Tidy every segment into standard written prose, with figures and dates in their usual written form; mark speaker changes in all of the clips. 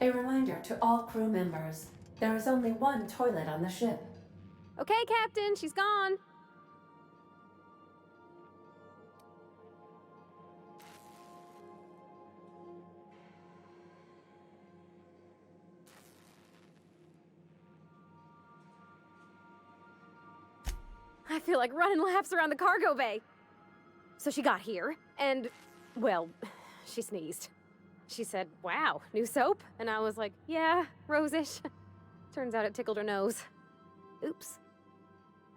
Speaker 1: A reminder to all crew members, there is only one toilet on the ship.
Speaker 2: Okay, Captain, she's gone. I feel like running laps around the cargo bay. So she got here, and, well, she sneezed. She said, "Wow, new soap?" And I was like, "Yeah, rosish." Turns out it tickled her nose. Oops.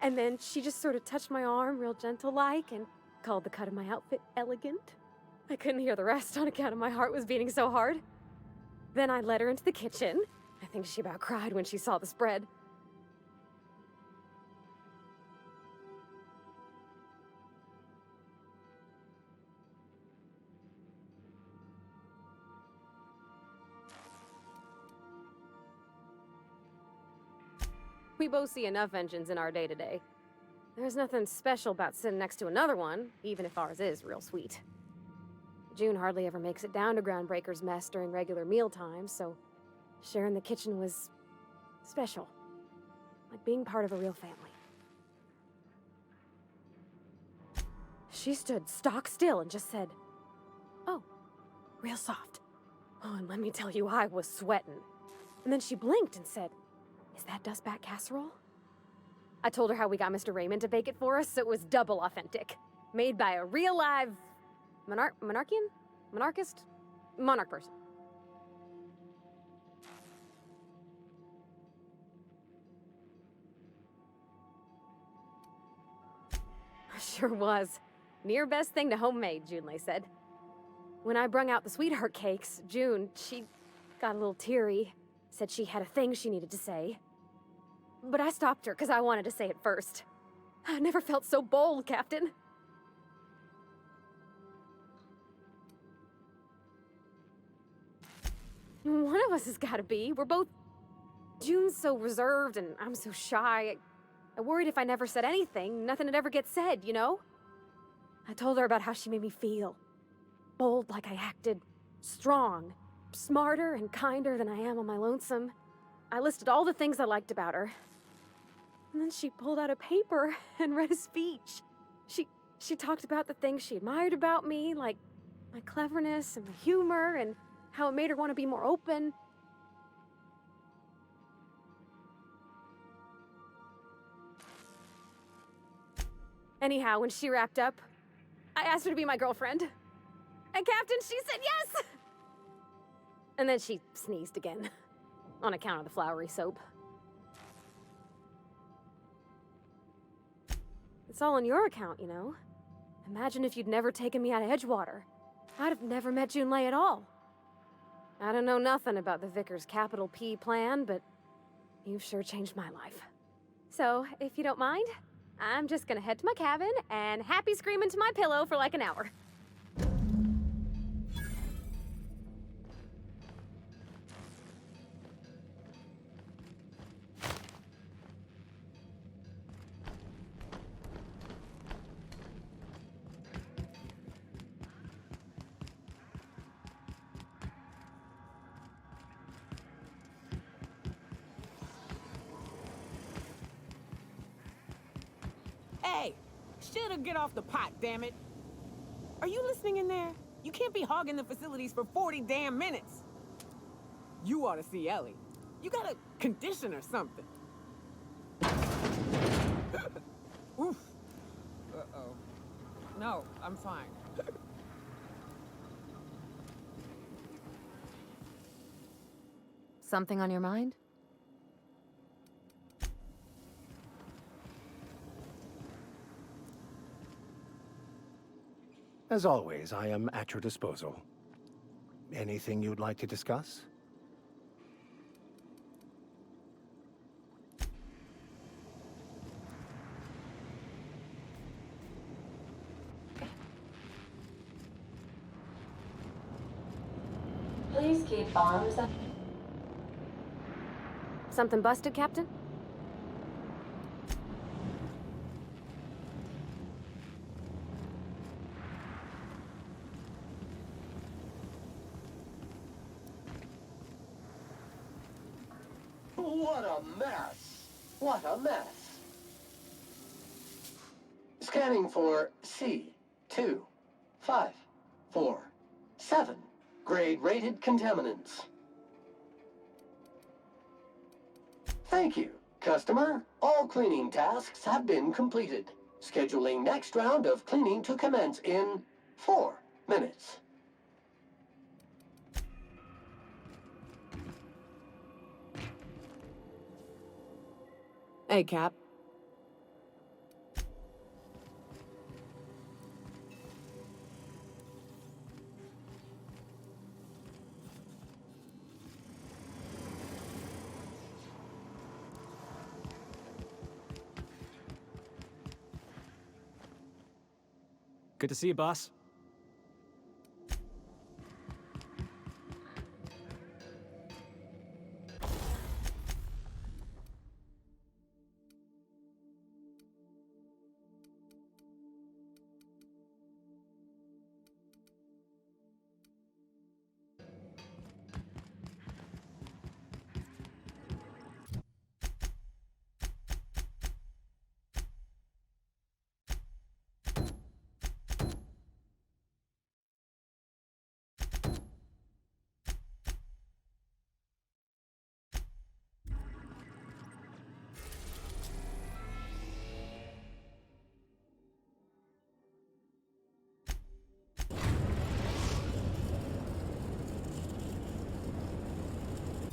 Speaker 2: And then she just sort of touched my arm real gentle-like and called the cut of my outfit elegant. I couldn't hear the rest on account of my heart was beating so hard. Then I led her into the kitchen. I think she about cried when she saw the spread. We both see enough engines in our day-to-day. There's nothing special about sitting next to another one, even if ours is real sweet. June hardly ever makes it down to Groundbreaker's mess during regular meal times, so sharing the kitchen was special. Like being part of a real family. She stood stock still and just said, "Oh, real soft." Oh, and let me tell you, I was sweating. And then she blinked and said, "Is that dustback casserole?" I told her how we got Mr. Raymond to bake it for us, so it was double authentic. Made by a real live monarch person. Sure was. Near best thing to homemade, Junlei said. When I brung out the sweetheart cakes, June, she got a little teary, said she had a thing she needed to say. But I stopped her because I wanted to say it first. I never felt so bold, Captain. One of us has got to be. We're both... June's so reserved and I'm so shy. I worried if I never said anything, nothing would ever get said, you know? I told her about how she made me feel. Bold like I acted. Strong. Smarter and kinder than I am on my lonesome. I listed all the things I liked about her. And then she pulled out a paper and read a speech. She talked about the things she admired about me, like my cleverness and my humor, and how it made her want to be more open. Anyhow, when she wrapped up, I asked her to be my girlfriend. And Captain, she said yes! And then she sneezed again, on account of the flowery soap. It's all on your account, you know? Imagine if you'd never taken me out of Edgewater. I'd have never met Junlei at all. I don't know nothing about the Vickers capital P plan, but you've sure changed my life. So, if you don't mind, I'm just gonna head to my cabin and happy scream into my pillow for like an hour.
Speaker 3: Hey, should've get off the pot, damn it. Are you listening in there? You can't be hogging the facilities for 40 damn minutes. You ought to see Ellie. You got a condition or something. Oof. Uh-oh. No, I'm fine.
Speaker 2: Something on your mind?
Speaker 4: As always, I am at your disposal. Anything you'd like to discuss?
Speaker 1: Please keep bombs.
Speaker 2: Something busted, Captain?
Speaker 5: What a mess. What a mess. Scanning for C2547. Grade rated contaminants. Thank you, customer. All cleaning tasks have been completed. Scheduling next round of cleaning to commence in 4 minutes.
Speaker 3: Hey, Cap.
Speaker 6: Good to see you, boss.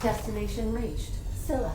Speaker 1: Destination reached. Scylla.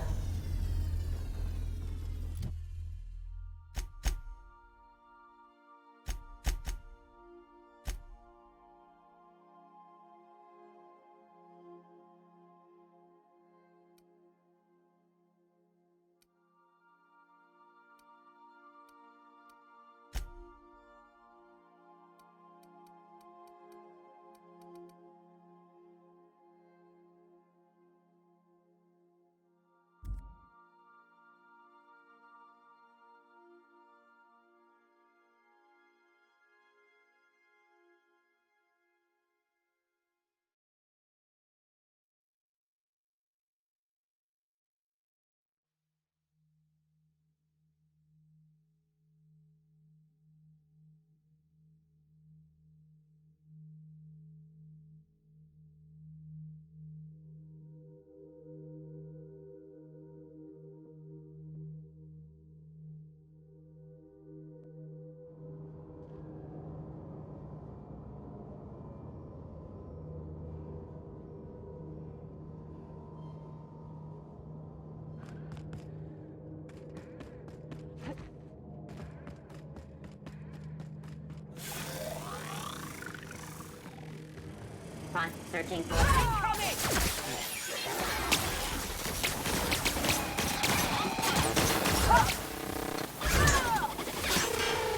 Speaker 7: Front, searching for...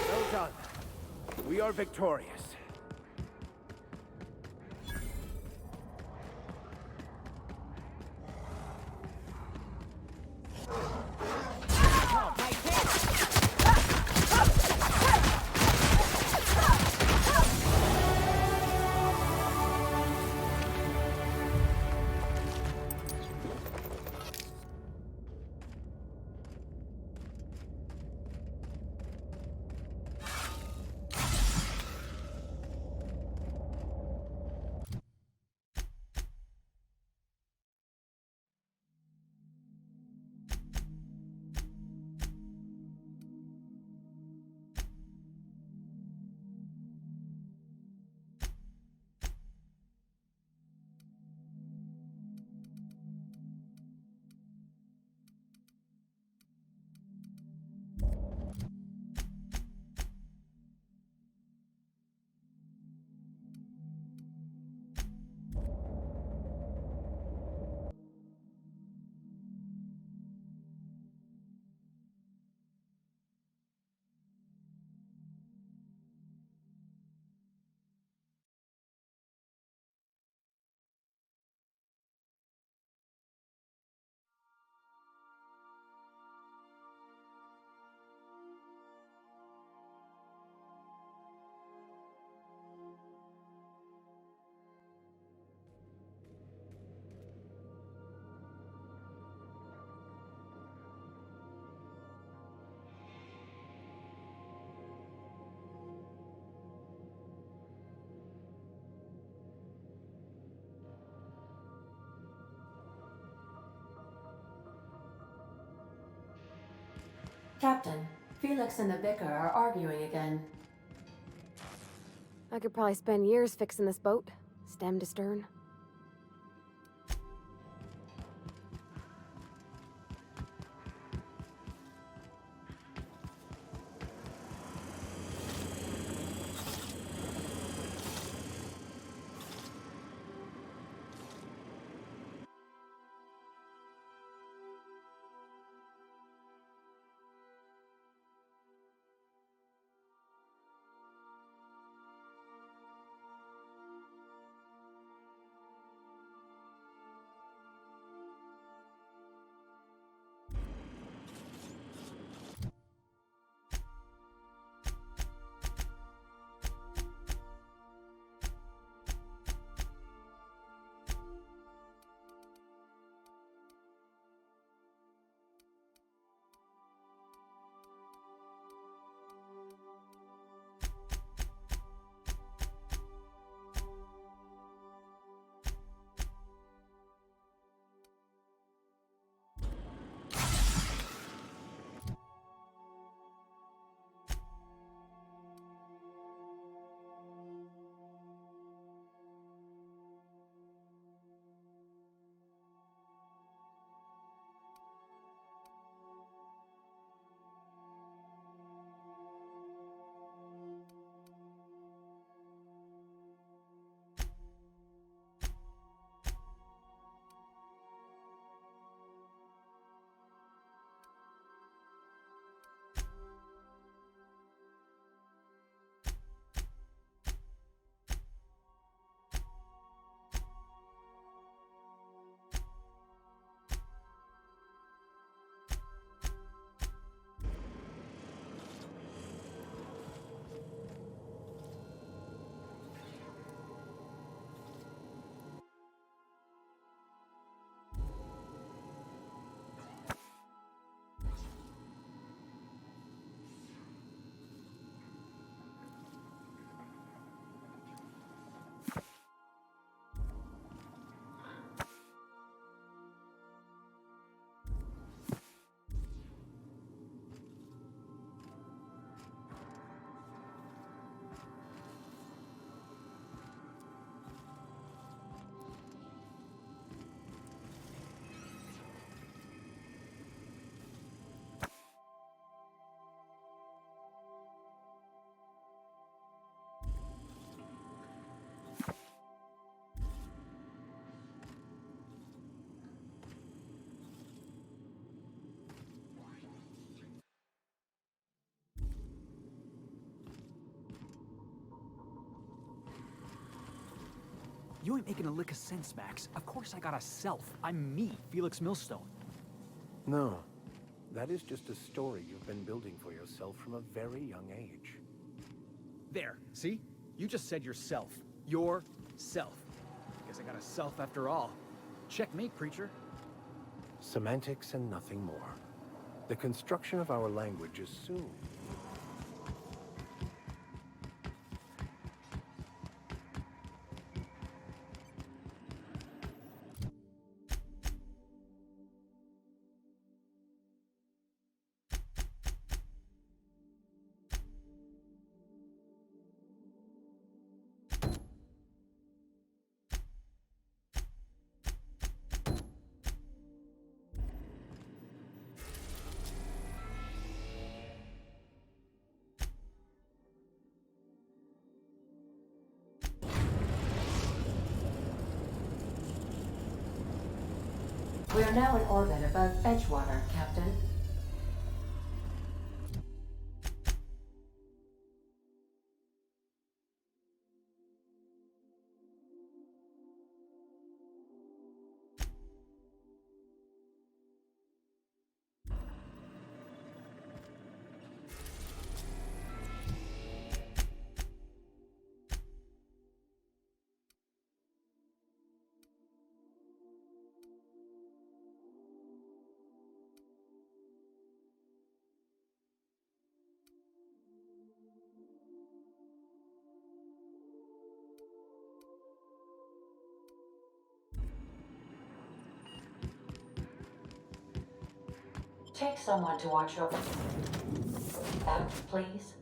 Speaker 4: Well done. We are victorious.
Speaker 1: Captain, Felix and the vicar are arguing again.
Speaker 2: I could probably spend years fixing this boat, stem to stern.
Speaker 6: You ain't making a lick of sense, Max. Of course I got a self. I'm me, Felix Millstone.
Speaker 4: No. That is just a story you've been building for yourself from a very young age.
Speaker 6: There, see? You just said yourself. Yourself. Guess I got a self after all. Checkmate, preacher.
Speaker 4: Semantics and nothing more. The construction of our language is soon.
Speaker 1: We are now in orbit above Edgewater, Captain. Take someone to watch over. That, please.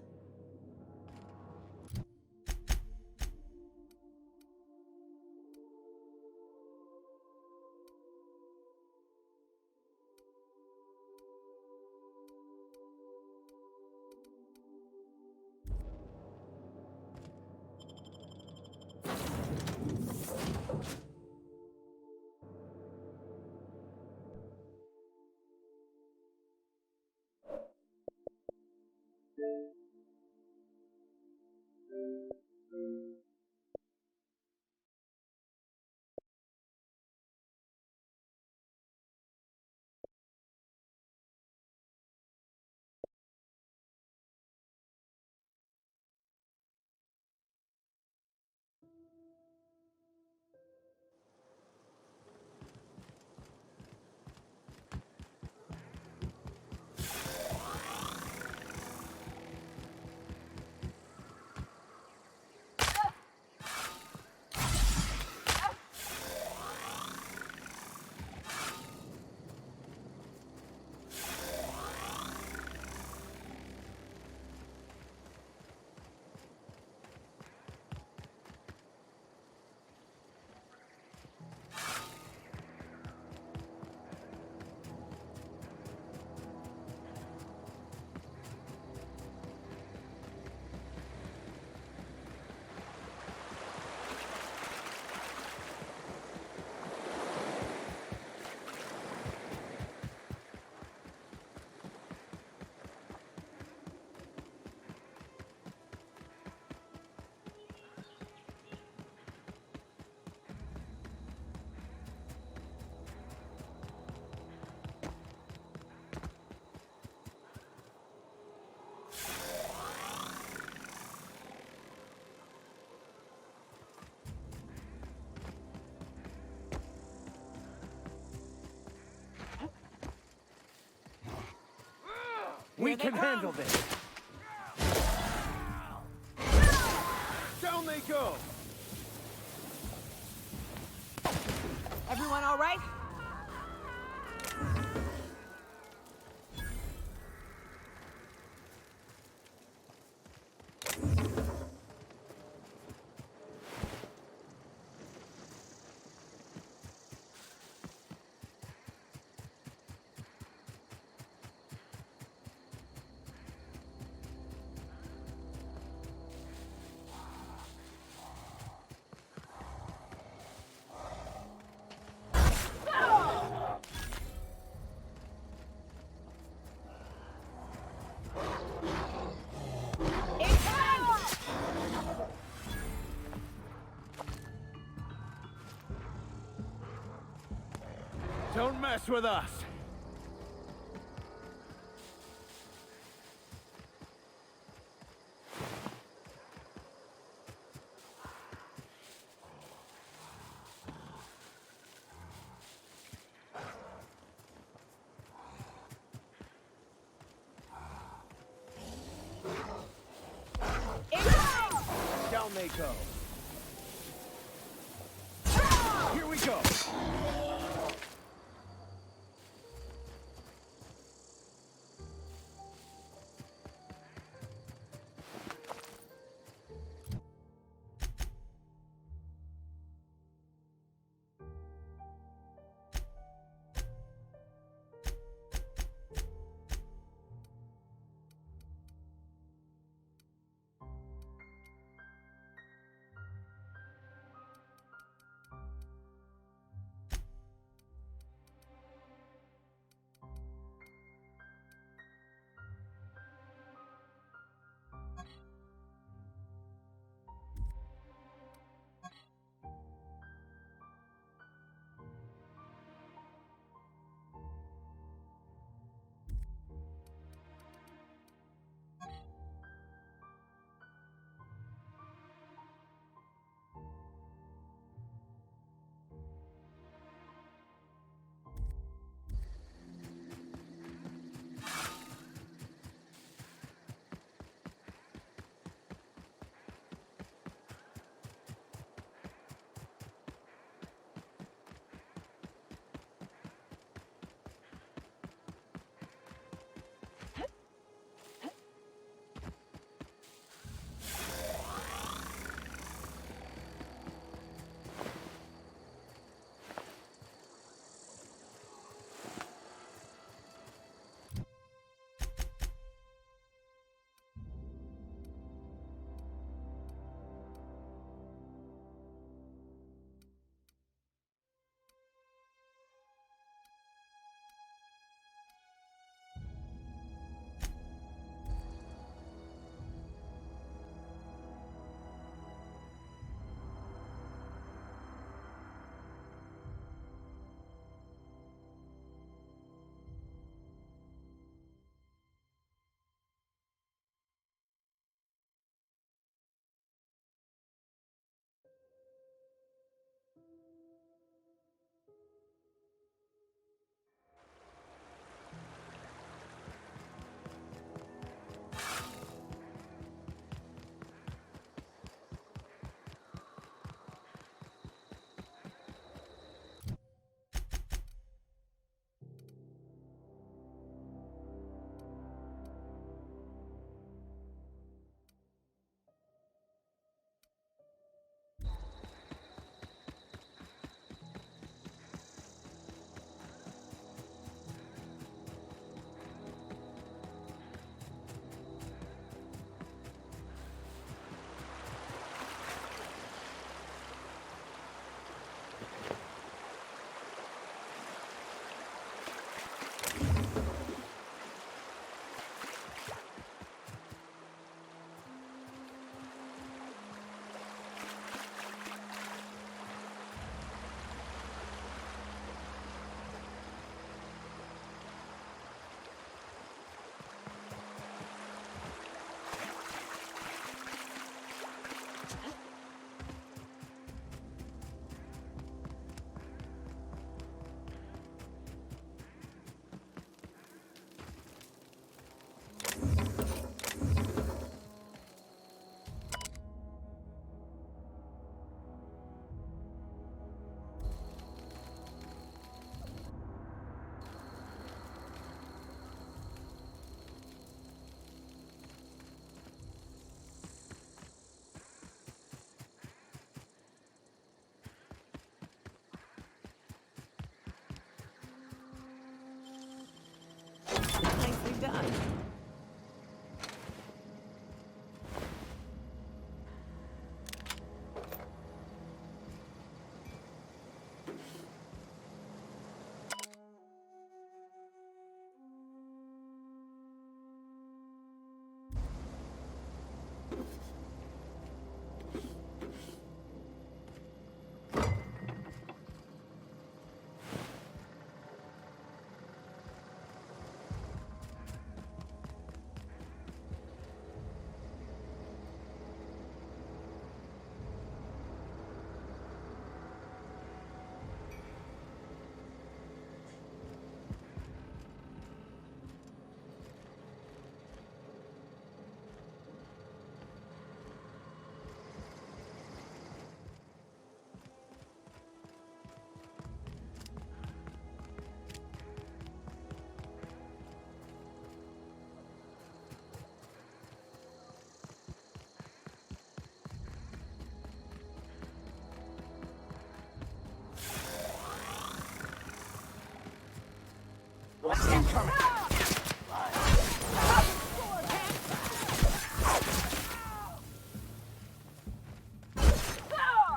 Speaker 6: We can handle this. Down they go.
Speaker 3: Everyone all right?
Speaker 6: Don't mess with us. Down they go. Here we go.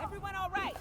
Speaker 3: Everyone all right?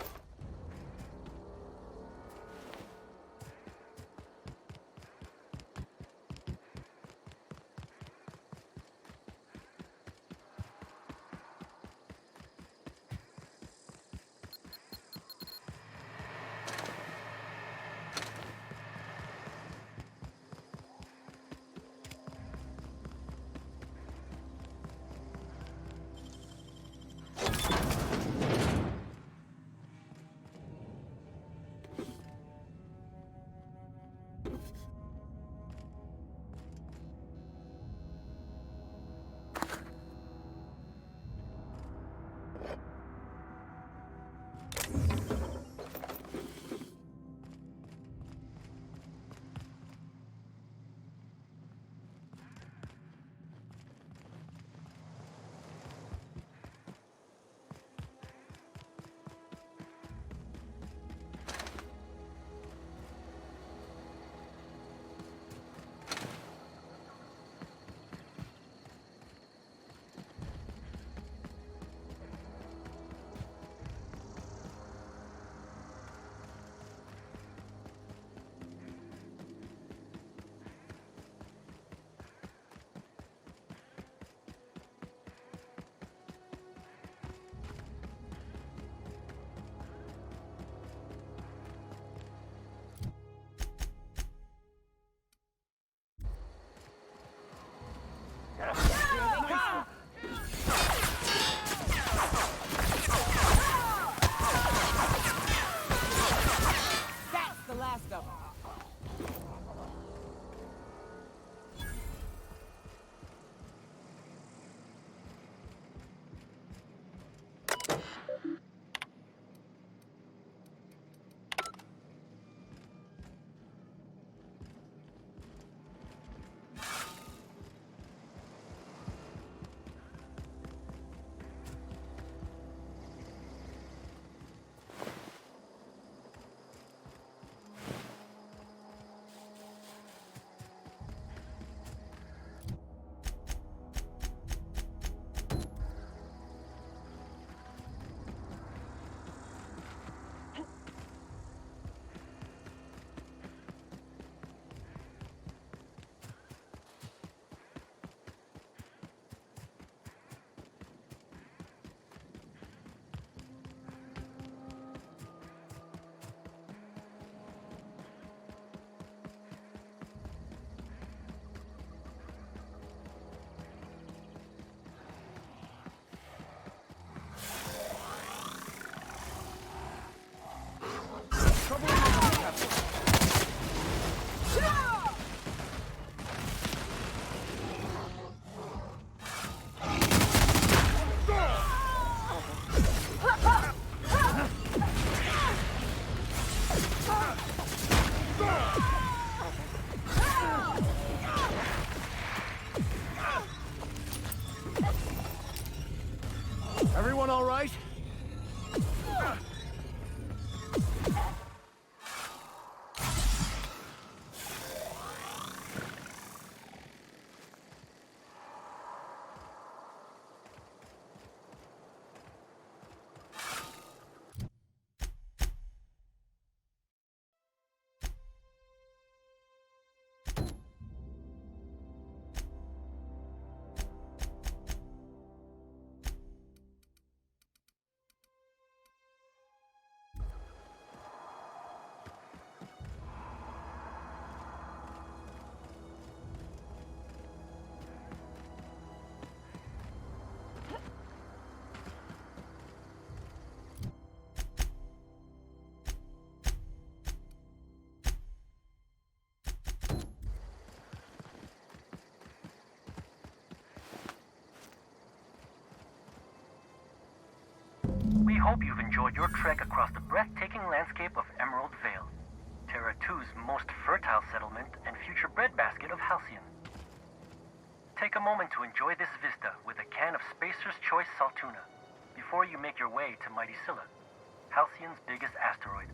Speaker 3: That's the last of them.
Speaker 4: Everyone all right?
Speaker 8: hope you've enjoyed your trek across the breathtaking landscape of Emerald Vale, Terra 2's most fertile settlement and future breadbasket of Halcyon. Take a moment to enjoy this vista with a can of Spacer's Choice Saltuna before you make your way to Mighty Scylla, Halcyon's biggest asteroid.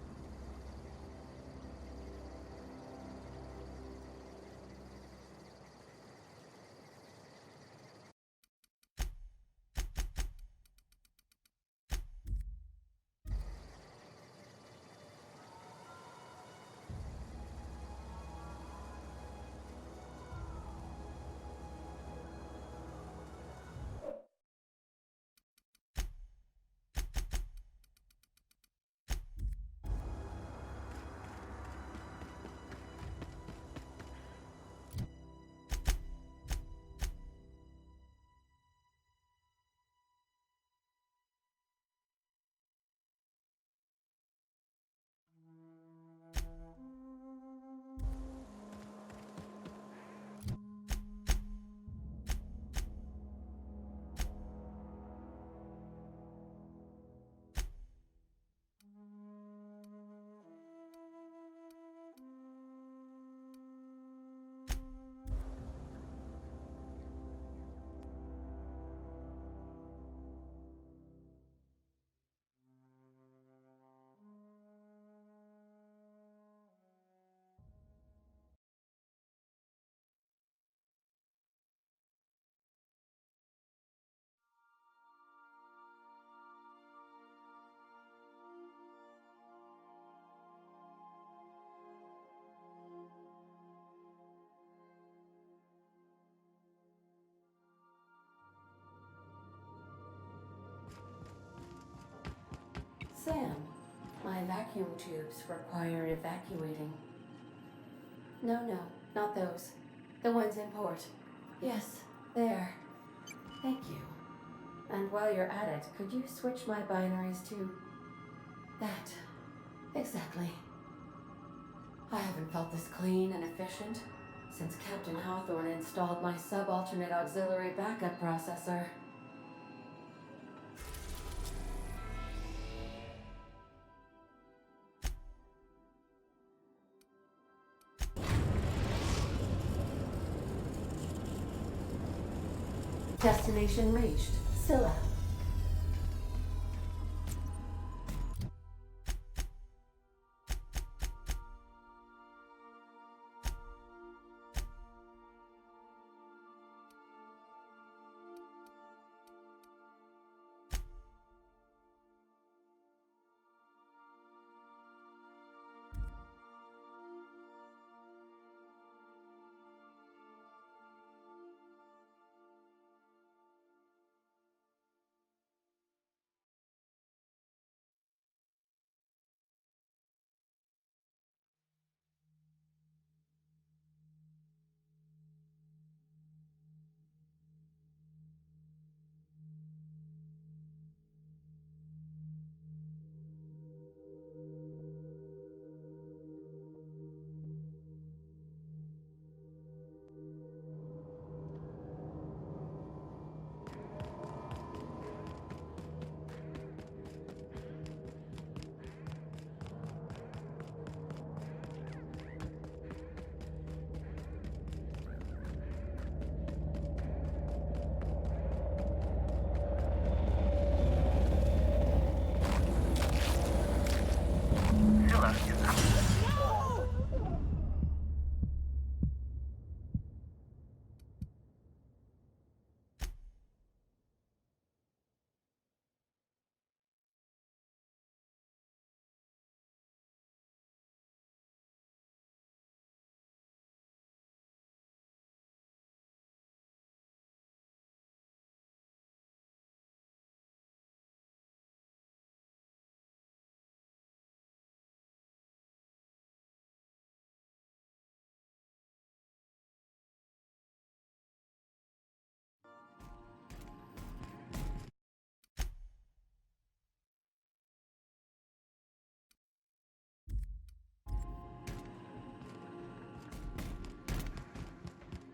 Speaker 1: Sam, my vacuum tubes require evacuating. No, not those. The ones in port. Yes, there. Thank you. And while you're at it, could you switch my binaries to that? Exactly. I haven't felt this clean and efficient since Captain Hawthorne installed my subalternate auxiliary backup processor. Destination reached. Scylla.
Speaker 8: Scylla is up.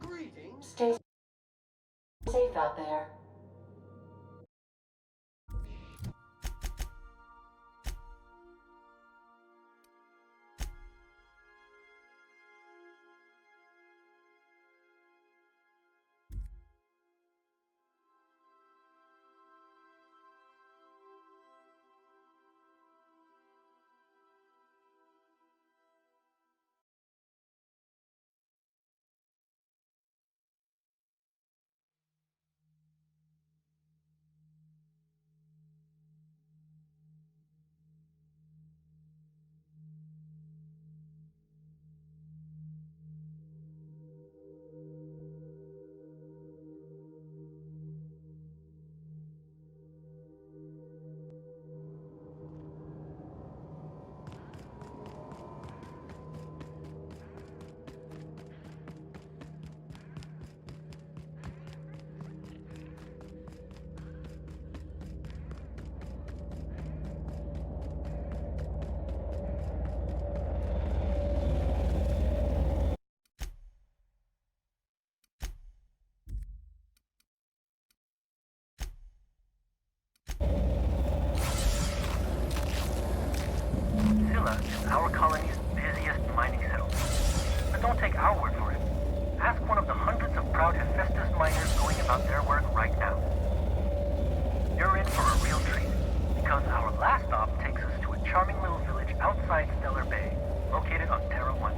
Speaker 5: Greetings.
Speaker 1: Stay safe out there.
Speaker 8: our colony's busiest mining settlement. But don't take our word for it. Ask one of the hundreds of proud Hephaestus miners going about their work right now. You're in for a real treat, because our last stop takes us to a charming little village outside Stellar Bay, located on Terra 1.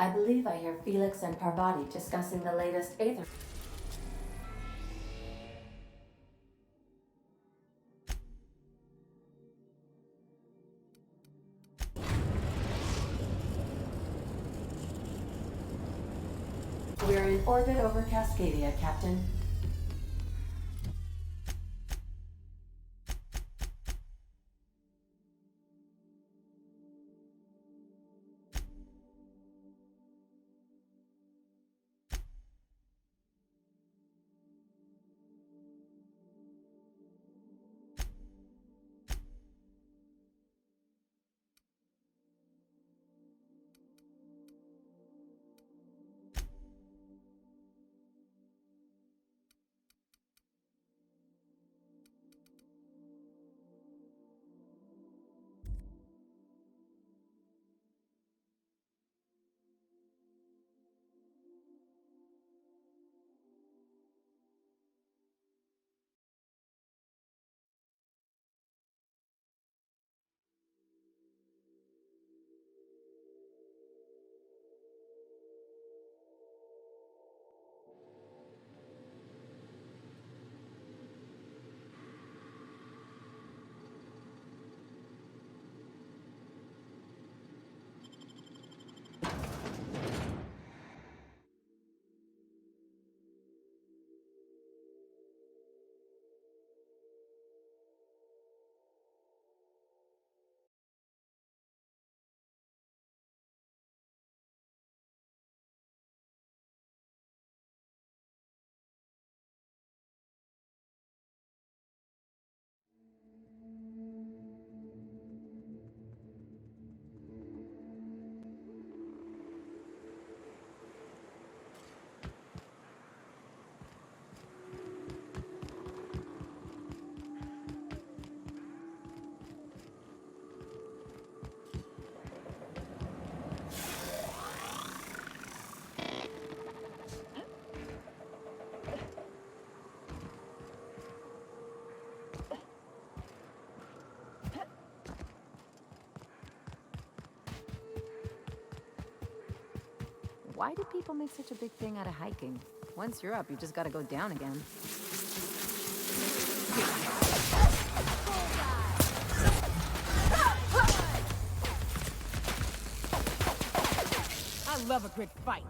Speaker 1: I believe I hear Felix and Parvati discussing the latest Aether. We're in orbit over Cascadia, Captain.
Speaker 9: Why do people make such a big thing out of hiking? Once you're up, you just gotta go down again.
Speaker 3: I love a good fight.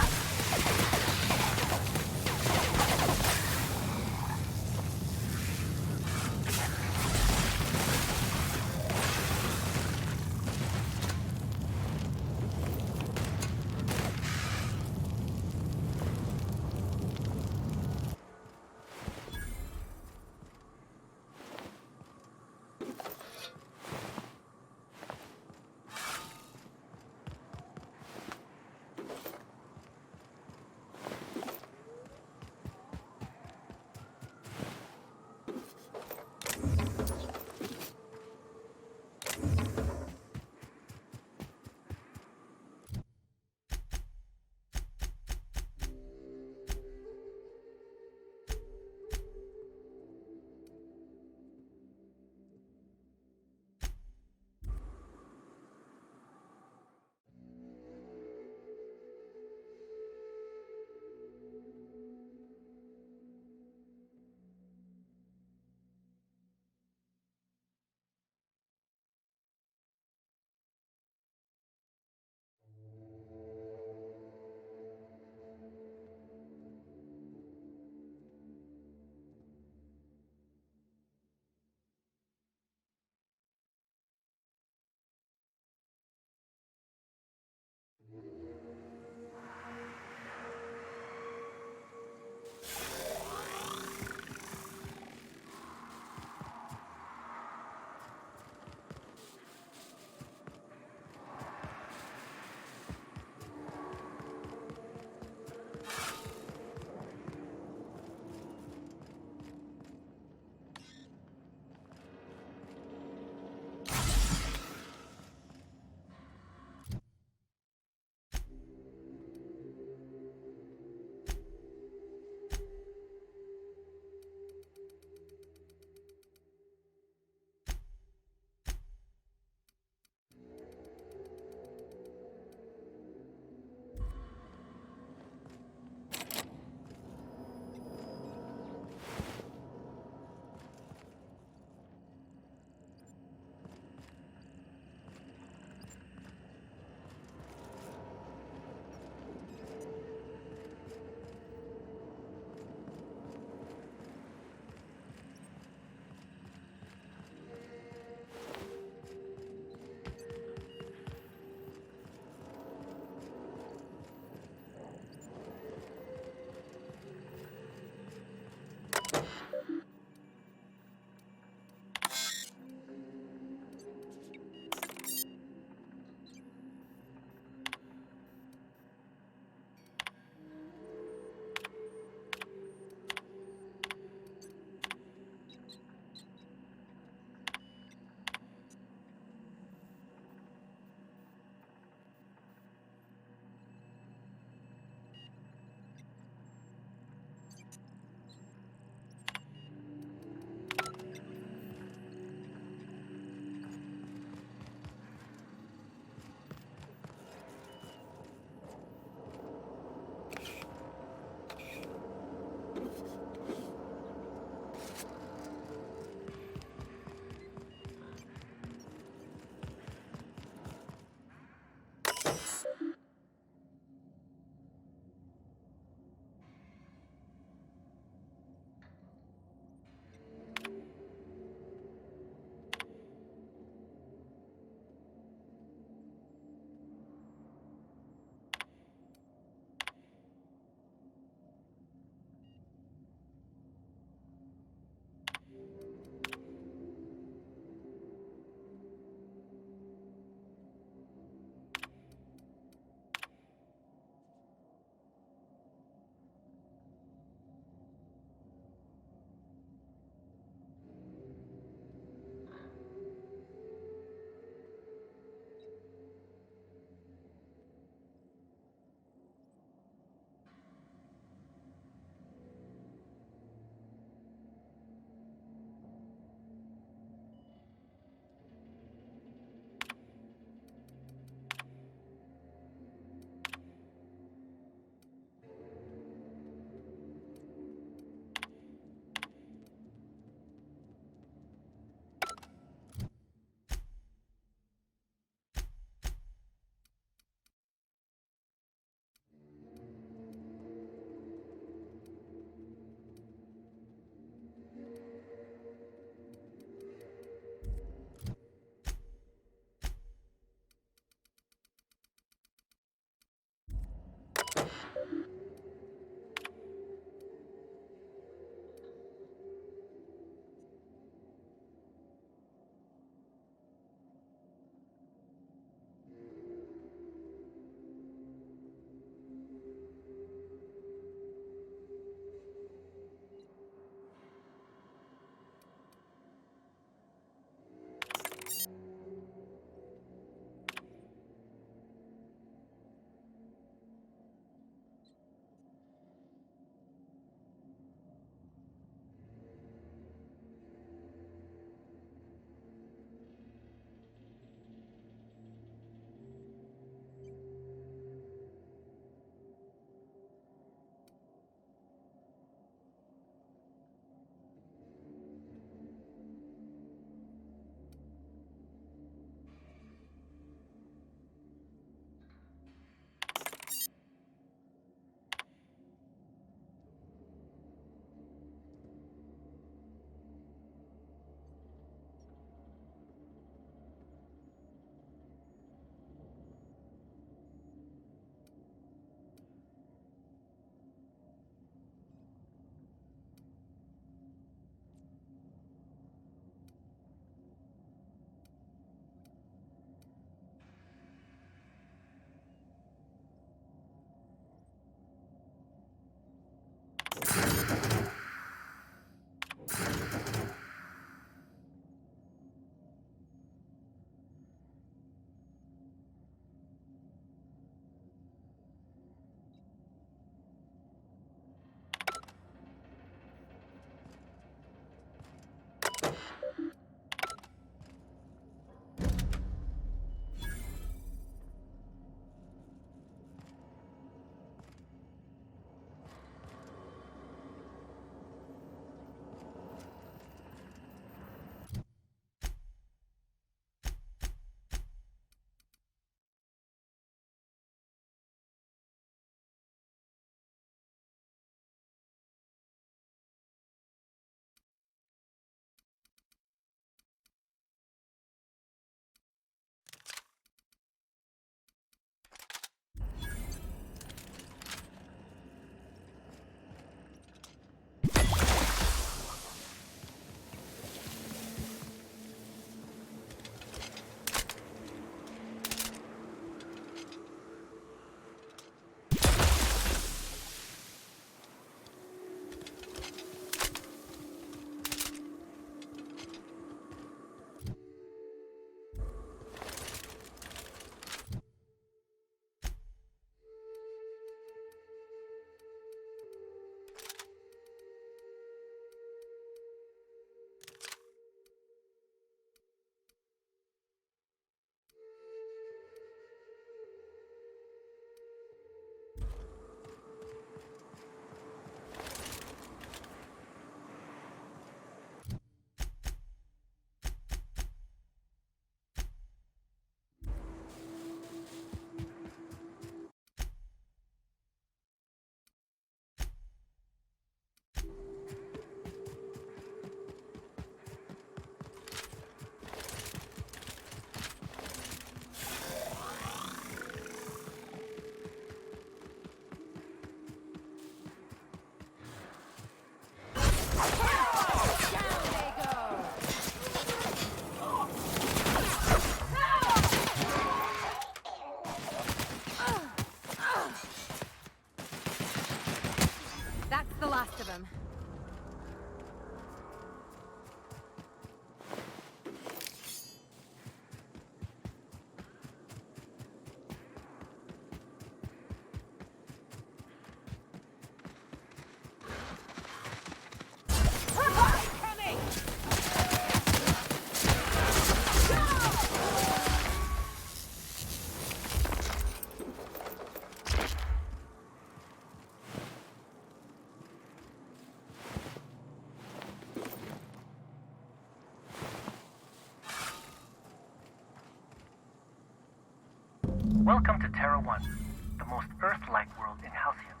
Speaker 8: Welcome to Terra 1, the most Earth-like world in Halcyon.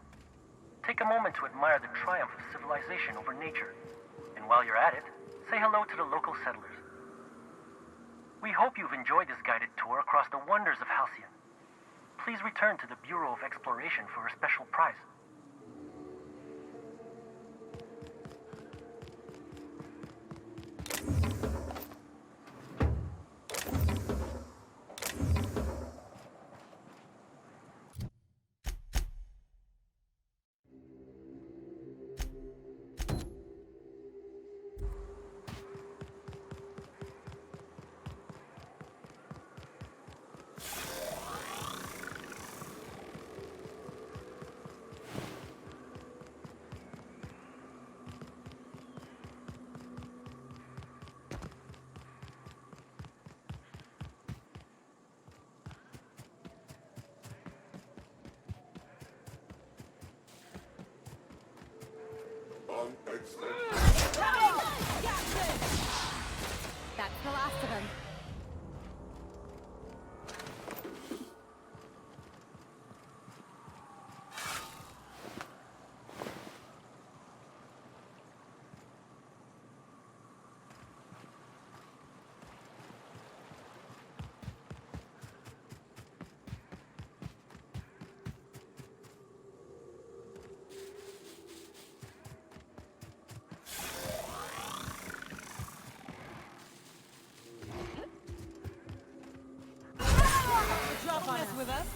Speaker 8: Take a moment to admire the triumph of civilization over nature. And while you're at it, say hello to the local settlers. We hope you've enjoyed this guided tour across the wonders of Halcyon. Please return to the Bureau of Exploration for a special prize.
Speaker 2: That's the last of them.
Speaker 3: Drop on us with us.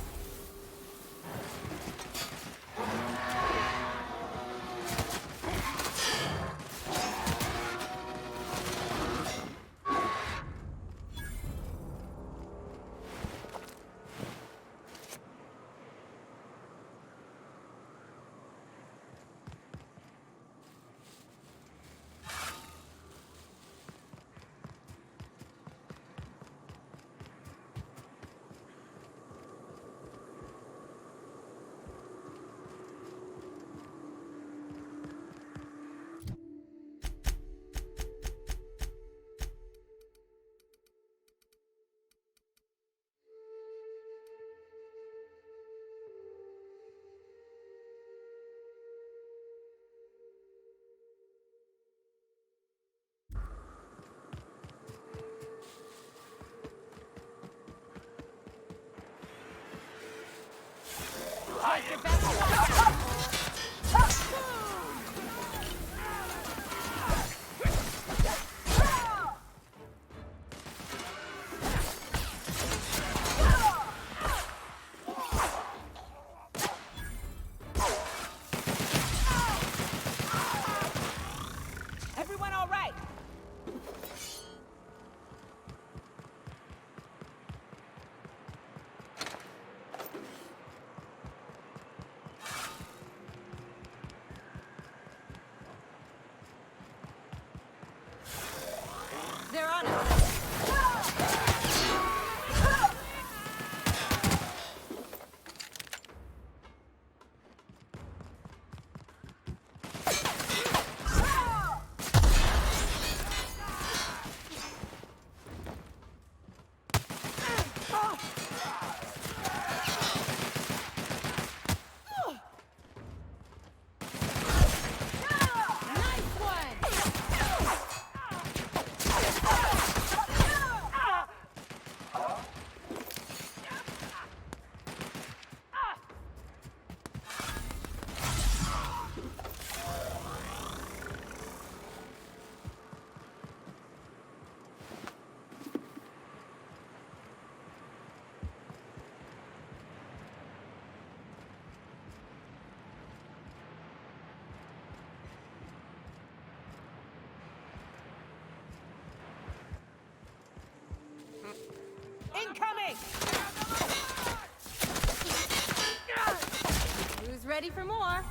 Speaker 3: Everyone all right?
Speaker 9: They're on us.
Speaker 2: Nice one!
Speaker 3: Incoming!
Speaker 2: Who's ready for more?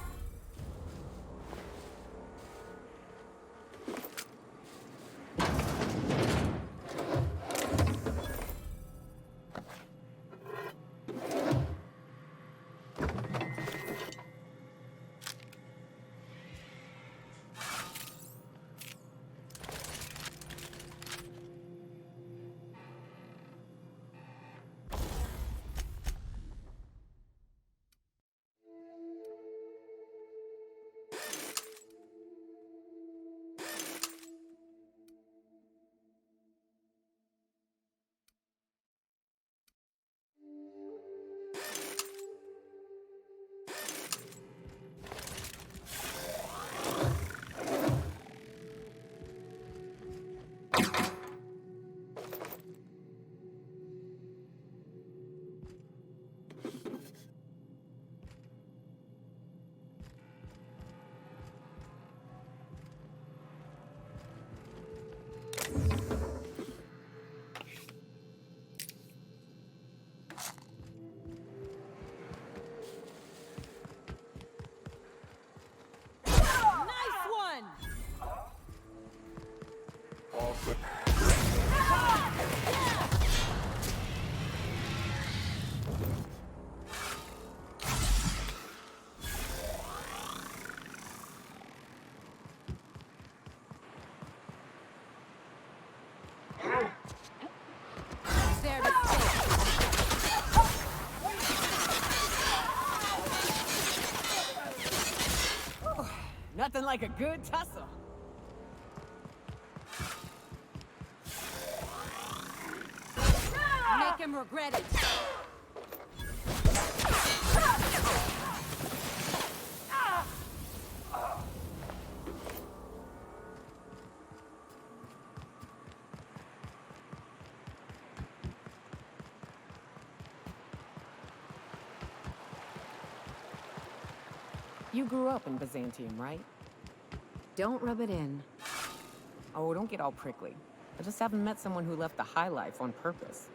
Speaker 9: There to stay.
Speaker 3: Nothing like a good tussle.
Speaker 9: Make him regret it.
Speaker 3: You grew up in Byzantium, right?
Speaker 9: Don't rub it in.
Speaker 3: Oh, don't get all prickly. I just haven't met someone who left the high life on purpose.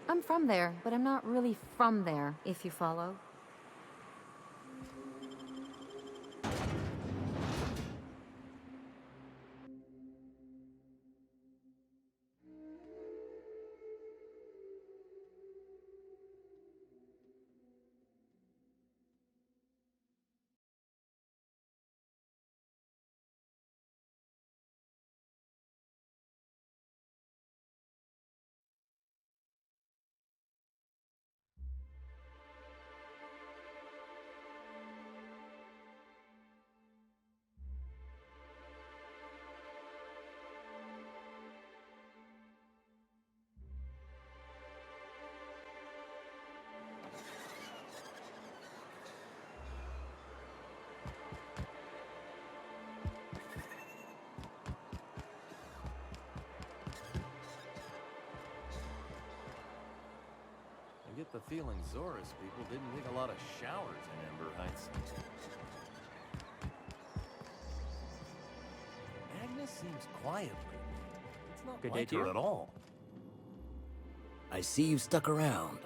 Speaker 9: I'm from there, but I'm not really from there, if you follow.
Speaker 10: I get the feeling Zora's people didn't take a lot of showers in Ember Heights. Agnes seems quiet lately. It's not
Speaker 11: Good
Speaker 10: like
Speaker 11: day to
Speaker 10: her
Speaker 11: you.
Speaker 10: at all.
Speaker 11: I see you've stuck around.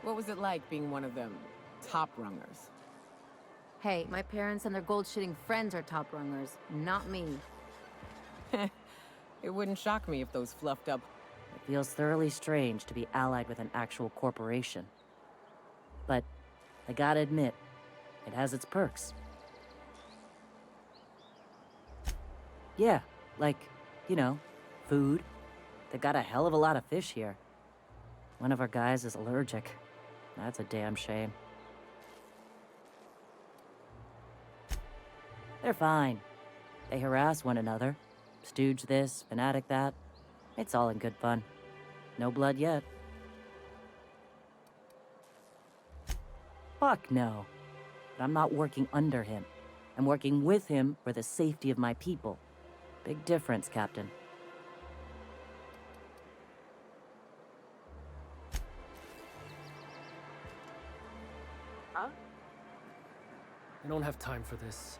Speaker 3: What was it like being one of them top rungers?
Speaker 9: Hey, my parents and their gold-shitting friends are top rungers, not me.
Speaker 3: It wouldn't shock me if those fluffed up.
Speaker 12: It feels thoroughly strange to be allied with an actual corporation. But I gotta admit, it has its perks. Yeah, like, you know, food. They got a hell of a lot of fish here. One of our guys is allergic. That's a damn shame. They're fine. They harass one another. Stooge this, fanatic that. It's all in good fun. No blood yet. Fuck no. But I'm not working under him. I'm working with him for the safety of my people. Big difference, Captain.
Speaker 3: Huh?
Speaker 13: I don't have time for this.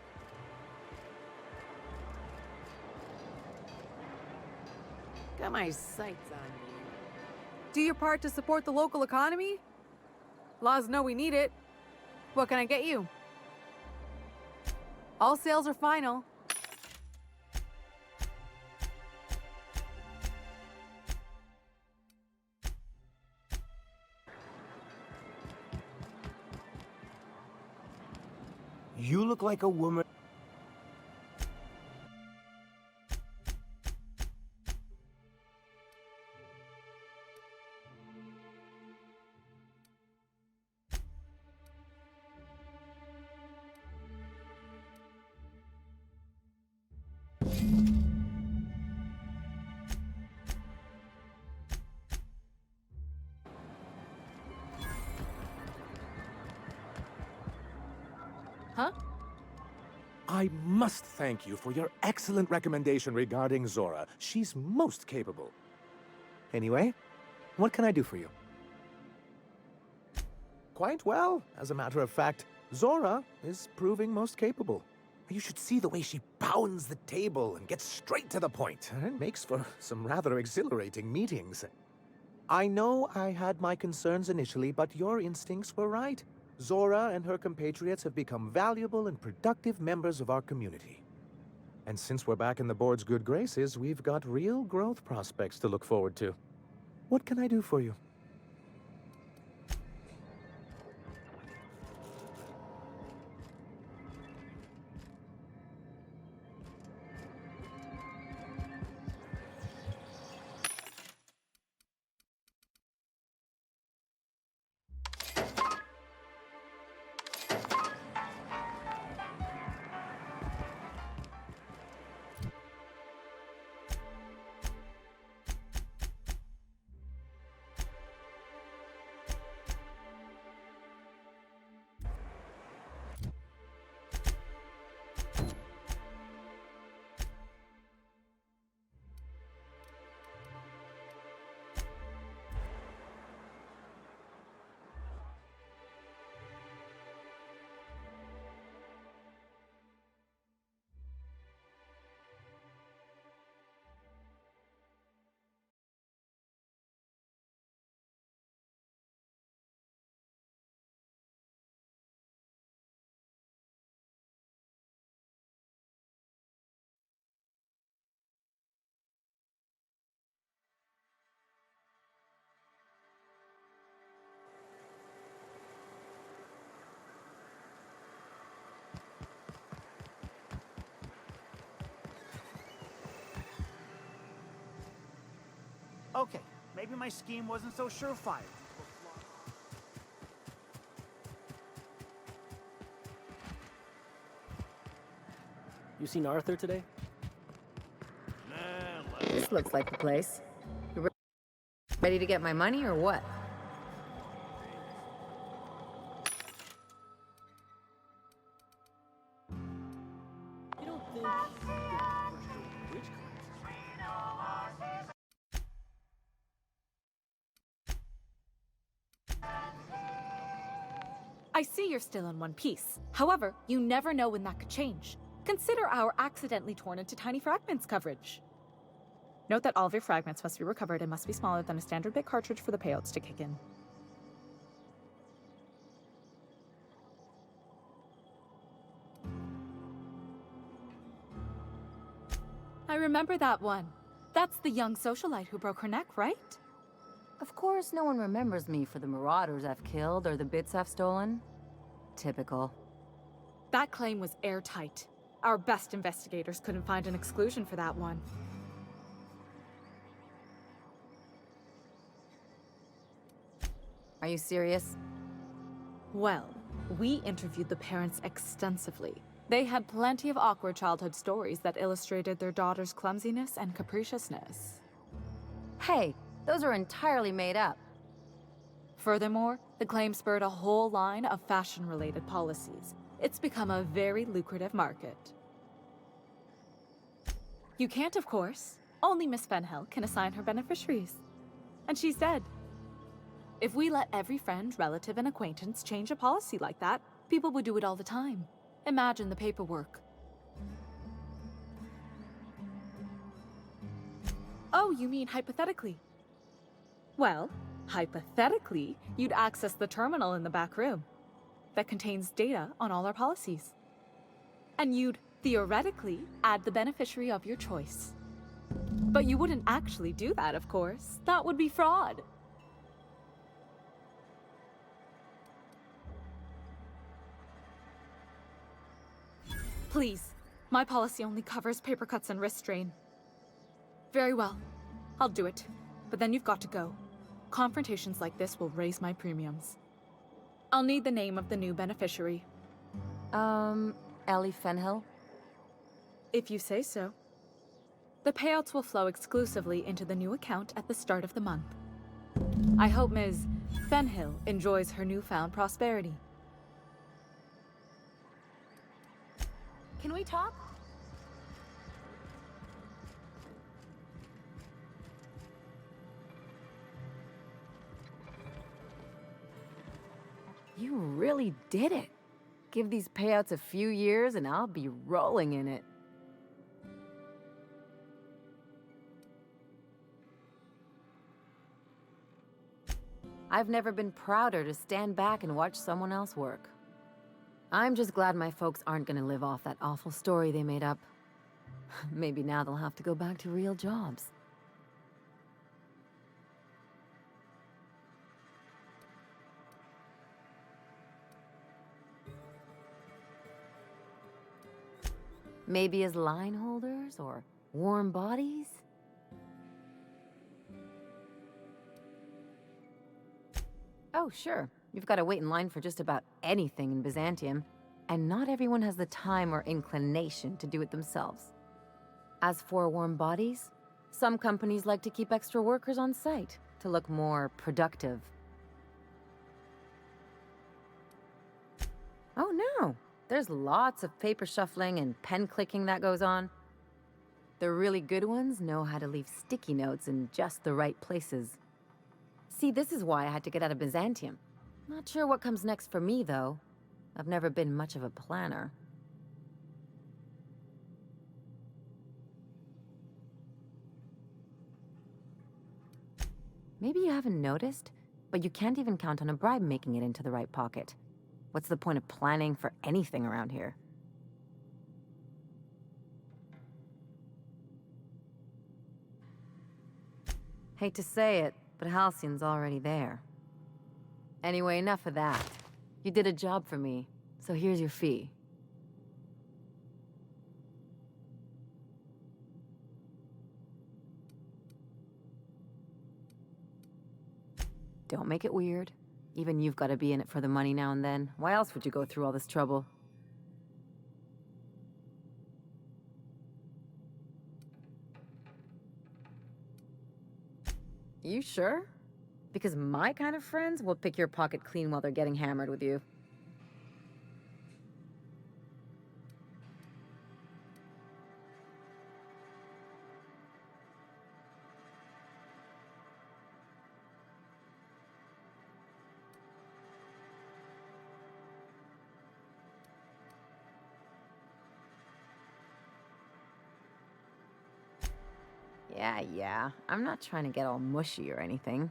Speaker 3: Got my sights on you.
Speaker 14: Do your part to support the local economy? Laws know we need it. What can I get you? All sales are final.
Speaker 15: You look like a woman.
Speaker 14: Huh?
Speaker 16: I must thank you for your excellent recommendation regarding Zora. She's most capable. Anyway, what can I do for you? Quite well. As a matter of fact, Zora is proving most capable. You should see the way she pounds the table and gets straight to the point. It makes for some rather exhilarating meetings. I know I had my concerns initially, but your instincts were right. Zora and her compatriots have become valuable and productive members of our community. And since we're back in the board's good graces, we've got real growth prospects to look forward to. What can I do for you?
Speaker 17: Okay, maybe my scheme wasn't so surefire.
Speaker 13: You seen Arthur today?
Speaker 9: This looks like the place. You ready to get my money or what?
Speaker 13: You don't think witch
Speaker 18: I see you're still in one piece. However, you never know when that could change. Consider our accidentally torn into tiny fragments coverage. Note that all of your fragments must be recovered and must be smaller than a standard bit cartridge for the payouts to kick in. I remember that one. That's the young socialite who broke her neck, right?
Speaker 9: Of course, no one remembers me for the marauders I've killed or the bits I've stolen. Typical.
Speaker 18: That claim was airtight. Our best investigators couldn't find an exclusion for that one.
Speaker 9: Are you serious?
Speaker 18: Well, we interviewed the parents extensively. They had plenty of awkward childhood stories that illustrated their daughter's clumsiness and capriciousness.
Speaker 9: Hey, those are entirely made up.
Speaker 18: Furthermore, the claim spurred a whole line of fashion-related policies. It's become a very lucrative market. You can't, of course. Only Miss Fenhill can assign her beneficiaries. And she's dead. If we let every friend, relative, and acquaintance change a policy like that, people would do it all the time. Imagine the paperwork. Oh, you mean hypothetically? Well, hypothetically, you'd access the terminal in the back room that contains data on all our policies. And you'd, theoretically, add the beneficiary of your choice. But you wouldn't actually do that, of course. That would be fraud. Please, my policy only covers paper cuts and wrist strain. Very well, I'll do it. But then you've got to go. Confrontations like this will raise my premiums. I'll need the name of the new beneficiary.
Speaker 9: Ellie Fenhill?
Speaker 18: If you say so. The payouts will flow exclusively into the new account at the start of the month. I hope Ms. Fenhill enjoys her newfound prosperity.
Speaker 9: Can we talk? You really did it. Give these payouts a few years and I'll be rolling in it. I've never been prouder to stand back and watch someone else work. I'm just glad my folks aren't gonna live off that awful story they made up. Maybe now they'll have to go back to real jobs. Maybe as line holders or warm bodies? Oh, sure. You've got to wait in line for just about anything in Byzantium, and not everyone has the time or inclination to do it themselves. As for warm bodies, some companies like to keep extra workers on site to look more productive. Oh no, there's lots of paper shuffling and pen clicking that goes on. The really good ones know how to leave sticky notes in just the right places. See, this is why I had to get out of Byzantium. Not sure what comes next for me, though. I've never been much of a planner. Maybe you haven't noticed, but you can't even count on a bribe making it into the right pocket. What's the point of planning for anything around here? Hate to say it, but Halcyon's already there. Anyway, enough of that. You did a job for me, so here's your fee. Don't make it weird. Even you've got to be in it for the money now and then. Why else would you go through all this trouble? You sure? Because my kind of friends will pick your pocket clean while they're getting hammered with you. Yeah, I'm not trying to get all mushy or anything.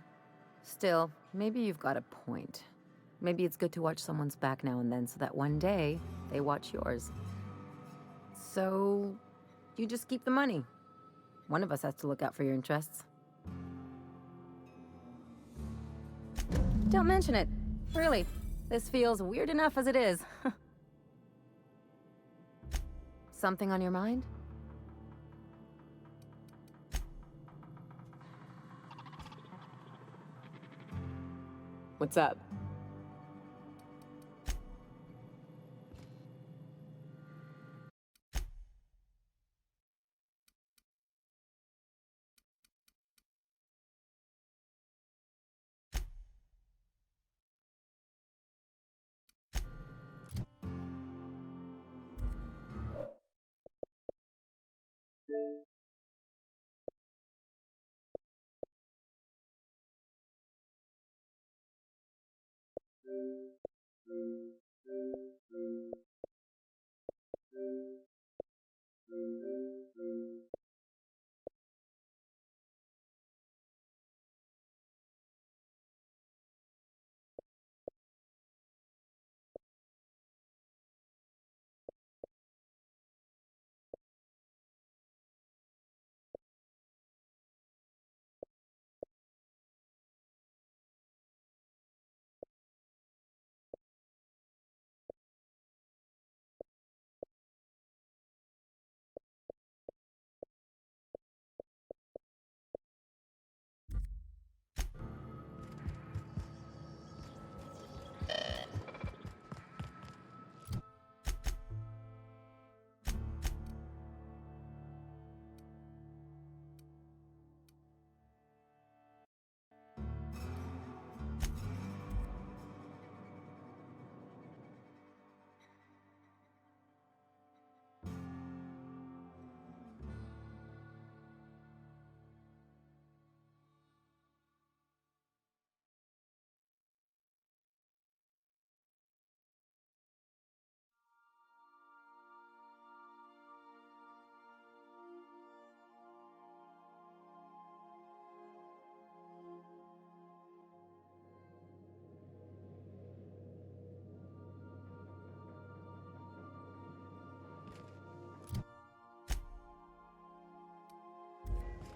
Speaker 9: Still, maybe you've got a point. Maybe it's good to watch someone's back now and then so that one day, they watch yours. So, you just keep the money. One of us has to look out for your interests. Don't mention it. Really, this feels weird enough as it is. Something on your mind?
Speaker 18: What's up?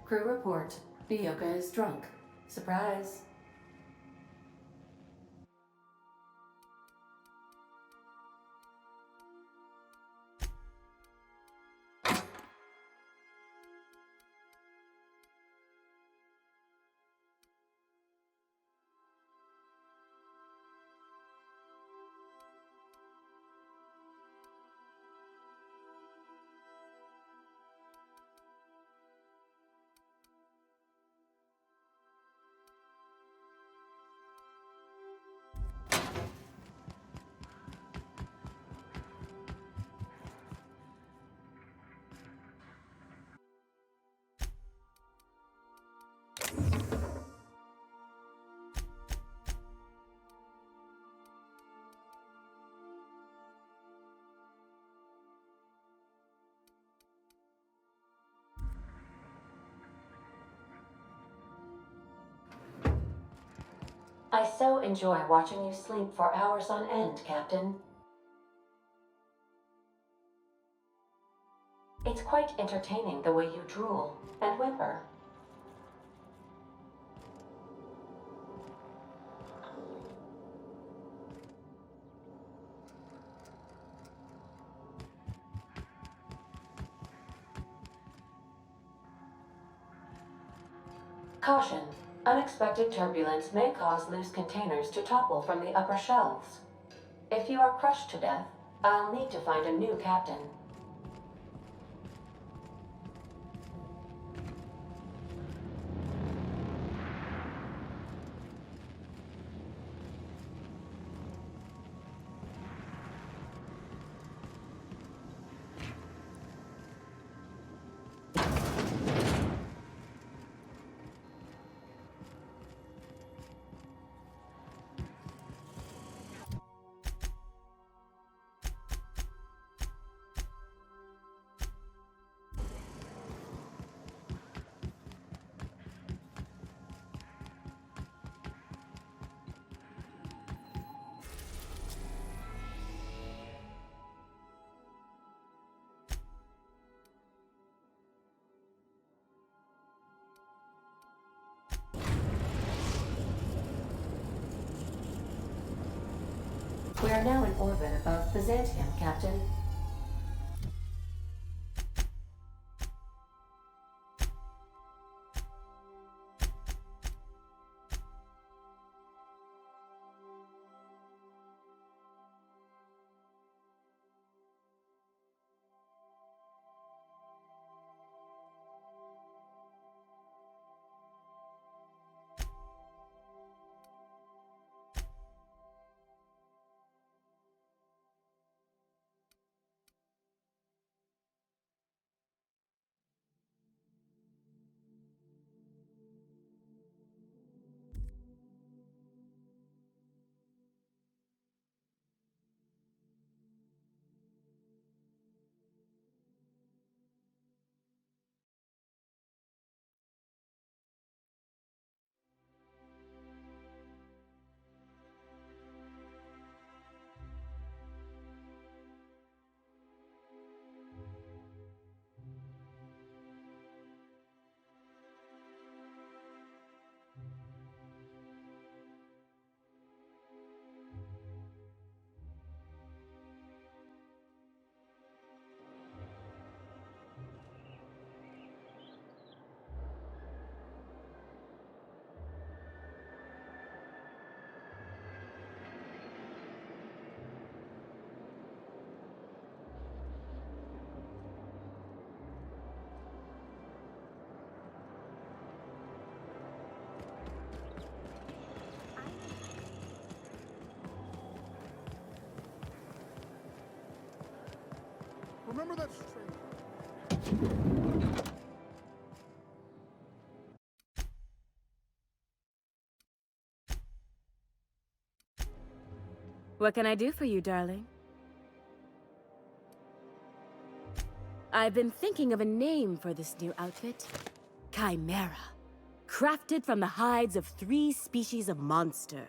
Speaker 1: Crew report. Bioka is drunk. Surprise. I so enjoy watching you sleep for hours on end, Captain. It's quite entertaining the way you drool and whimper. Caution. Unexpected turbulence may cause loose containers to topple from the upper shelves. If you are crushed to death, I'll need to find a new captain. We are now in orbit above Byzantium, Captain.
Speaker 19: Remember that
Speaker 9: What can I do for you, darling? I've been thinking of a name for this new outfit. Chimera. Crafted from the hides of 3 species of monster.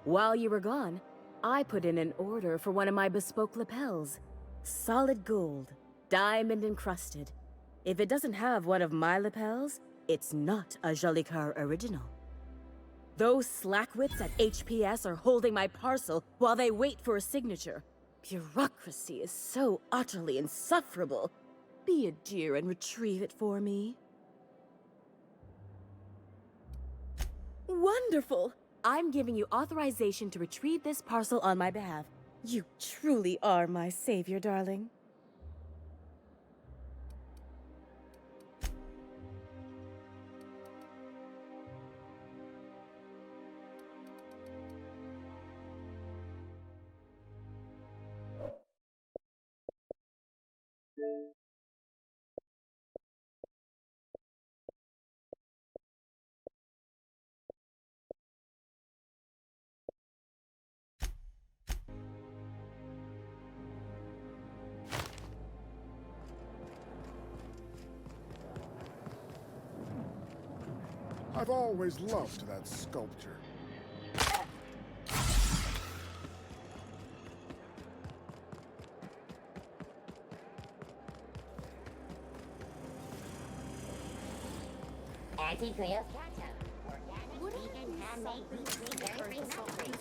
Speaker 9: While you were gone, I put in an order for one of my bespoke lapels. Solid gold, diamond encrusted. If it doesn't have one of my lapels, it's not a Jolicoeur original. Those slackwits at HPS are holding my parcel while they wait for a signature. Bureaucracy is so utterly insufferable. Be a dear and retrieve it for me. Wonderful! I'm giving you authorization to retrieve this parcel on my behalf. You truly are my savior, darling.
Speaker 19: I've always loved that sculpture.
Speaker 7: Anti-Creo's ketchup. Organic, vegan, handmade, gluten-free, dairy-free, nut-free.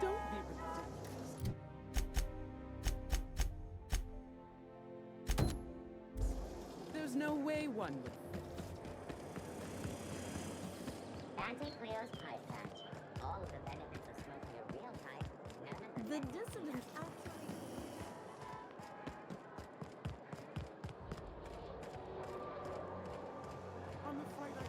Speaker 3: Don't be ridiculous. There's no way one would.
Speaker 7: Anti-Creo's pipe patch. All of the benefits of smoking a real pipe. None of the dissonance outside.
Speaker 19: I'm afraid I...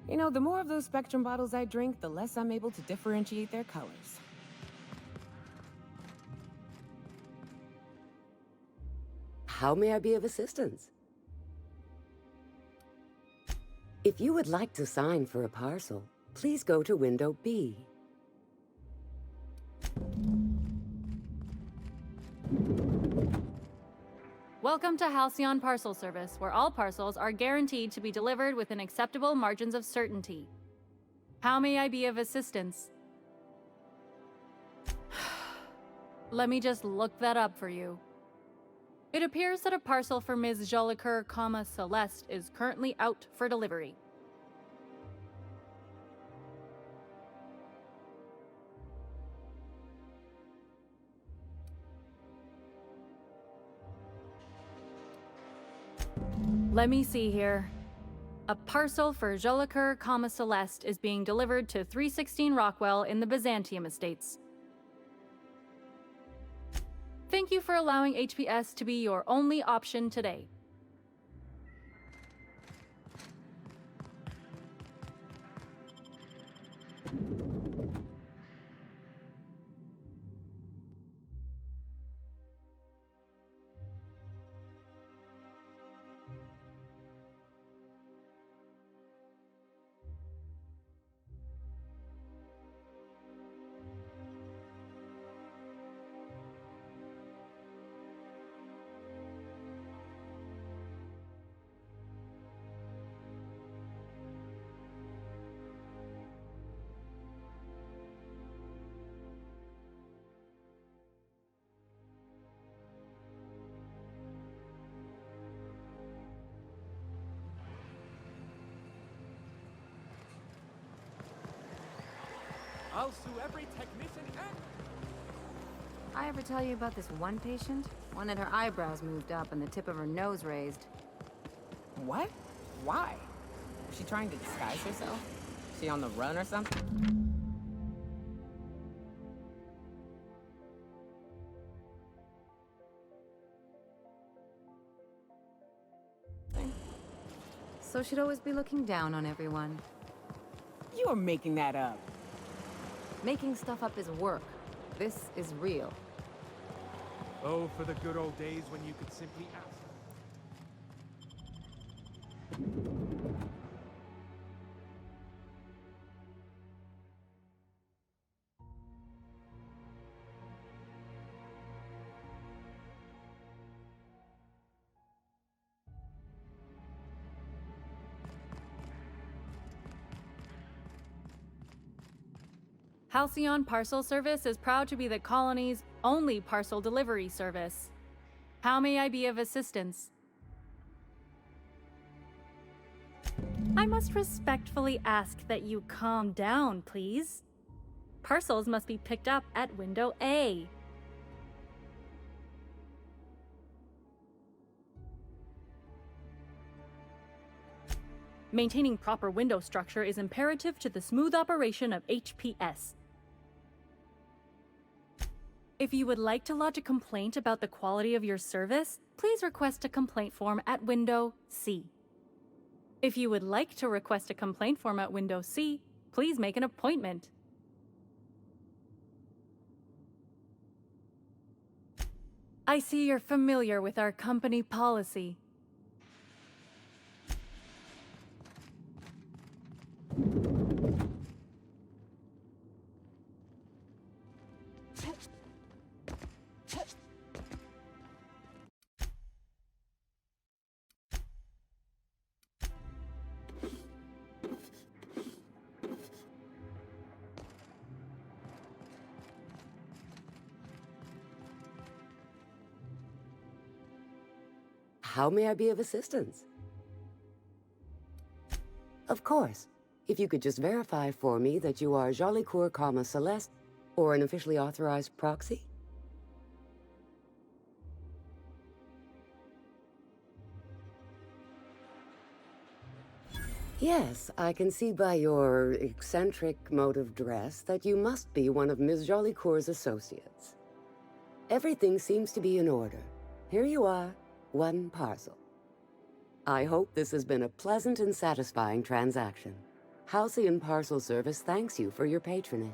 Speaker 3: You know, the more of those Spectrum bottles I drink, the less I'm able to differentiate their colors.
Speaker 20: How may I be of assistance? If you would like to sign for a parcel, please go to window B.
Speaker 21: Welcome to Halcyon Parcel Service, where all parcels are guaranteed to be delivered within acceptable margins of certainty. How may I be of assistance? Let me just look that up for you. It appears that a parcel for Ms. Jolicoeur, Celeste is currently out for delivery. Let me see here. A parcel for Jolicoeur, Celeste is being delivered to 316 Rockwell in the Byzantium Estates. Thank you for allowing HPS to be your only option today.
Speaker 6: I'll sue every technician and...
Speaker 9: I ever tell you about this one patient? One had her eyebrows moved up and the tip of her nose raised.
Speaker 3: What? Why? Was she trying to disguise herself? She on the run or something?
Speaker 9: So she'd always be looking down on everyone.
Speaker 3: You are making that up.
Speaker 9: Making stuff up is work. This is real.
Speaker 6: Oh, for the good old days when you could simply ask.
Speaker 21: Halcyon Parcel Service is proud to be the colony's only parcel delivery service. How may I be of assistance? I must respectfully ask that you calm down, please. Parcels must be picked up at window A. Maintaining proper window structure is imperative to the smooth operation of HPS. If you would like to lodge a complaint about the quality of your service, please request a complaint form at window C. If you would like to request a complaint form at window C, please make an appointment. I see you're familiar with our company policy.
Speaker 20: How may I be of assistance? Of course. If you could just verify for me that you are Jolicoeur, Celeste, or an officially authorized proxy? Yes, I can see by your eccentric mode of dress that you must be one of Ms. Jolicoeur's associates. Everything seems to be in order. Here you are, one parcel. I hope this has been a pleasant and satisfying transaction. Halcyon Parcel Service thanks you for your patronage.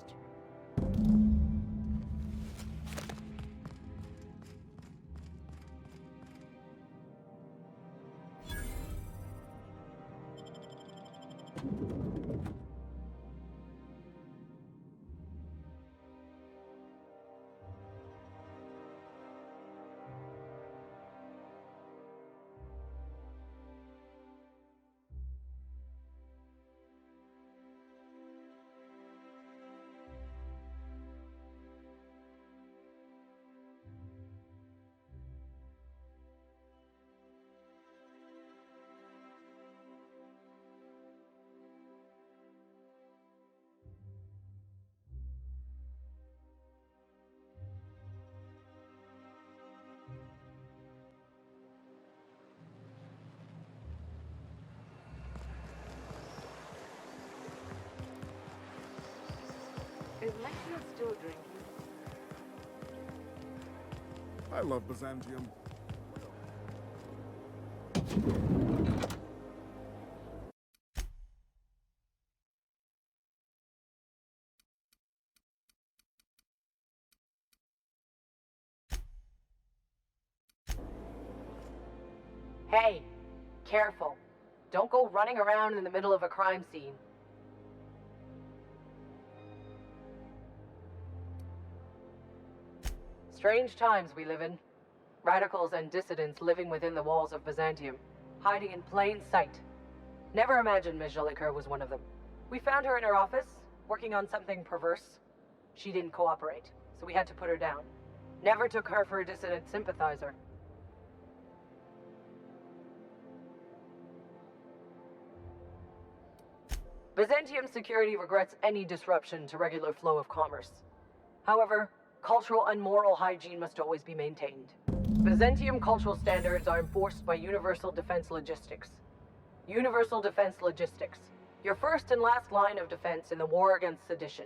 Speaker 4: Is Lexia still drinking?
Speaker 19: I love Byzantium.
Speaker 9: Hey, careful. Don't go running around in the middle of a crime scene. Strange times we live in. Radicals and dissidents living within the walls of Byzantium, hiding in plain sight. Never imagined Ms. Jolicoeur was one of them. We found her in her office, working on something perverse. She didn't cooperate, so we had to put her down. Never took her for a dissident sympathizer. Byzantium security regrets any disruption to regular flow of commerce. However, cultural and moral hygiene must always be maintained. Byzantium cultural standards are enforced by Universal Defense Logistics. Universal Defense Logistics, your first and last line of defense in the war against sedition.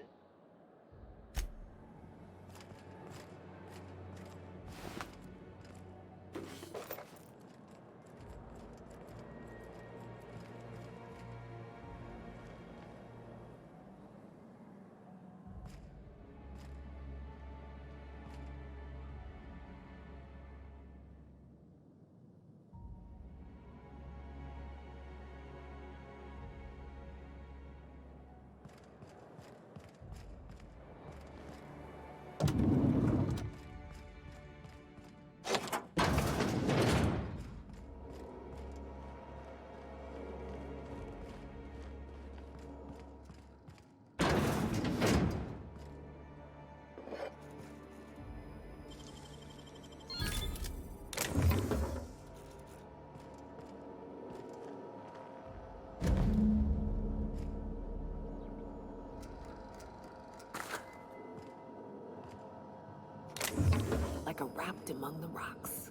Speaker 4: Like a wrapped among the rocks.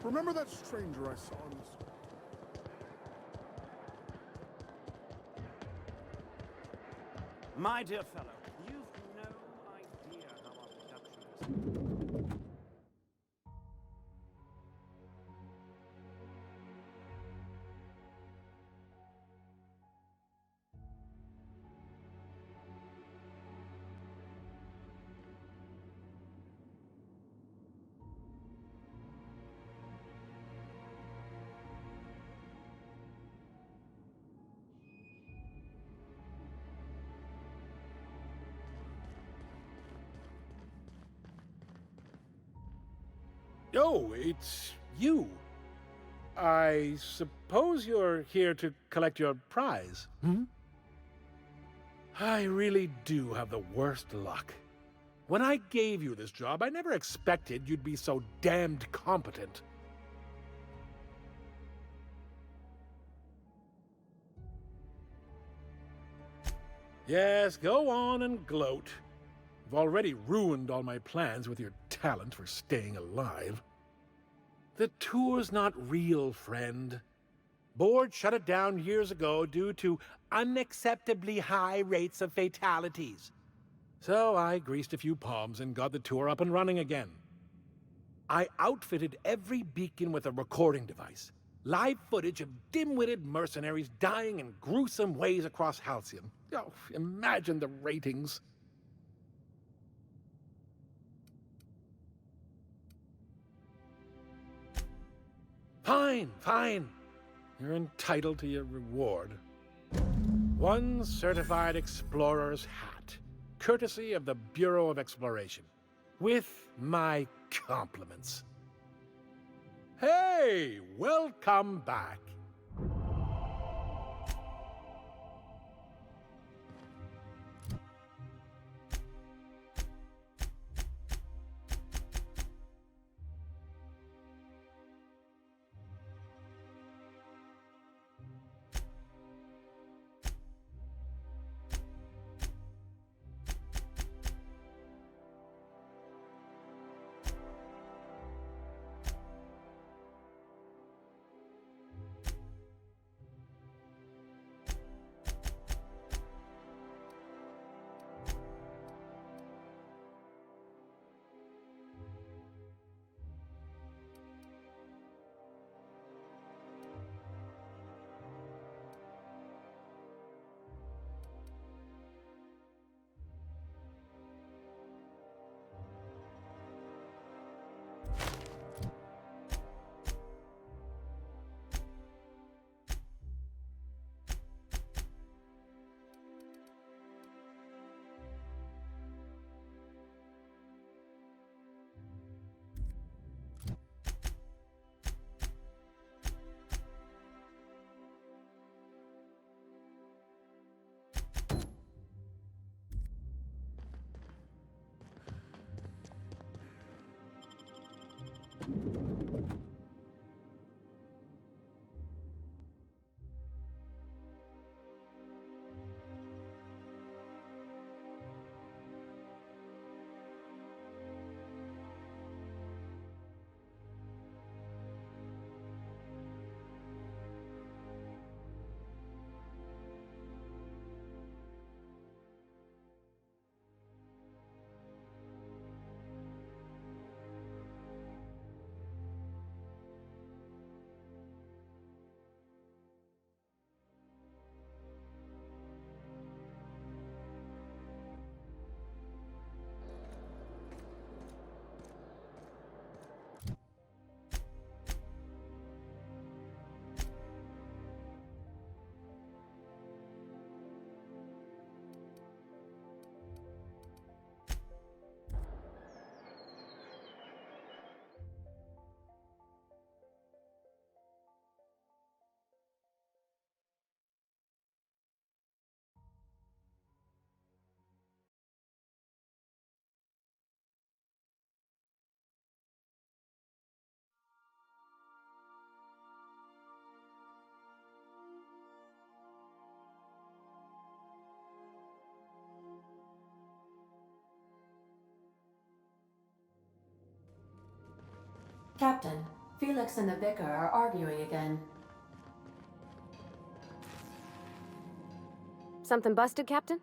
Speaker 19: Remember that stranger I saw in the store?
Speaker 17: My dear fellow, you've no idea how our production is.
Speaker 5: Oh, it's you. I suppose you're here to collect your prize, hmm? I really do have the worst luck. When I gave you this job, I never expected you'd be so damned competent. Yes, go on and gloat. You've already ruined all my plans with your talent for staying alive. The tour's not real, friend. Board shut it down years ago due to unacceptably high rates of fatalities. So I greased a few palms and got the tour up and running again. I outfitted every beacon with a recording device. Live footage of dim-witted mercenaries dying in gruesome ways across Halcyon. Oh, imagine the ratings. Fine, fine. You're entitled to your reward. One certified explorer's hat, courtesy of the Bureau of Exploration, with my compliments. Hey, welcome back.
Speaker 1: Captain, Felix and the vicar are arguing again.
Speaker 2: Something busted, Captain?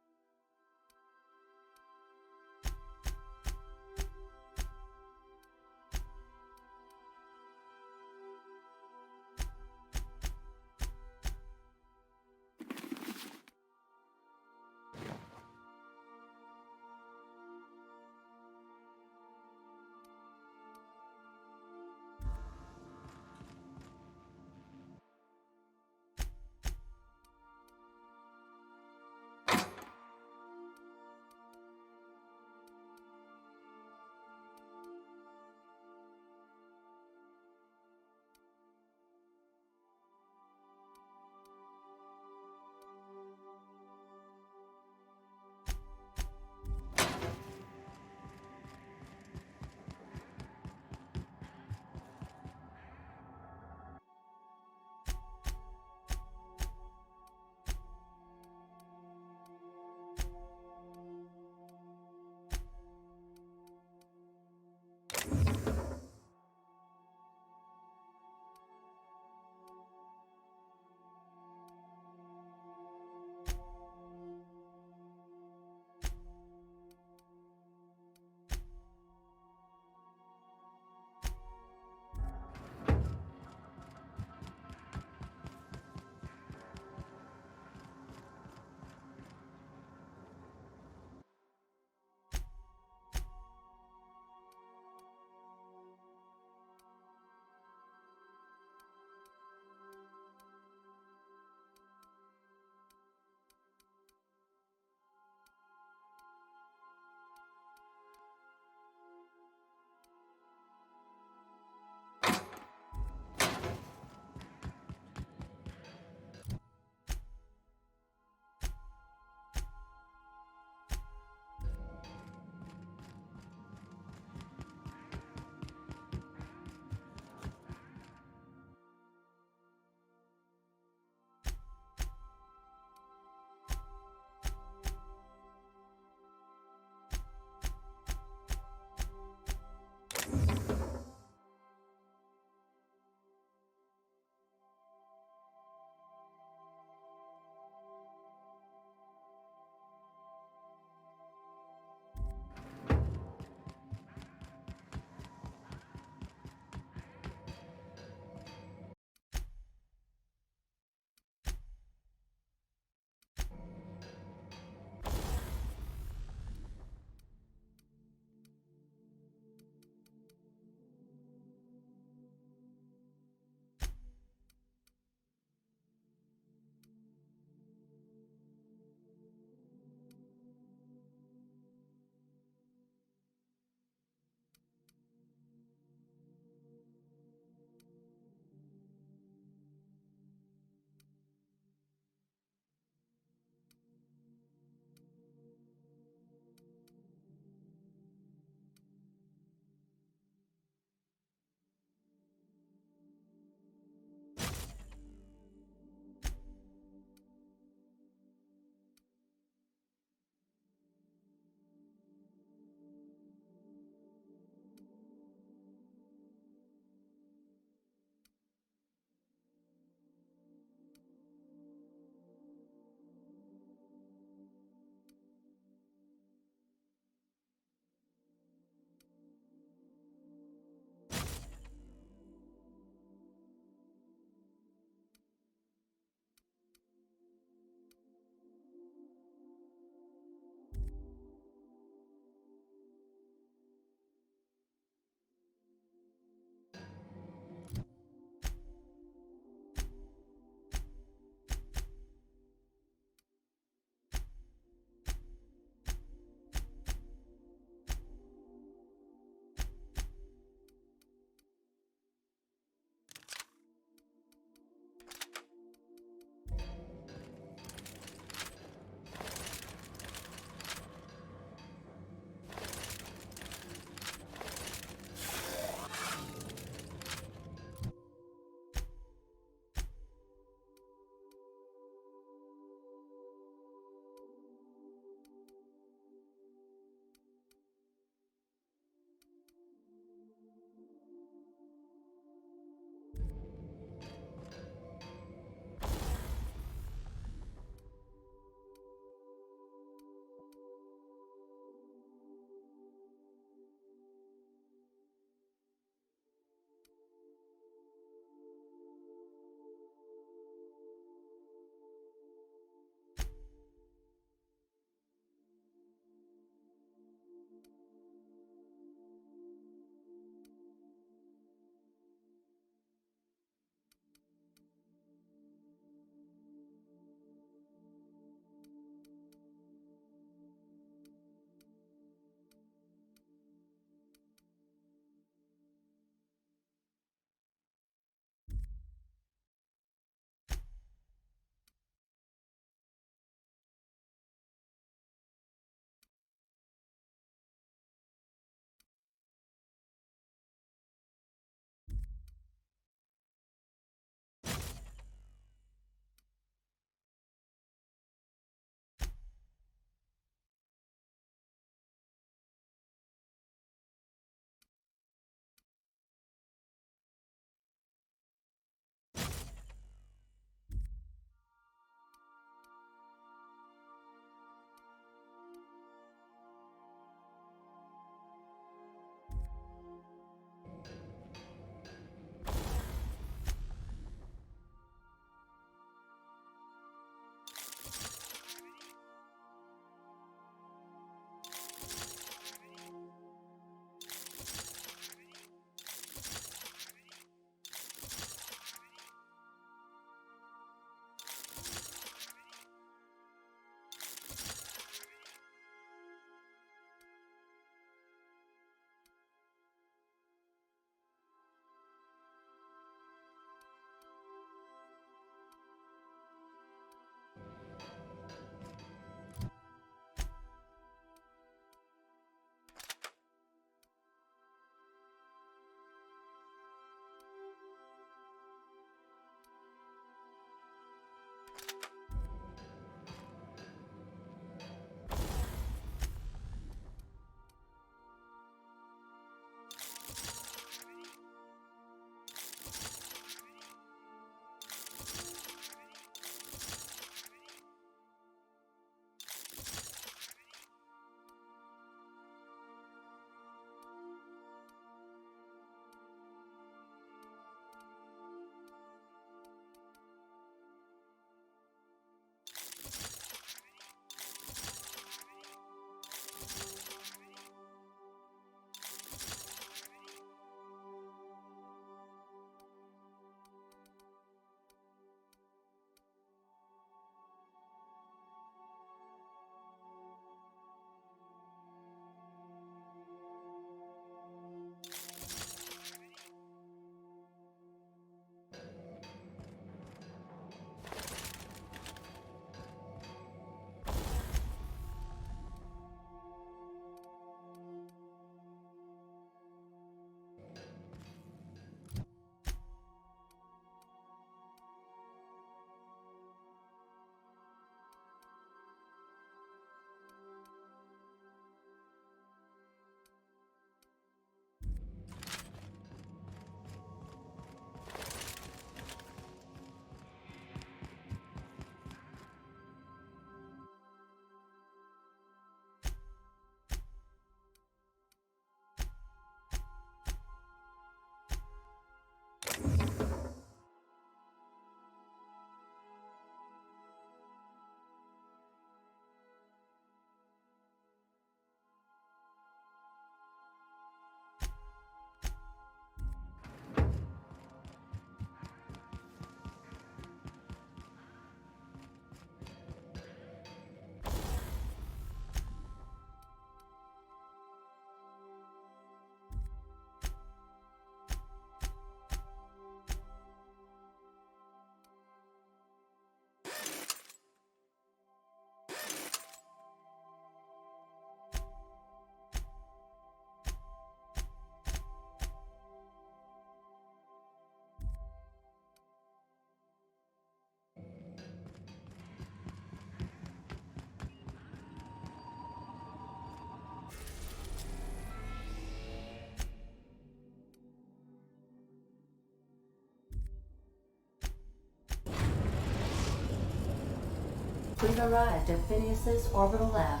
Speaker 1: We've arrived at Phineas's orbital lab.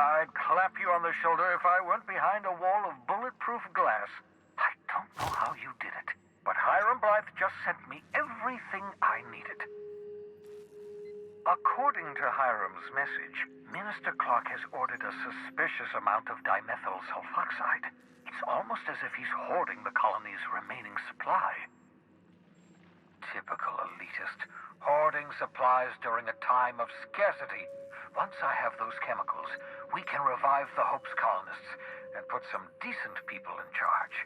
Speaker 8: I'd clap you on the shoulder if I weren't behind a wall of bulletproof glass. I don't know how you did it, but Hiram Blythe just sent me everything I needed. According to Hiram's message, Minister Clark has ordered a suspicious amount of dimethyl sulfoxide. It's almost as if he's hoarding the colony's remaining supply. Typical elitist, hoarding supplies during a time of scarcity. Once I have those chemicals, we can revive the Hope's colonists and put some decent people in charge.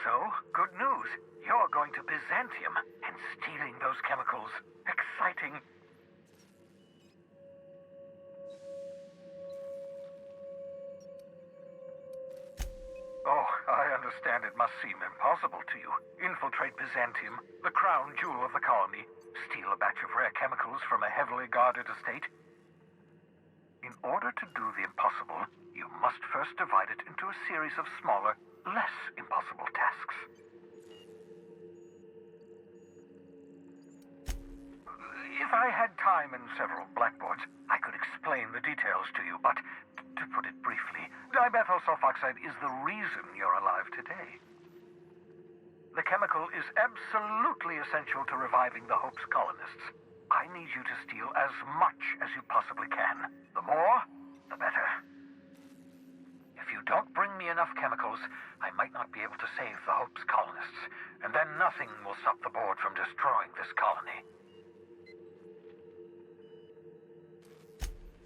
Speaker 8: So, good news. You're going to Byzantium and stealing those chemicals. Exciting. Oh, I understand it must seem impossible to you. Infiltrate Byzantium, the crown jewel of the colony, steal a batch of rare chemicals from a heavily guarded estate. In order to do the impossible, you must first divide it into a series of smaller, less impossible tasks. If I had time and several blackboards, I could explain the details to you, but to put it briefly, dimethyl sulfoxide is the reason you're alive today. The chemical is absolutely essential to reviving the Hope's colonists. I need you to steal as much as you possibly can. The more, the better. If you don't bring me enough chemicals, I might not be able to save the Hope's colonists, and then nothing will stop the board from destroying this colony.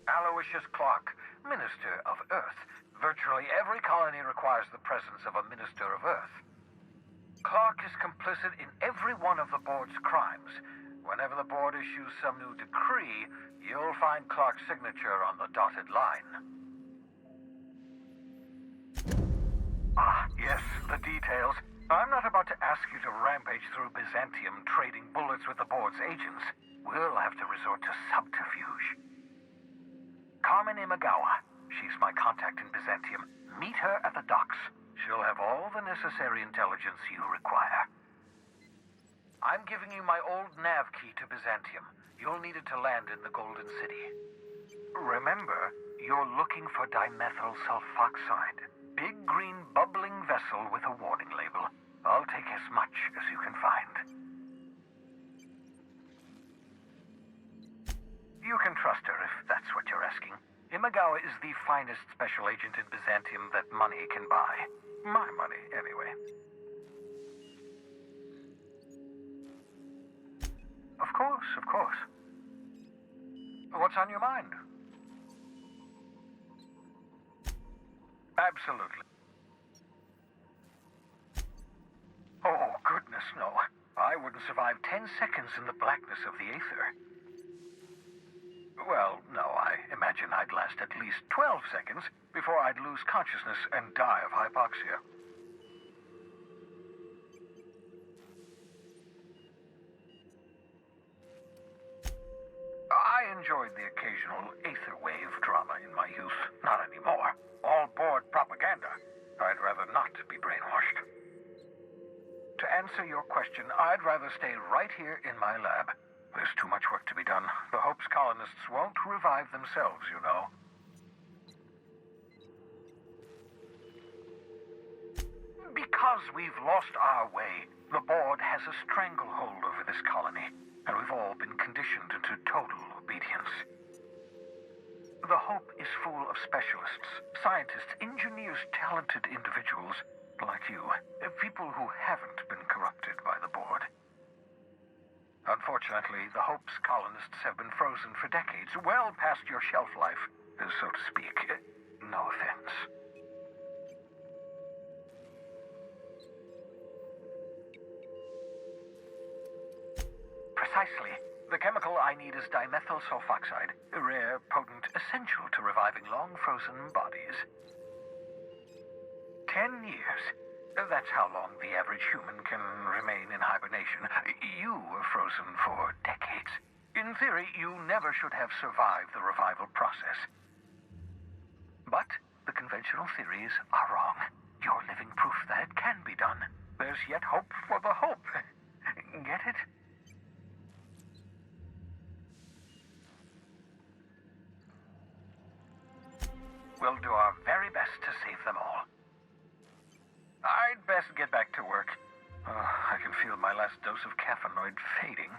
Speaker 8: Aloysius Clark, Minister of Earth. Virtually every colony requires the presence of a Minister of Earth. Clark is complicit in every one of the board's crimes. Whenever the board issues some new decree, you'll find Clark's signature on the dotted line. Ah, yes, the details. I'm not about to ask you to rampage through Byzantium trading bullets with the board's agents. We'll have to resort to subterfuge. Carmen Imagawa. She's my contact in Byzantium. Meet her at the docks. She'll have all the necessary intelligence you require. I'm giving you my old nav key to Byzantium. You'll need it to land in the Golden City. Remember, you're looking for dimethyl sulfoxide. Big green bubbling vessel with a warning label. I'll take as much as you can find. You can trust her if that's what you're asking. Imagawa is the finest special agent in Byzantium that money can buy. My money, anyway. Of course, of course. What's on your mind? Absolutely. Oh, goodness, no. I wouldn't survive 10 seconds in the blackness of the aether. Well, no, I imagine I'd last at least 12 seconds before I'd lose consciousness and die of hypoxia. occasional aether wave drama in my youth. Not anymore. All board propaganda. I'd rather not be brainwashed. To answer your question, I'd rather stay right here in my lab. There's too much work to be done. The Hope's colonists won't revive themselves, you know. Because we've lost our way, the board has a stranglehold over this colony, and we've all been conditioned into total obedience. The Hope is full of specialists, scientists, engineers, talented individuals like you, people who haven't been corrupted by the board. Unfortunately, the Hope's colonists have been frozen for decades, well past your shelf life, so to speak. No offense. Precisely. The chemical I need is dimethyl sulfoxide, rare, potent, essential to reviving long-frozen bodies. 10 years. That's how long the average human can remain in hibernation. You were frozen for decades. In theory, you never should have survived the revival process. But the conventional theories are wrong. You're living proof that it can be done. There's yet hope for the Hope. Get it? We'll do our very best to save them all. I'd best get back to work. I can feel my last dose of caffeinoid fading.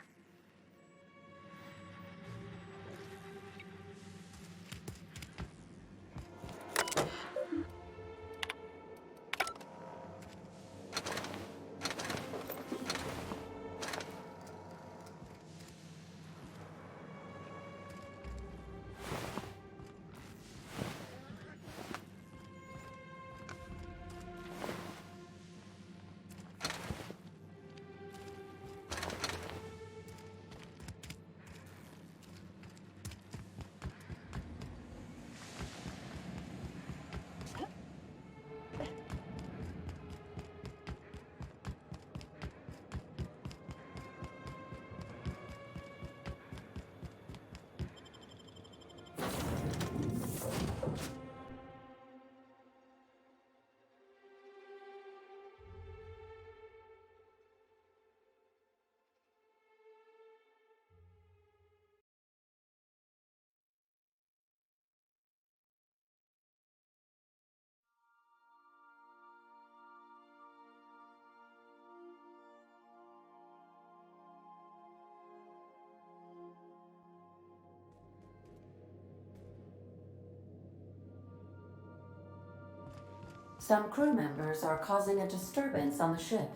Speaker 1: Some crew members are causing a disturbance on the ship.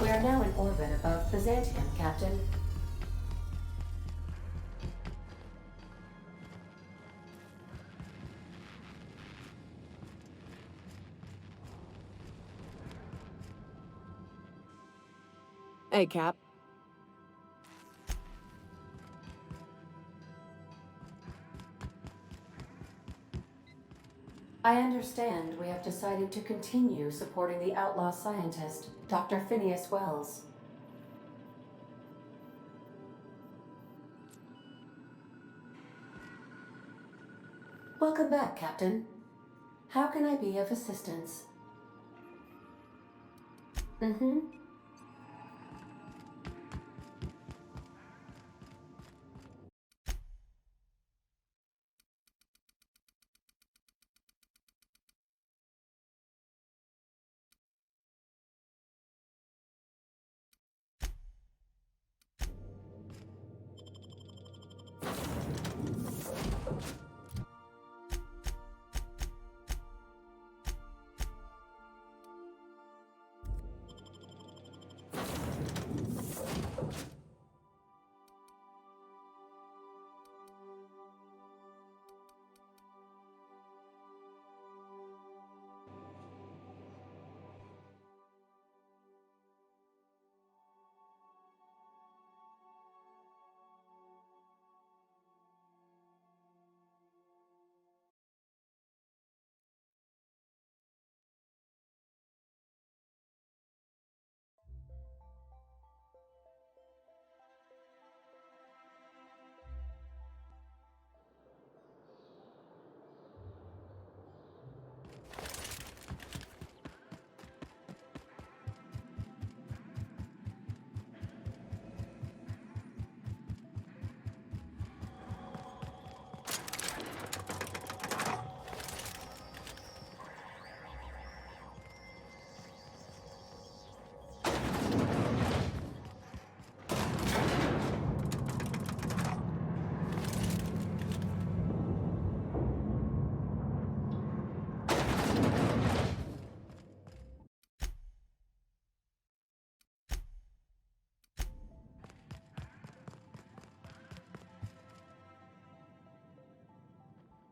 Speaker 1: We are now in orbit above Byzantium, Captain.
Speaker 14: Hey, Cap.
Speaker 1: I understand we have decided to continue supporting the outlaw scientist, Dr. Phineas Wells. Welcome back, Captain. How can I be of assistance? Mm-hmm.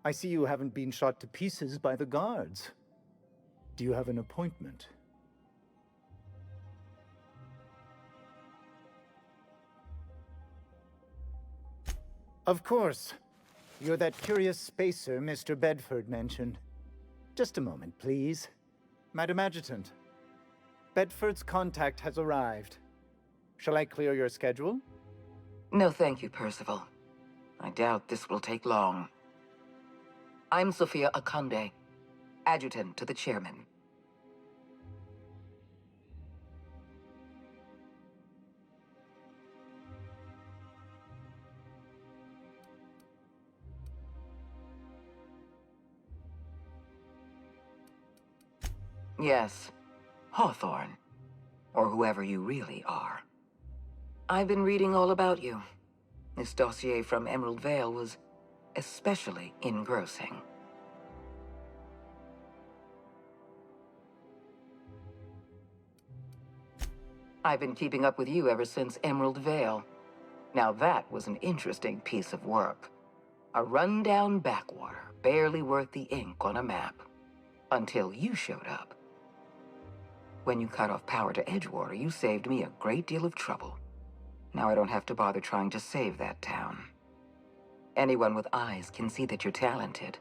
Speaker 10: I see you haven't been shot to pieces by the guards. Do you have an appointment? Of course. You're that curious spacer Mr. Bedford mentioned. Just a moment, please. Madam Adjutant, Bedford's contact has arrived. Shall I clear your schedule?
Speaker 22: No, thank you, Percival. I doubt this will take long. I'm Sophia Akande, adjutant to the chairman. Yes, Hawthorne, or whoever you really are. I've been reading all about you. This dossier from Emerald Vale was especially engrossing. I've been keeping up with you ever since Emerald Vale. Now that was an interesting piece of work. A rundown backwater, barely worth the ink on a map. Until you showed up. When you cut off power to Edgewater, you saved me a great deal of trouble. Now I don't have to bother trying to save that town. Anyone with eyes can see that you're talented.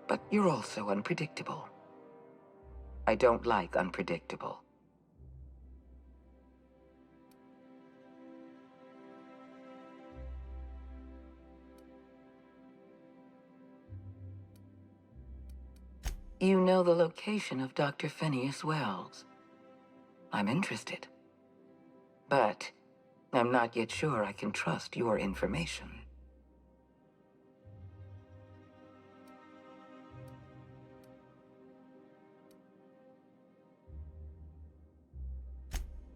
Speaker 22: But you're also unpredictable. I don't like unpredictable. You know the location of Dr. Phineas Wells. I'm interested. But I'm not yet sure I can trust your information.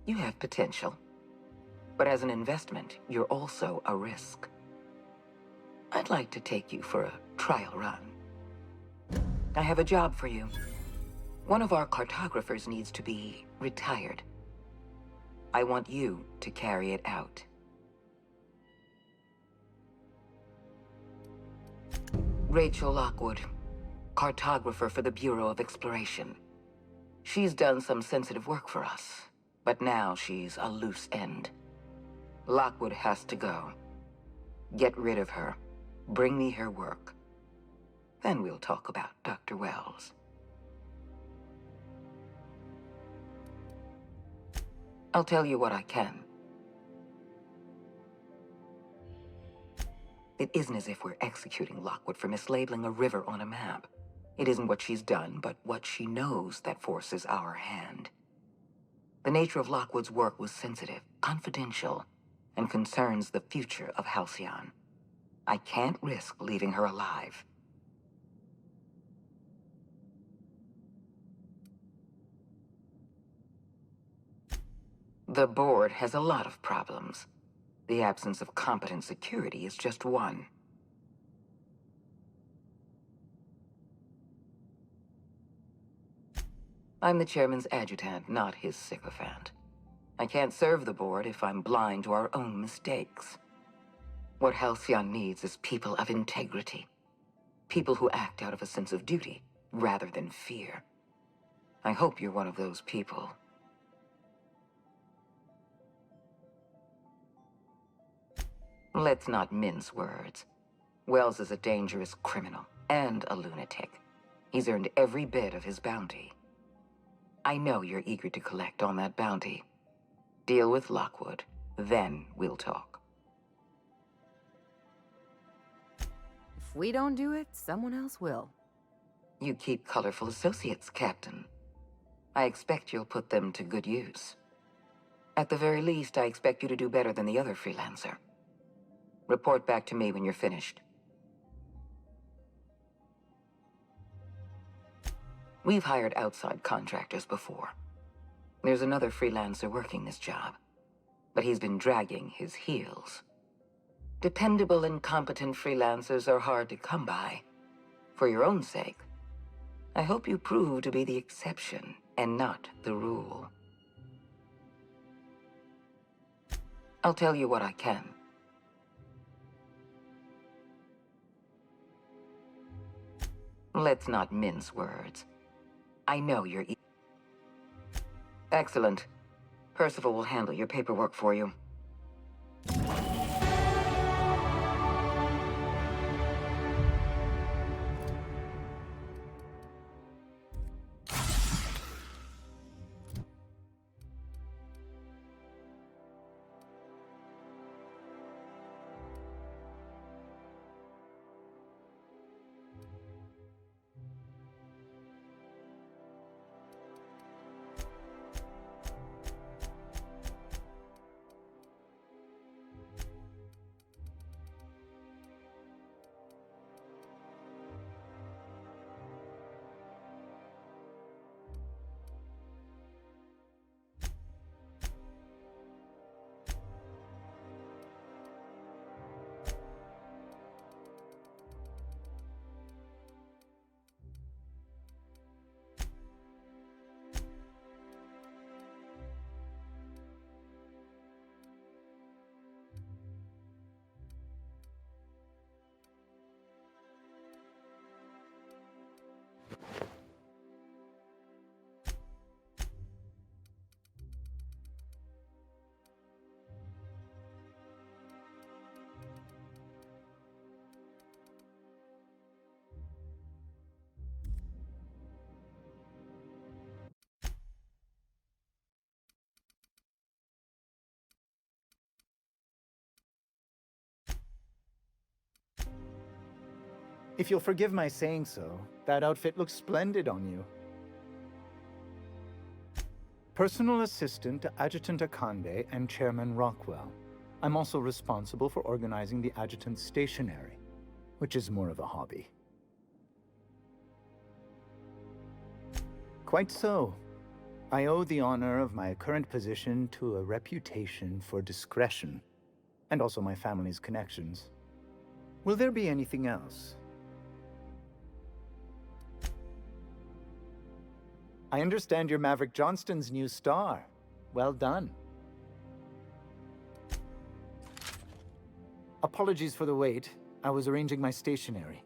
Speaker 22: You have potential. But as an investment, you're also a risk. I'd like to take you for a trial run. I have a job for you. One of our cartographers needs to be retired. I want you to carry it out. Rachel Lockwood, cartographer for the Bureau of Exploration. She's done some sensitive work for us, but now she's a loose end. Lockwood has to go. Get rid of her. Bring me her work. Then we'll talk about Dr. Wells. I'll tell you what I can. It isn't as if we're executing Lockwood for mislabeling a river on a map. It isn't what she's done, but what she knows that forces our hand. The nature of Lockwood's work was sensitive, confidential, and concerns the future of Halcyon. I can't risk leaving her alive. The board has a lot of problems. The absence of competent security is just one. I'm the chairman's adjutant, not his sycophant. I can't serve the board if I'm blind to our own mistakes. What Halcyon needs is people of integrity. People who act out of a sense of duty, rather than fear. I hope you're one of those people. Let's not mince words. Wells is a dangerous criminal and a lunatic. He's earned every bit of his bounty. I know you're eager to collect on that bounty. Deal with Lockwood, then we'll talk.
Speaker 9: If we don't do it, someone else will.
Speaker 22: You keep colorful associates, Captain. I expect you'll put them to good use. At the very least, I expect you to do better than the other freelancer. Report back to me when you're finished. We've hired outside contractors before. There's another freelancer working this job, but he's been dragging his heels. Dependable and competent freelancers are hard to come by. For your own sake, I hope you prove to be the exception and not the rule. I'll tell you what I can. Let's not mince words. I know you're... Excellent. Percival will handle your paperwork for you.
Speaker 10: If you'll forgive my saying so, that outfit looks splendid on you. Personal assistant to Adjutant Akande and Chairman Rockwell. I'm also responsible for organizing the adjutant's stationery, which is more of a hobby. Quite so. I owe the honor of my current position to a reputation for discretion, and also my family's connections. Will there be anything else? I understand you're Maverick Johnston's new star. Well done. Apologies for the wait. I was arranging my stationery.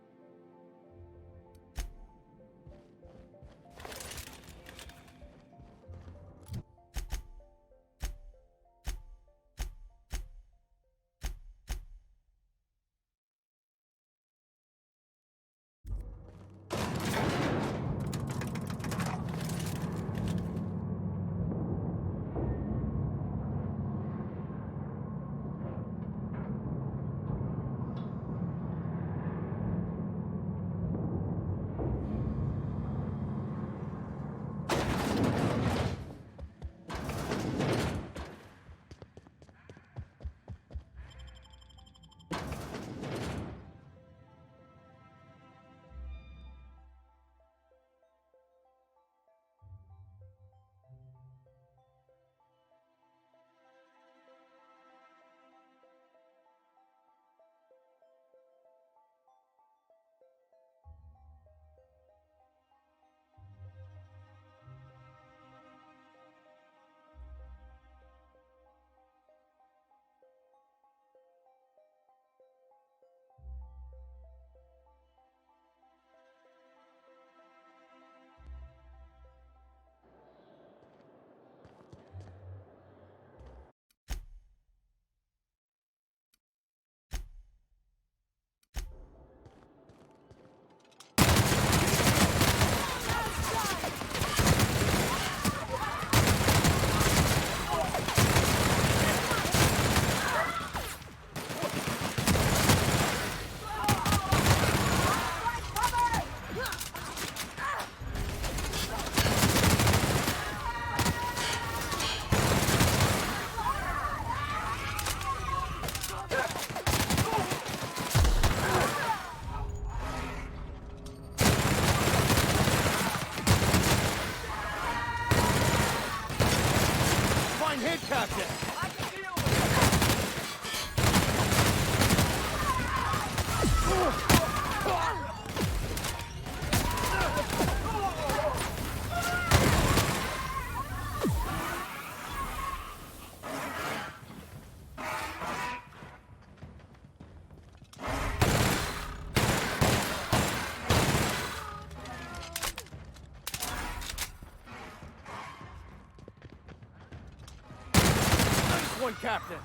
Speaker 6: one, Captain!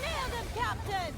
Speaker 3: Nailed him, Captain!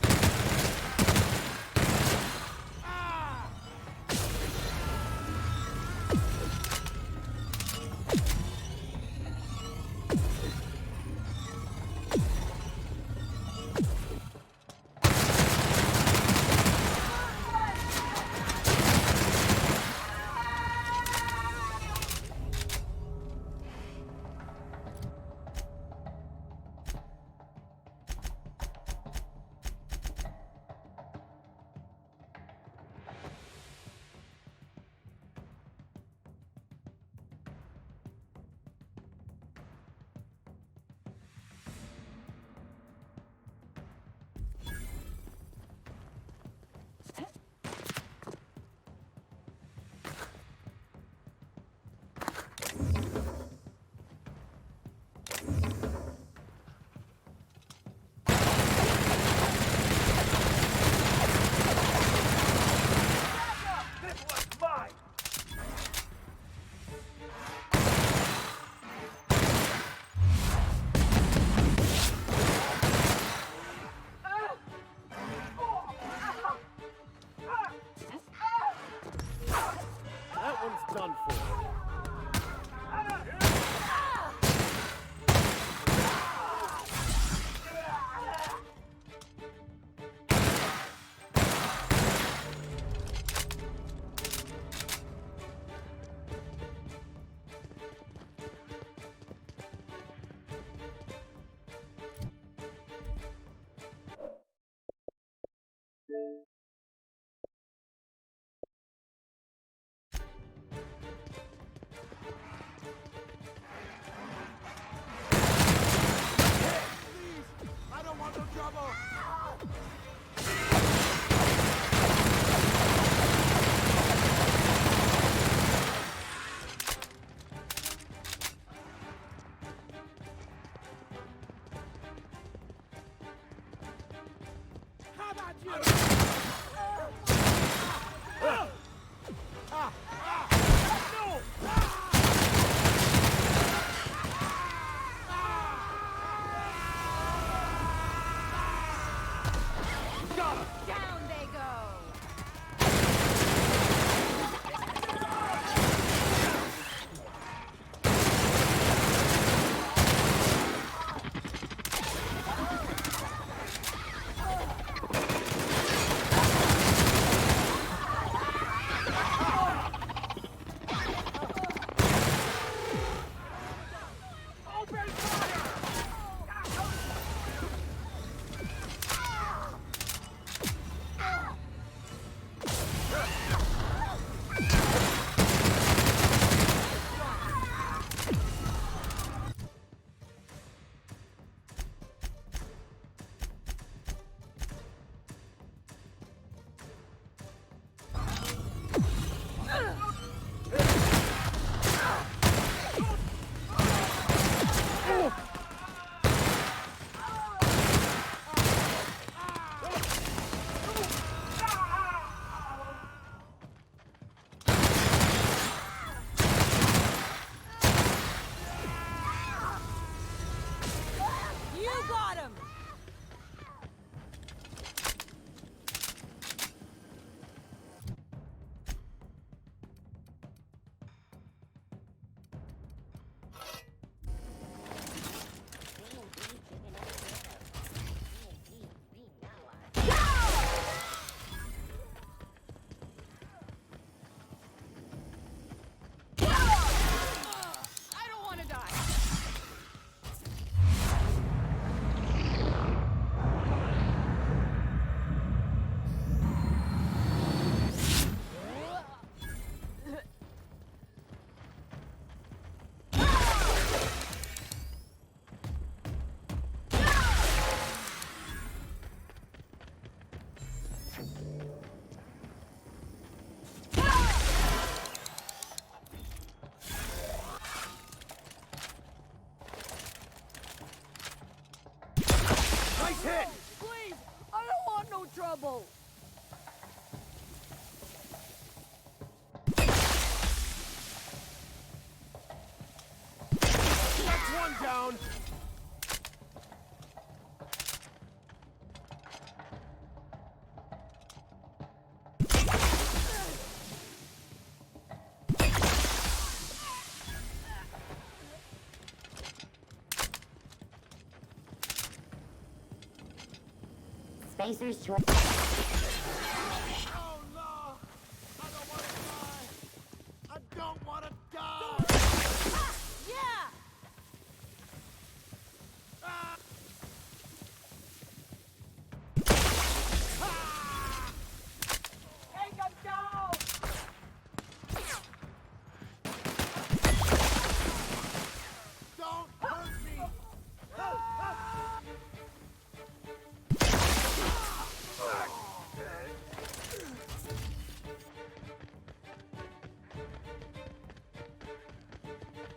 Speaker 13: That one's done for.
Speaker 17: I don't want no trouble! How about you?
Speaker 3: Down they go! You got him! I don't want to die!
Speaker 6: Nice hit!
Speaker 3: Please! I don't want no trouble!
Speaker 6: That's one down!
Speaker 7: Spacer's choice.
Speaker 19: Oh no! I don't want to die! I don't want to die!
Speaker 14: Yeah!
Speaker 3: Take him down!
Speaker 19: Don't hurt me!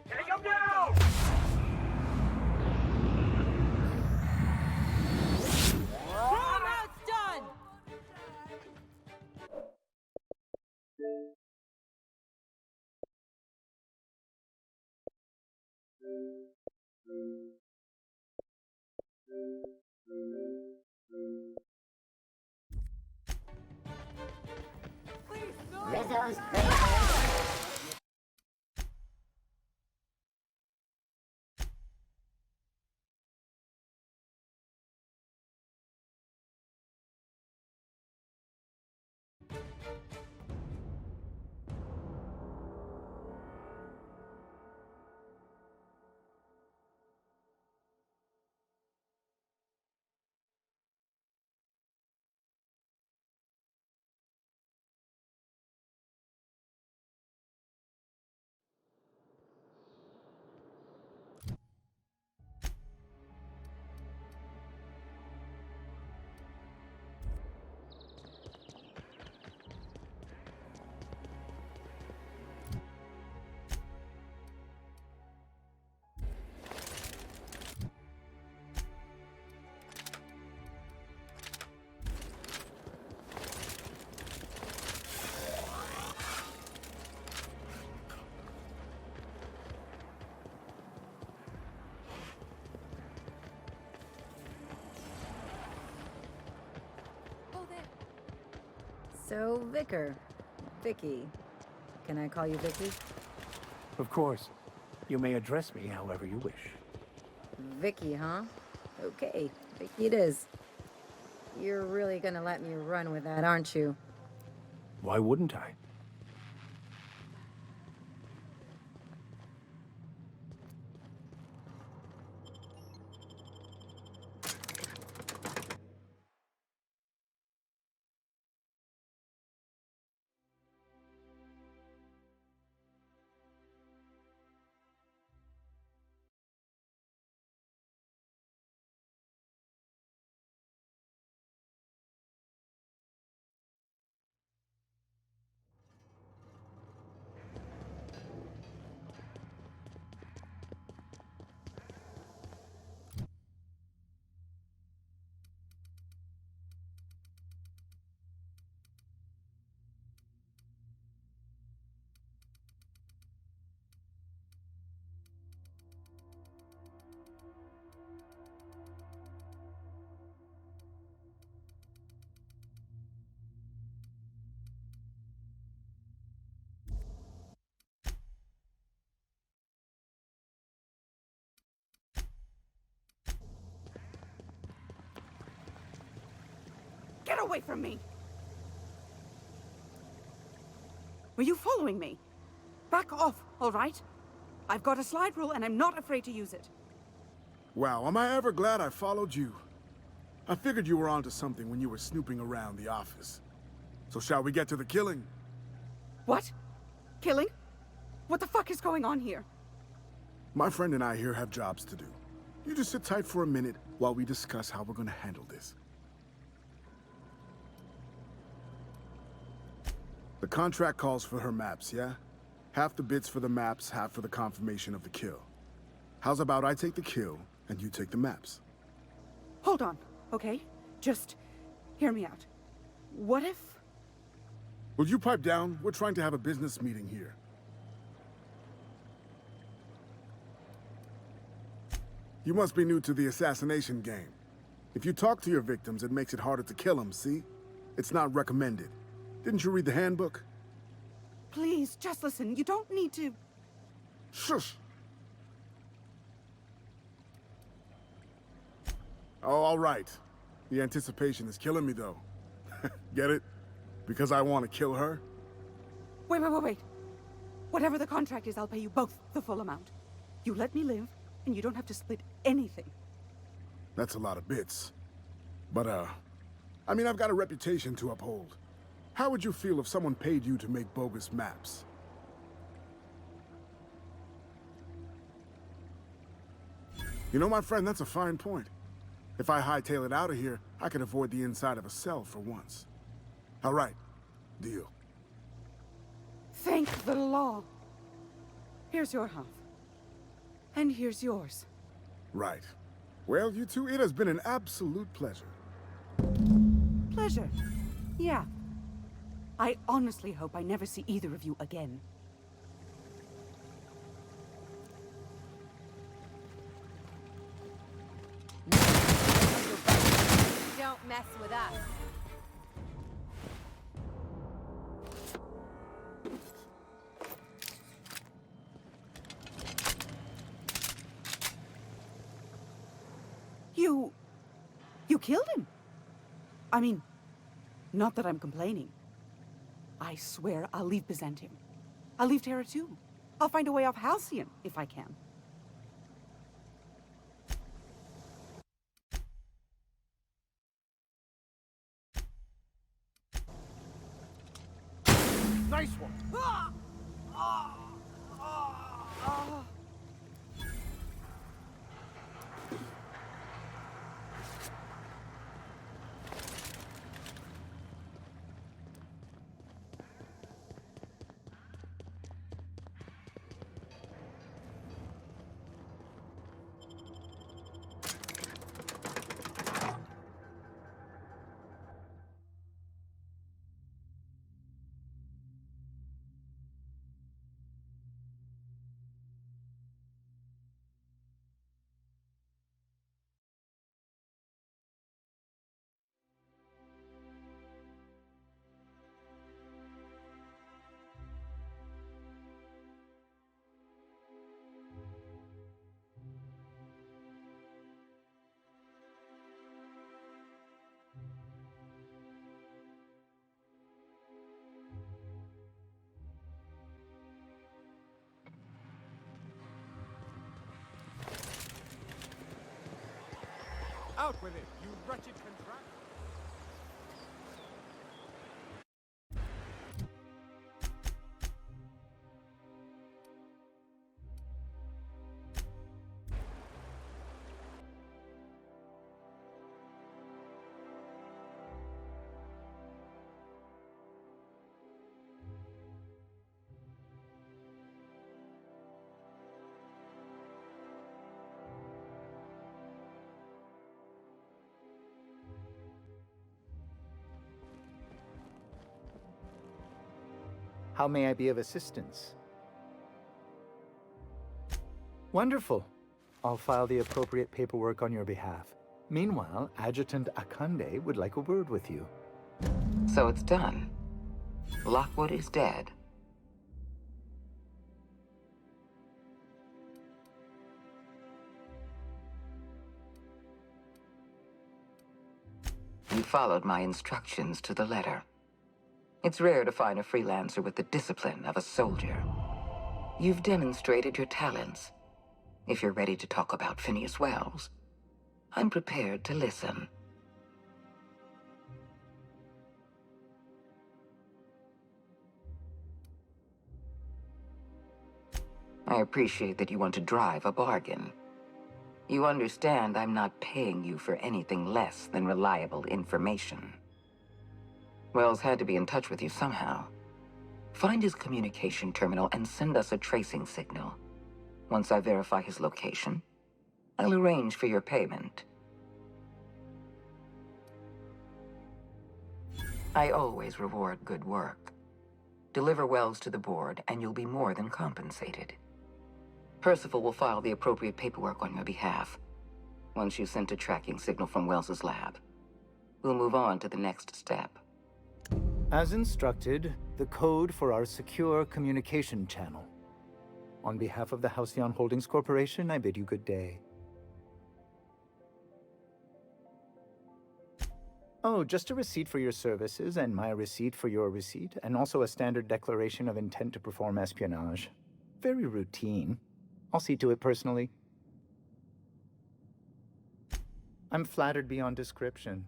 Speaker 3: Take him down!
Speaker 14: Now it's done!
Speaker 7: Rizzo's
Speaker 9: So, Vicky. Can I call you Vicky?
Speaker 15: Of course. You may address me however you wish.
Speaker 9: Vicky, huh? Okay, Vicky it is. You're really gonna let me run with that, aren't you?
Speaker 15: Why wouldn't I?
Speaker 3: Get away from me! Were you following me? Back off, all right? I've got a slide rule and I'm not afraid to use it.
Speaker 19: Wow, am I ever glad I followed you? I figured you were onto something when you were snooping around the office. So shall we get to the killing?
Speaker 3: What? Killing? What the fuck is going on here?
Speaker 19: My friend and I here have jobs to do. You just sit tight for a minute while we discuss how we're gonna handle this. The contract calls for her maps, yeah? Half the bits for the maps, half for the confirmation of the kill. How's about I take the kill, and you take the maps?
Speaker 3: Hold on, okay? Just hear me out. What if...
Speaker 19: Will you pipe down? We're trying to have a business meeting here. You must be new to the assassination game. If you talk to your victims, it makes it harder to kill them, see? It's not recommended. Didn't you read the handbook?
Speaker 3: Please, just listen. You don't need to...
Speaker 19: Shush! Oh, all right. The anticipation is killing me, though. Get it? Because I want to kill her?
Speaker 11: Wait. Whatever the contract is, I'll pay you both the full amount. You let me live, and you don't have to split anything.
Speaker 19: That's a lot of bits. But, I mean, I've got a reputation to uphold. How would you feel if someone paid you to make bogus maps? You know, my friend, that's a fine point. If I hightail it out of here, I could avoid the inside of a cell for once. All right. Deal.
Speaker 11: Thank the law. Here's your half. And here's yours.
Speaker 19: Right. Well, you two, it has been an absolute pleasure.
Speaker 11: Pleasure. Yeah. I honestly hope I never see either of you again.
Speaker 9: Don't mess with us.
Speaker 11: You killed him? I mean, not that I'm complaining. I swear I'll leave Byzantium. I'll leave Terra too. I'll find a way off Halcyon, if I can.
Speaker 13: Nice one. Out with it, you wretched contractor!
Speaker 10: How may I be of assistance? Wonderful. I'll file the appropriate paperwork on your behalf. Meanwhile, Adjutant Akande would like a word with you.
Speaker 22: So it's done. Lockwood is dead. You followed my instructions to the letter. It's rare to find a freelancer with the discipline of a soldier. You've demonstrated your talents. If you're ready to talk about Phineas Wells, I'm prepared to listen. I appreciate that you want to drive a bargain. You understand I'm not paying you for anything less than reliable information. Wells had to be in touch with you somehow. Find his communication terminal and send us a tracing signal. Once I verify his location, I'll arrange for your payment. I always reward good work. Deliver Wells to the board, and you'll be more than compensated. Percival will file the appropriate paperwork on your behalf. Once you've sent a tracking signal from Wells's lab, we'll move on to the next step.
Speaker 10: As instructed, the code for our secure communication channel. On behalf of the Halcyon Holdings Corporation, I bid you good day. Oh, just a receipt for your services and my receipt for your receipt, and also a standard declaration of intent to perform espionage. Very routine. I'll see to it personally. I'm flattered beyond description.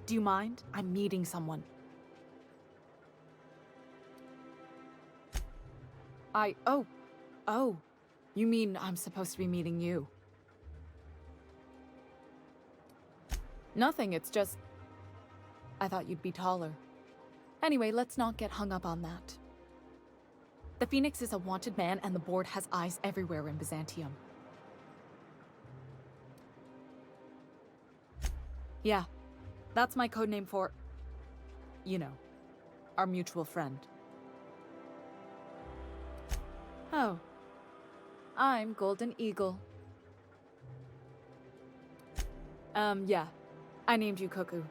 Speaker 18: Do you mind? I'm meeting someone. Oh. You mean I'm supposed to be meeting you? Nothing, it's just... I thought you'd be taller. Anyway, let's not get hung up on that. The Phoenix is a wanted man, and the board has eyes everywhere in Byzantium. Yeah, that's my codename for... you know, our mutual friend. Oh. I'm Golden Eagle. Yeah. I named you Cuckoo.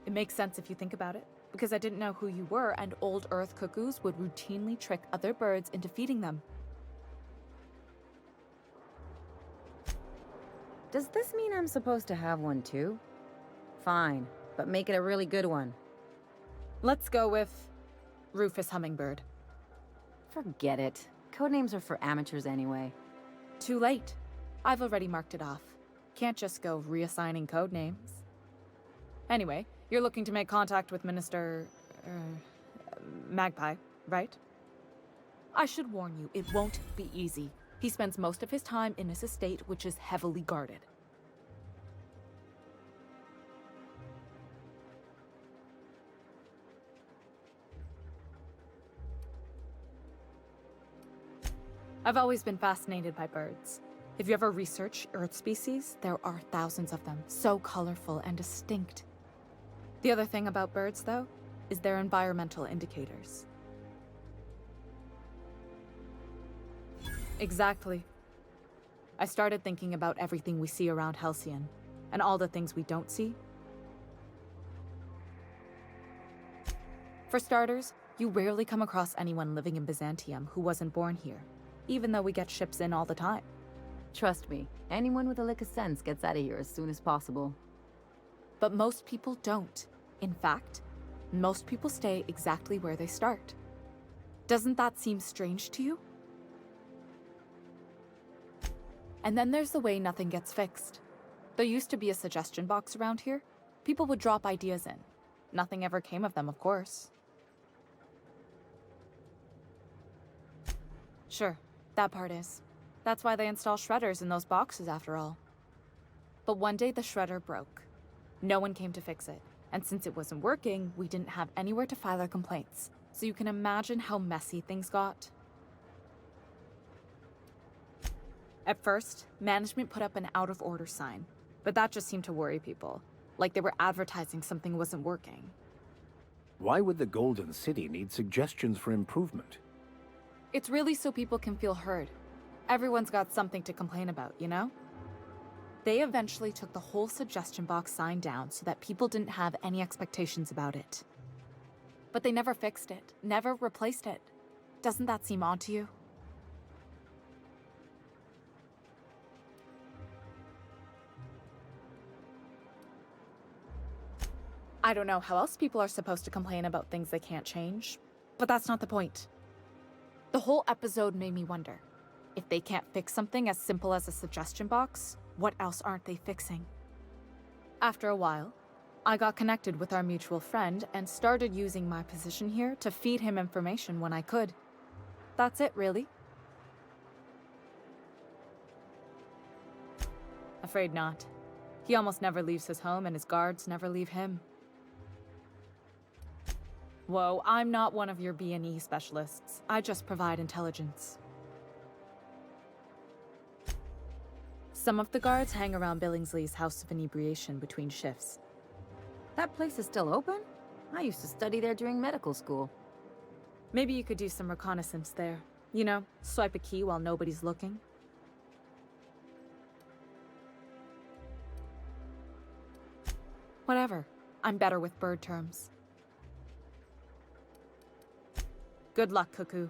Speaker 18: It makes sense if you think about it, because I didn't know who you were, and old Earth cuckoos would routinely trick other birds into feeding them.
Speaker 9: Does this mean I'm supposed to have one too? Fine, but make it a really good one.
Speaker 18: Let's go with Rufus Hummingbird.
Speaker 9: Forget it. Codenames are for amateurs anyway.
Speaker 18: Too late. I've already marked it off. Can't just go reassigning codenames. Anyway, you're looking to make contact with Minister... Magpie, right? I should warn you, it won't be easy. He spends most of his time in his estate, which is heavily guarded. I've always been fascinated by birds. If you ever research Earth species, there are thousands of them, so colorful and distinct. The other thing about birds, though, is their environmental indicators. Exactly. I started thinking about everything we see around Halcyon, and all the things we don't see. For starters, you rarely come across anyone living in Byzantium who wasn't born here, even though we get ships in all the time.
Speaker 9: Trust me, anyone with a lick of sense gets out of here as soon as possible.
Speaker 18: But most people don't. In fact, most people stay exactly where they start. Doesn't that seem strange to you? And then there's the way nothing gets fixed. There used to be a suggestion box around here. People would drop ideas in. Nothing ever came of them, of course. Sure, that part is. That's why they install shredders in those boxes, after all. But one day the shredder broke. No one came to fix it, and since it wasn't working, we didn't have anywhere to file our complaints. So you can imagine how messy things got. At first, management put up an out-of-order sign, but that just seemed to worry people, like they were advertising something wasn't working.
Speaker 15: Why would the Golden City need suggestions for improvement?
Speaker 18: It's really so people can feel heard. Everyone's got something to complain about, you know? They eventually took the whole suggestion box sign down so that people didn't have any expectations about it. But they never fixed it, never replaced it. Doesn't that seem odd to you? I don't know how else people are supposed to complain about things they can't change, but that's not the point. The whole episode made me wonder, if they can't fix something as simple as a suggestion box, what else aren't they fixing? After a while, I got connected with our mutual friend and started using my position here to feed him information when I could. That's it, really. Afraid not. He almost never leaves his home and his guards never leave him. Whoa, I'm not one of your B&E specialists. I just provide intelligence. Some of the guards hang around Billingsley's House of Inebriation between shifts.
Speaker 9: That place is still open? I used to study there during medical school.
Speaker 18: Maybe you could do some reconnaissance there. You know, swipe a key while nobody's looking. Whatever. I'm better with bird terms. Good luck, Cuckoo.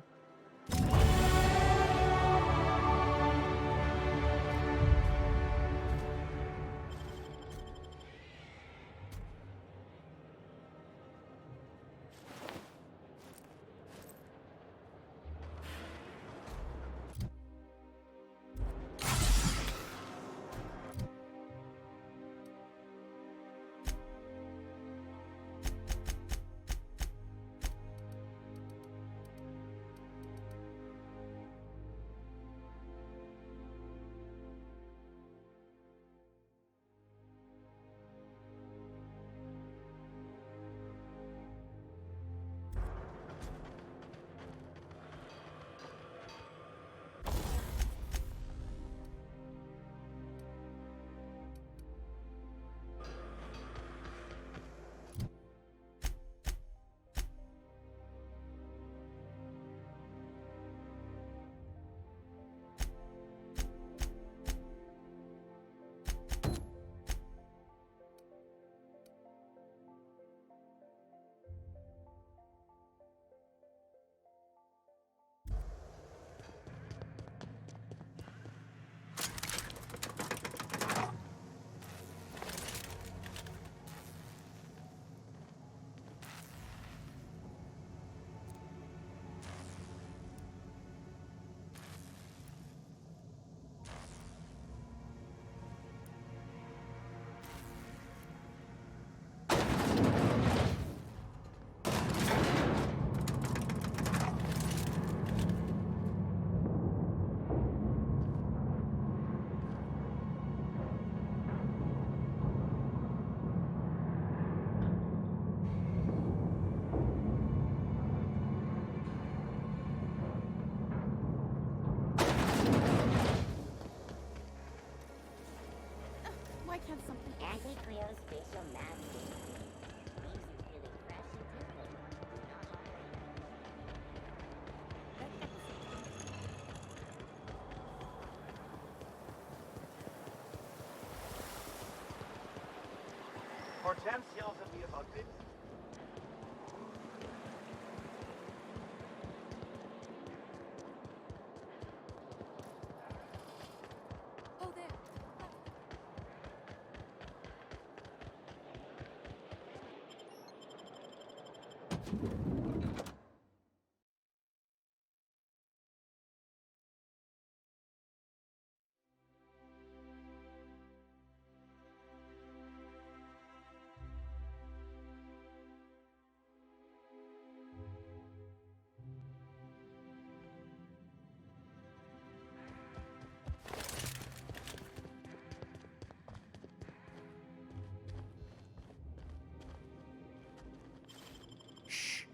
Speaker 7: Why can't something... Anti-Cleo's facial mask leaves you feeling fresh and tingling.
Speaker 17: Hortense yells at me about this.
Speaker 2: Oh, there.
Speaker 15: Shh.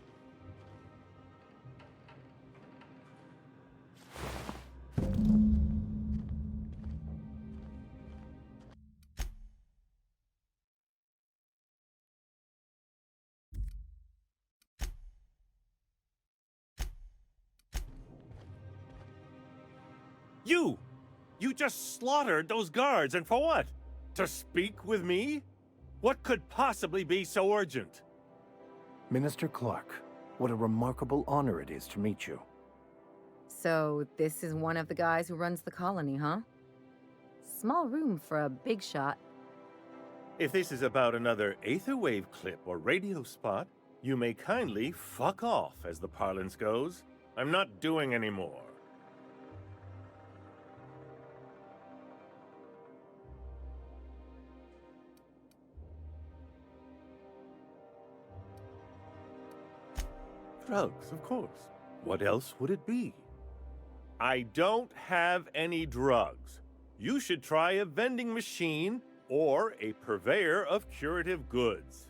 Speaker 12: You! You just slaughtered those guards, and for what? To speak with me? What could possibly be so urgent?
Speaker 15: Minister Clark, what a remarkable honor it is to meet you.
Speaker 9: So, this is one of the guys who runs the colony, huh? Small room for a big shot.
Speaker 12: If this is about another aetherwave clip or radio spot, you may kindly fuck off, as the parlance goes. I'm not doing any more. Drugs, of course. What else would it be? I don't have any drugs. You should try a vending machine or a purveyor of curative goods.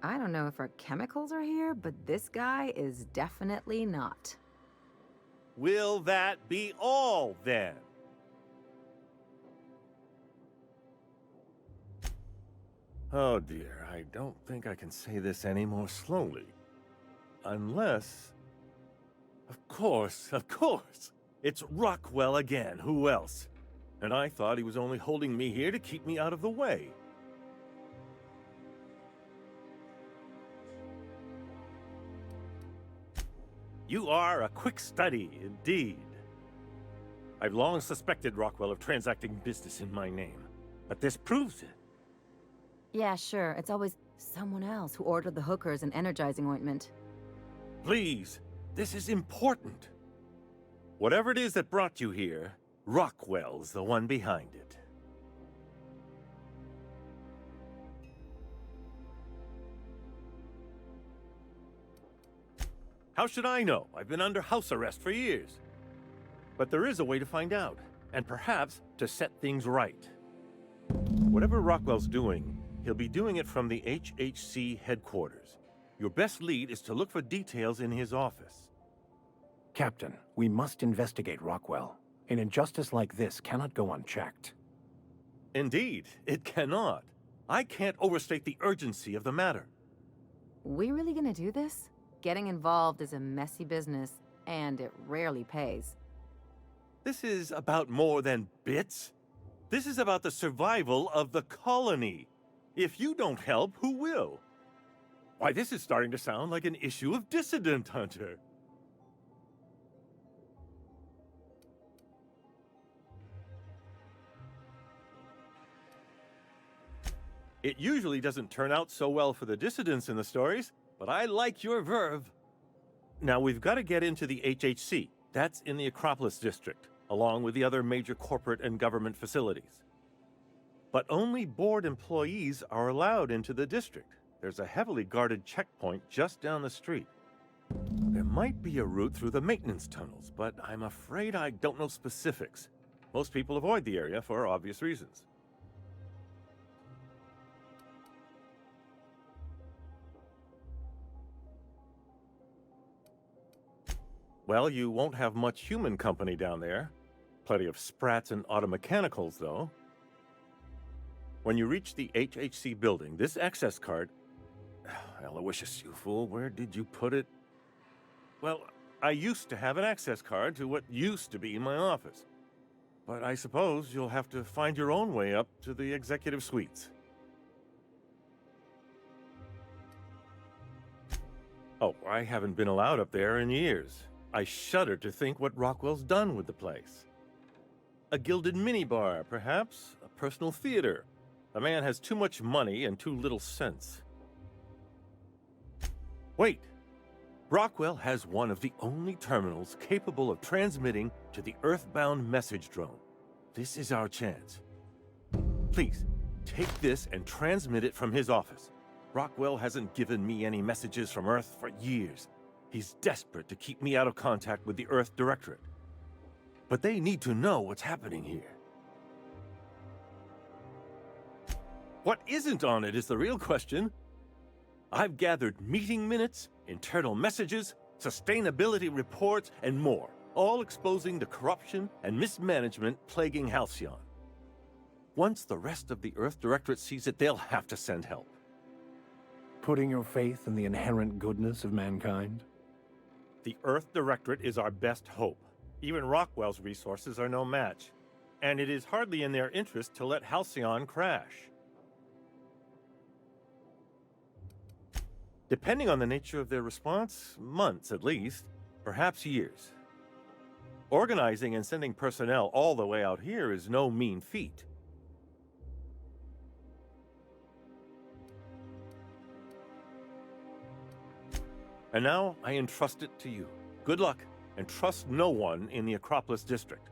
Speaker 9: I don't know if our chemicals are here, but this guy is definitely not.
Speaker 12: Will that be all, then? Oh dear, I don't think I can say this any more slowly. Unless... Of course! It's Rockwell again, who else? And I thought he was only holding me here to keep me out of the way. You are a quick study, indeed. I've long suspected Rockwell of transacting business in my name, but this proves it.
Speaker 9: Yeah, sure. It's always someone else who ordered the hookers and energizing ointment.
Speaker 12: Please, this is important. Whatever it is that brought you here, Rockwell's the one behind it. How should I know? I've been under house arrest for years. But there is a way to find out, and perhaps to set things right. Whatever Rockwell's doing, he'll be doing it from the HHC headquarters. Your best lead is to look for details in his office.
Speaker 15: Captain, we must investigate Rockwell. An injustice like this cannot go unchecked.
Speaker 12: Indeed, it cannot. I can't overstate the urgency of the matter.
Speaker 9: We really gonna do this? Getting involved is a messy business, and it rarely pays.
Speaker 12: This is about more than bits. This is about the survival of the colony. If you don't help, who will? Why, this is starting to sound like an issue of Dissident Hunter. It usually doesn't turn out so well for the dissidents in the stories, but I like your verve. Now, we've got to get into the HHC. That's in the Acropolis district, along with the other major corporate and government facilities. But only board employees are allowed into the district. There's a heavily guarded checkpoint just down the street. There might be a route through the maintenance tunnels, but I'm afraid I don't know specifics. Most people avoid the area for obvious reasons. Well, you won't have much human company down there. Plenty of sprats and automechanicals, though. When you reach the HHC building, this access card... Aloysius, you fool, where did you put it? Well, I used to have an access card to what used to be my office. But I suppose you'll have to find your own way up to the executive suites. Oh, I haven't been allowed up there in years. I shudder to think what Rockwell's done with the place. A gilded minibar, perhaps? A personal theater. The man has too much money and too little sense. Wait! Rockwell has one of the only terminals capable of transmitting to the Earthbound message drone. This is our chance. Please, take this and transmit it from his office. Rockwell hasn't given me any messages from Earth for years. He's desperate to keep me out of contact with the Earth Directorate. But they need to know what's happening here. What isn't on it is the real question. I've gathered meeting minutes, internal messages, sustainability reports, and more, all exposing the corruption and mismanagement plaguing Halcyon. Once the rest of the Earth Directorate sees it, they'll have to send help.
Speaker 15: Putting your faith in the inherent goodness of mankind?
Speaker 12: The Earth Directorate is our best hope. Even Rockwell's resources are no match, and it is hardly in their interest to let Halcyon crash. Depending on the nature of their response, months at least, perhaps years. Organizing and sending personnel all the way out here is no mean feat. And now I entrust it to you. Good luck, and trust no one in the Acropolis district.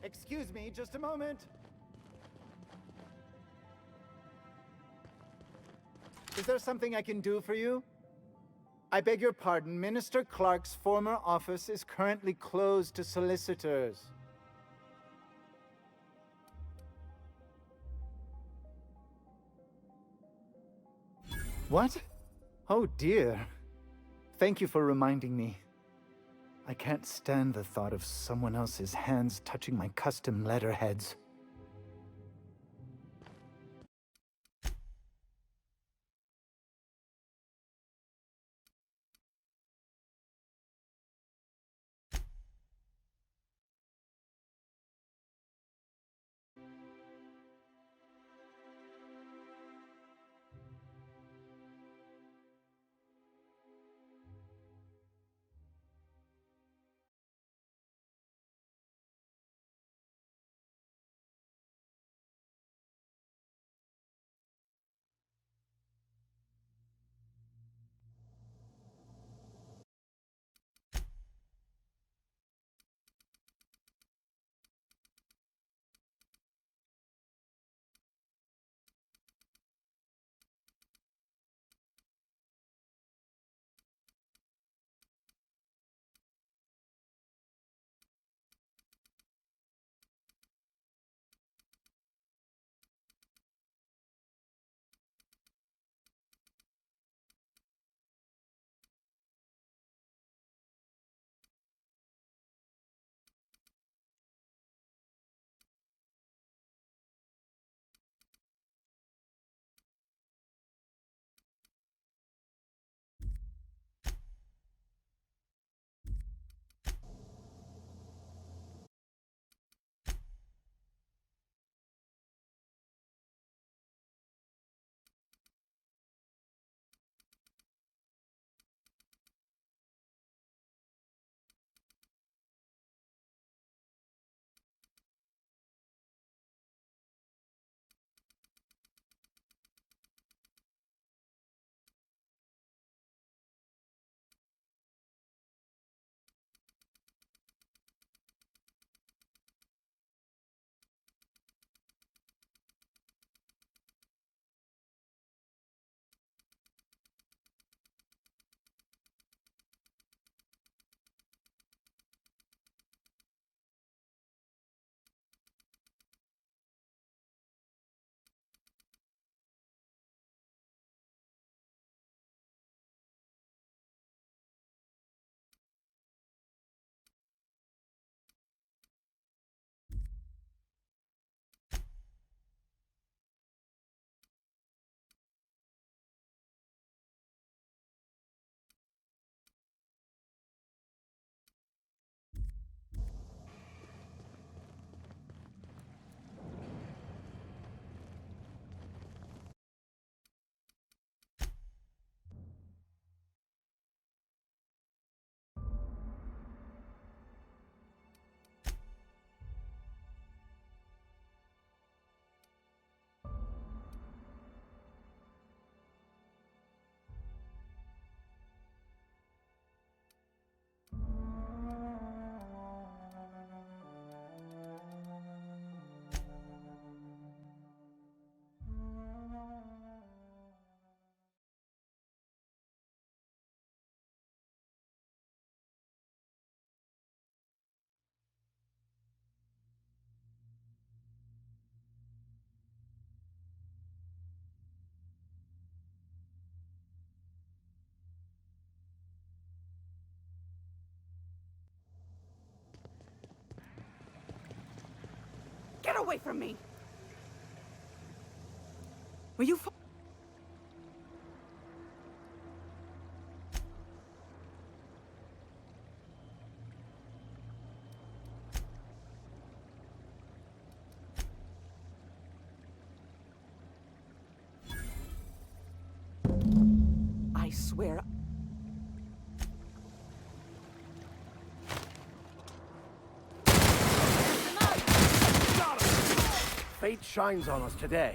Speaker 10: Excuse me, just a moment. Is there something I can do for you? I beg your pardon, Minister Clark's former office is currently closed to solicitors. What? Oh dear. Thank you for reminding me. I can't stand the thought of someone else's hands touching my custom letterheads.
Speaker 11: away from me! Were you I swear.
Speaker 15: Fate shines on us today.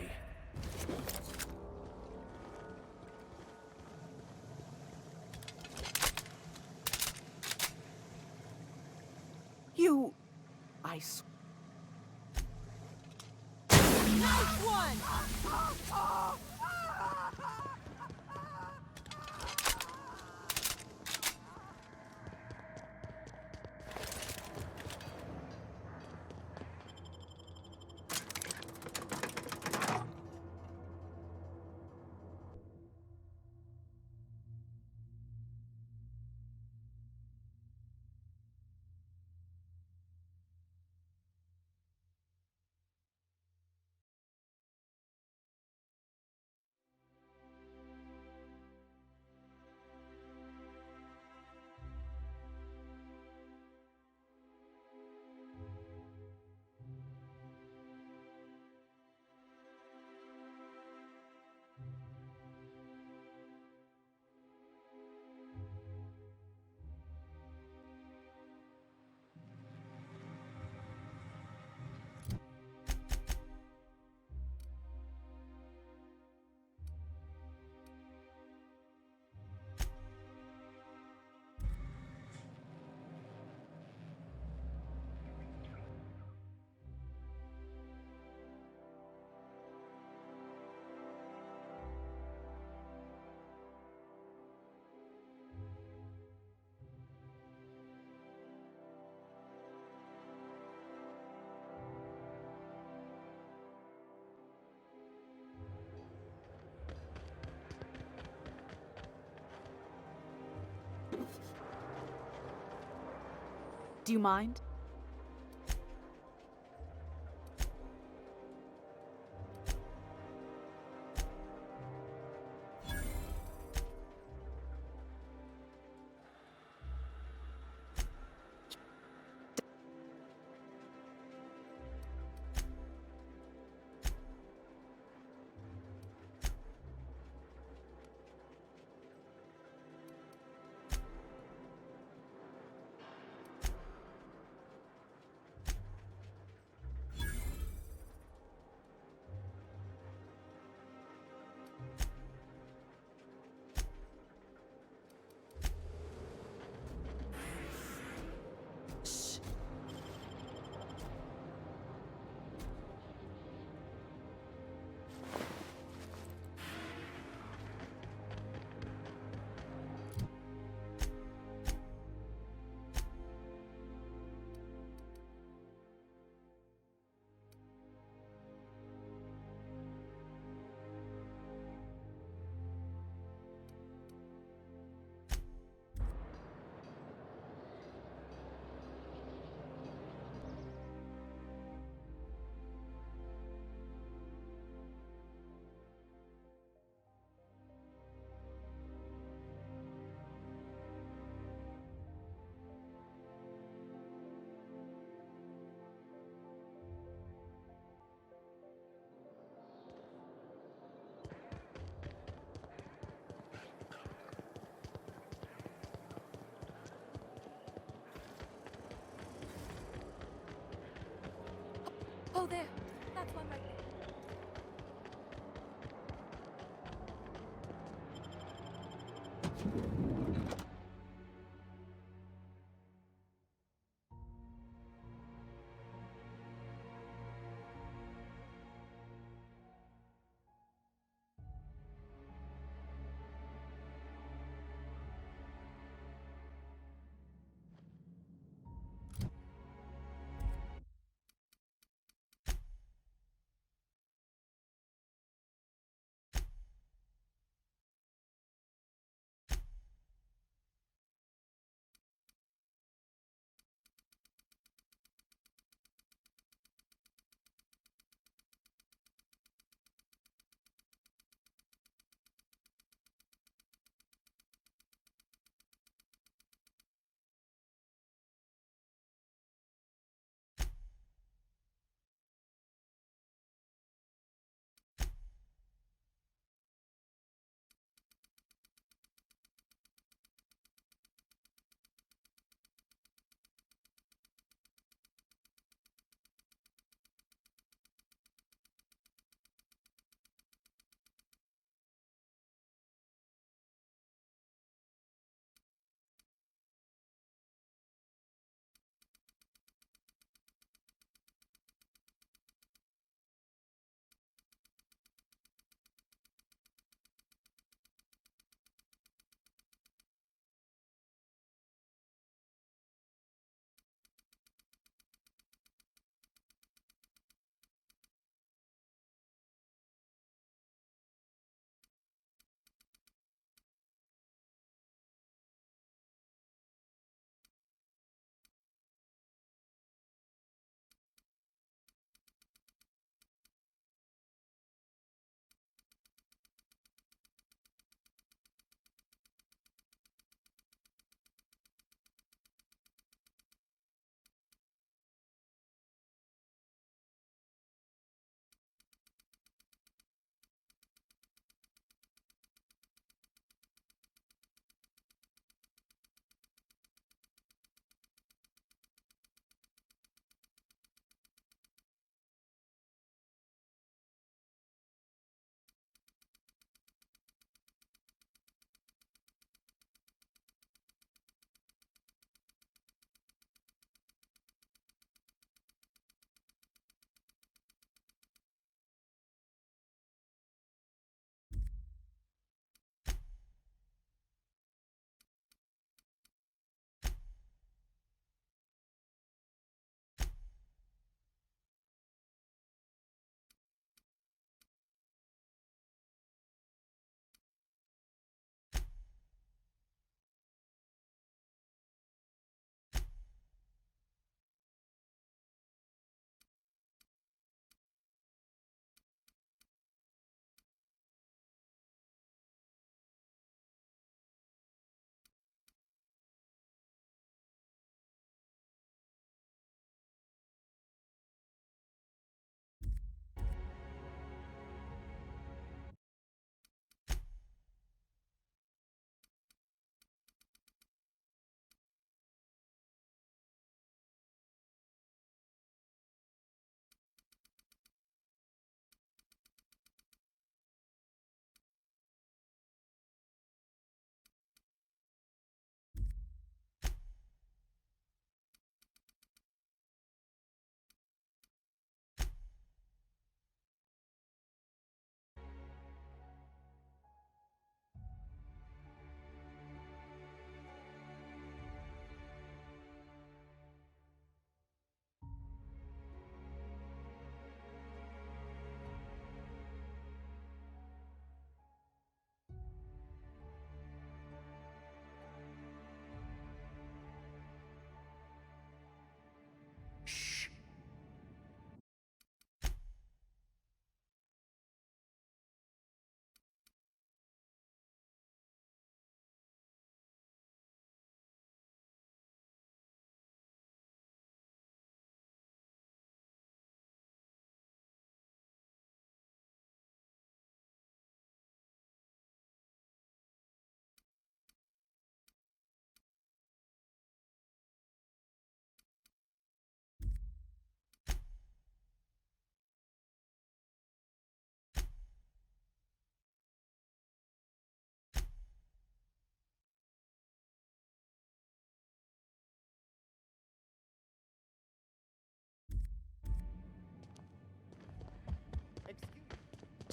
Speaker 11: You... I swear.
Speaker 3: Nice one!
Speaker 18: Do you mind?
Speaker 2: Oh, there. That's one right there.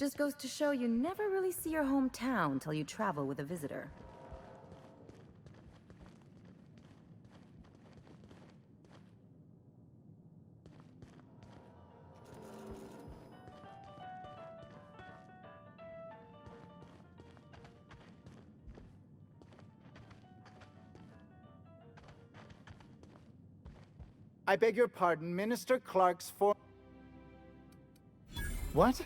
Speaker 9: Just goes to show you never really see your hometown till you travel with a visitor.
Speaker 10: I beg your pardon, Minister Clark's for... What?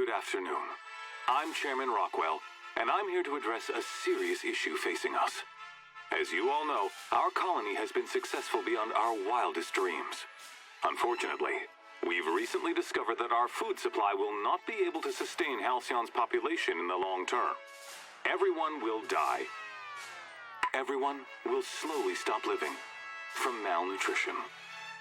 Speaker 16: Good afternoon. I'm Chairman Rockwell, and I'm here to address a serious issue facing us. As you all know, our colony has been successful beyond our wildest dreams. Unfortunately, we've recently discovered that our food supply will not be able to sustain Halcyon's population in the long term. Everyone will die. Everyone will slowly stop living from malnutrition.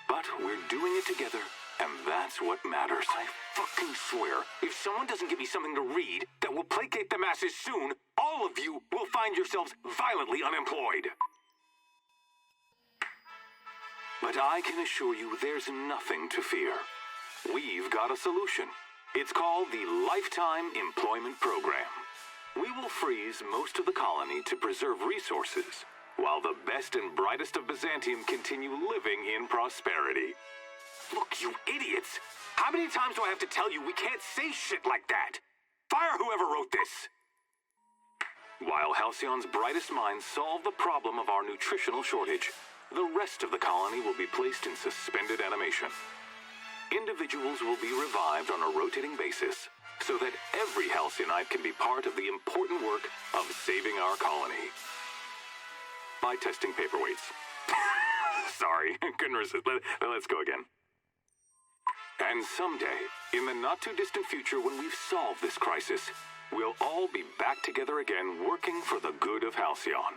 Speaker 16: But we're doing it together, and that's what matters. I fucking swear, if someone doesn't give me something to read that will placate the masses soon, all of you will find yourselves violently unemployed. But I can assure you there's nothing to fear. We've got a solution. It's called the Lifetime Employment Program. We will freeze most of the colony to preserve resources, while the best and brightest of Byzantium continue living in prosperity. Look, you idiots! How many times do I have to tell you we can't say shit like that? Fire whoever wrote this! While Halcyon's brightest minds solve the problem of our nutritional shortage, the rest of the colony will be placed in suspended animation. Individuals will be revived on a rotating basis, so that every Halcyonite can be part of the important work of saving our colony. By testing paperweights. Sorry, couldn't resist. Let's go again. And someday, in the not-too-distant future when we've solved this crisis, we'll all be back together again working for the good of Halcyon.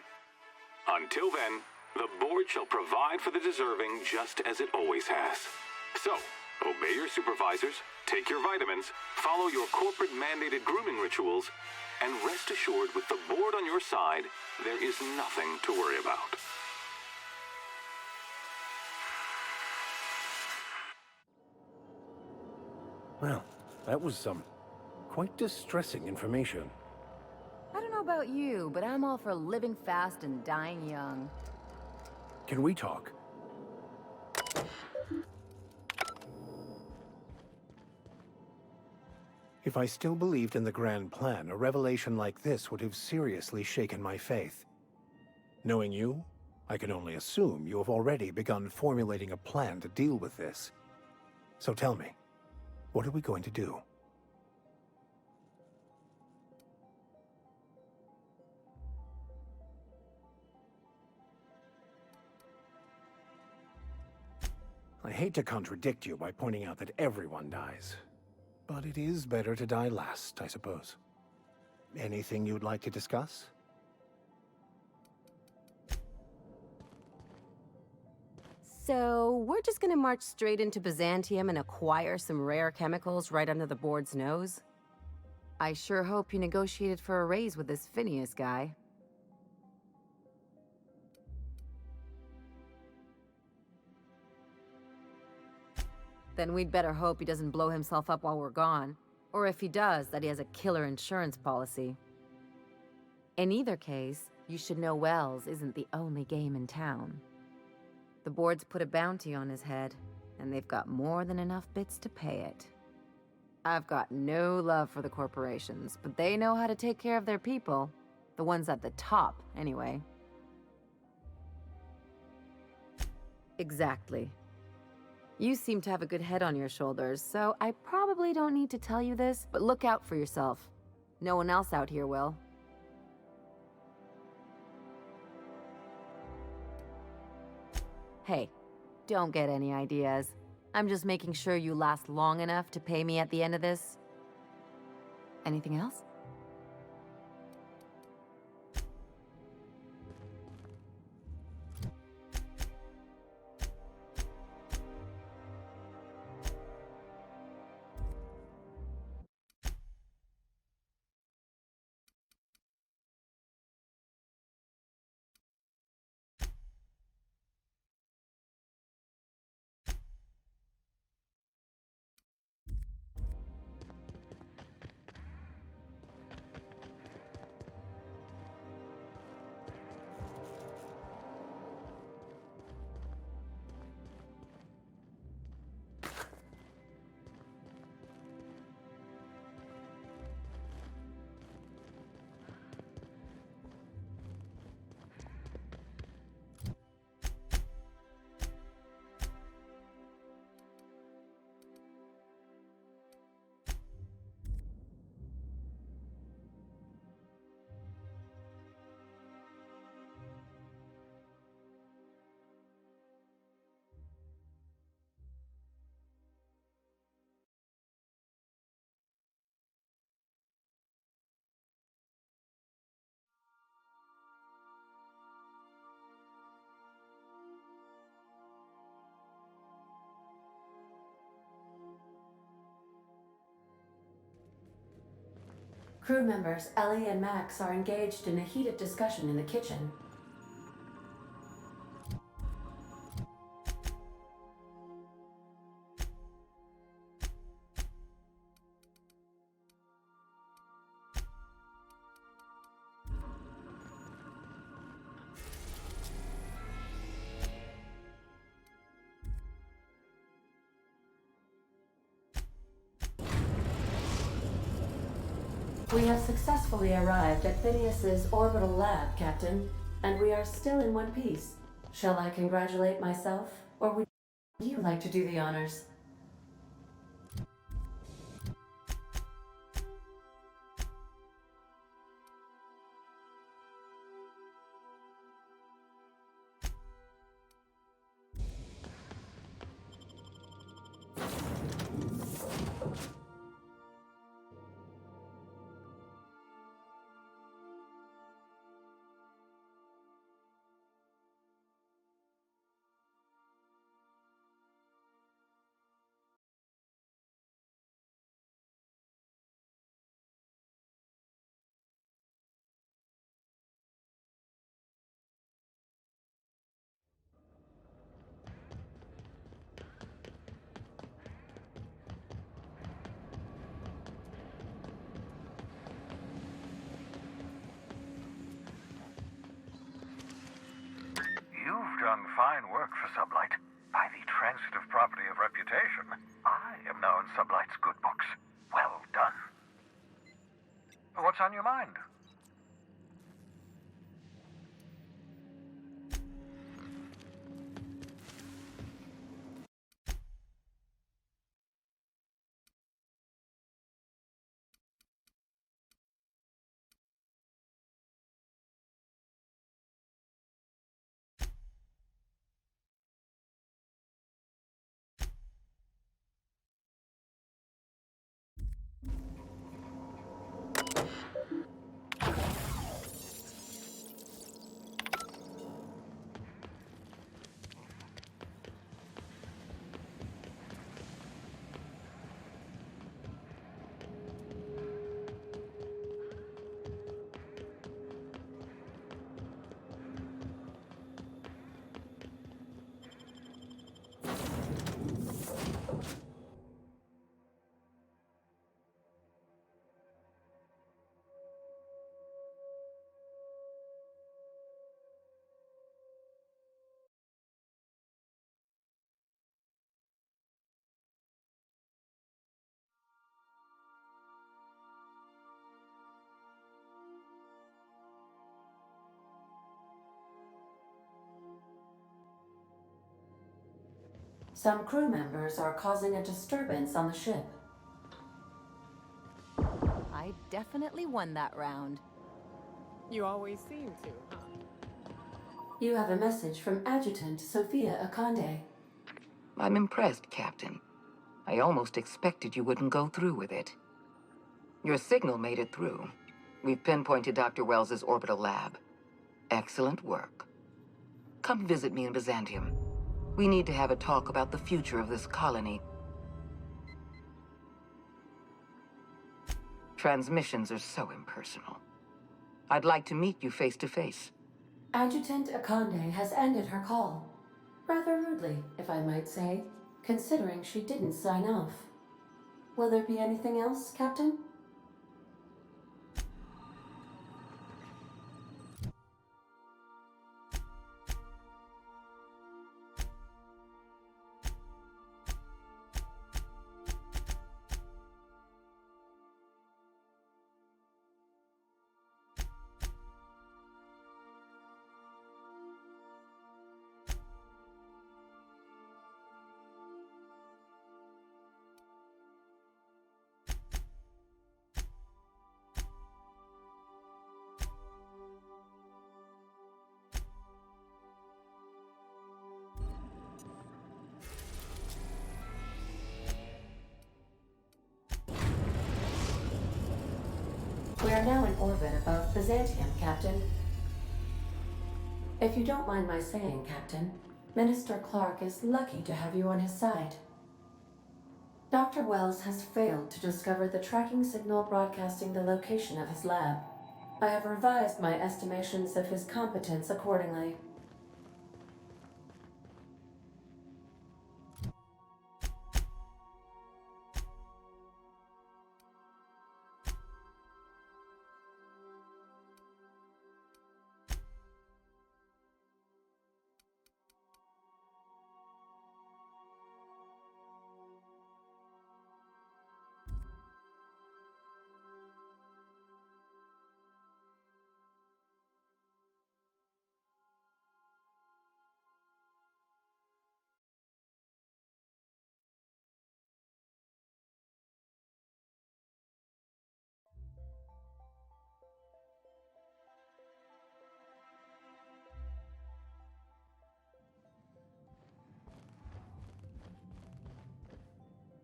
Speaker 16: Until then, the board shall provide for the deserving just as it always has. So, obey your supervisors, take your vitamins, follow your corporate-mandated grooming rituals, and rest assured with the board on your side, there is nothing to worry about.
Speaker 15: Well, that was some quite distressing information.
Speaker 9: I don't know about you, but I'm all for living fast and dying young.
Speaker 15: Can we talk? If I still believed in the grand plan, a revelation like this would have seriously shaken my faith. Knowing you, I can only assume you have already begun formulating a plan to deal with this. So tell me, what are we going to do? I hate to contradict you by pointing out that everyone dies. But it is better to die last, I suppose. Anything you'd like to discuss?
Speaker 9: So, we're just gonna march straight into Byzantium and acquire some rare chemicals right under the board's nose? I sure hope you negotiated for a raise with this Phineas guy. Then we'd better hope he doesn't blow himself up while we're gone. Or if he does, that he has a killer insurance policy. In either case, you should know Wells isn't the only game in town. The board's put a bounty on his head, and they've got more than enough bits to pay it. I've got no love for the corporations, but they know how to take care of their people. The ones at the top, anyway. Exactly. You seem to have a good head on your shoulders, so I probably don't need to tell you this, but look out for yourself. No one else out here will. Hey, don't get any ideas. I'm just making sure you last long enough to pay me at the end of this. Anything else?
Speaker 1: Crew members Ellie and Max are engaged in a heated discussion in the kitchen. We have successfully arrived at Phineas's orbital lab, Captain, and we are still in one piece. Shall I congratulate myself, or would you like to do the honors?
Speaker 8: You've done fine work for Sublight. By the transitive property of reputation, I am now in Sublight's good books. Well done. What's on your mind?
Speaker 1: Some crew members are causing a disturbance on the ship.
Speaker 9: I definitely won that round.
Speaker 3: You always seem to, huh?
Speaker 1: You have a message from Adjutant Sophia Akande.
Speaker 22: I'm impressed, Captain. I almost expected you wouldn't go through with it. Your signal made it through. We've pinpointed Dr. Wells's orbital lab. Excellent work. Come visit me in Byzantium. We need to have a talk about the future of this colony. Transmissions are so impersonal. I'd like to meet you face to face.
Speaker 1: Adjutant Akande has ended her call. Rather rudely, if I might say, considering she didn't sign off. Will there be anything else, Captain? We are now in orbit above Byzantium, Captain. If you don't mind my saying, Captain, Minister Clark is lucky to have you on his side. Dr. Wells has failed to discover the tracking signal broadcasting the location of his lab. I have revised my estimations of his competence accordingly.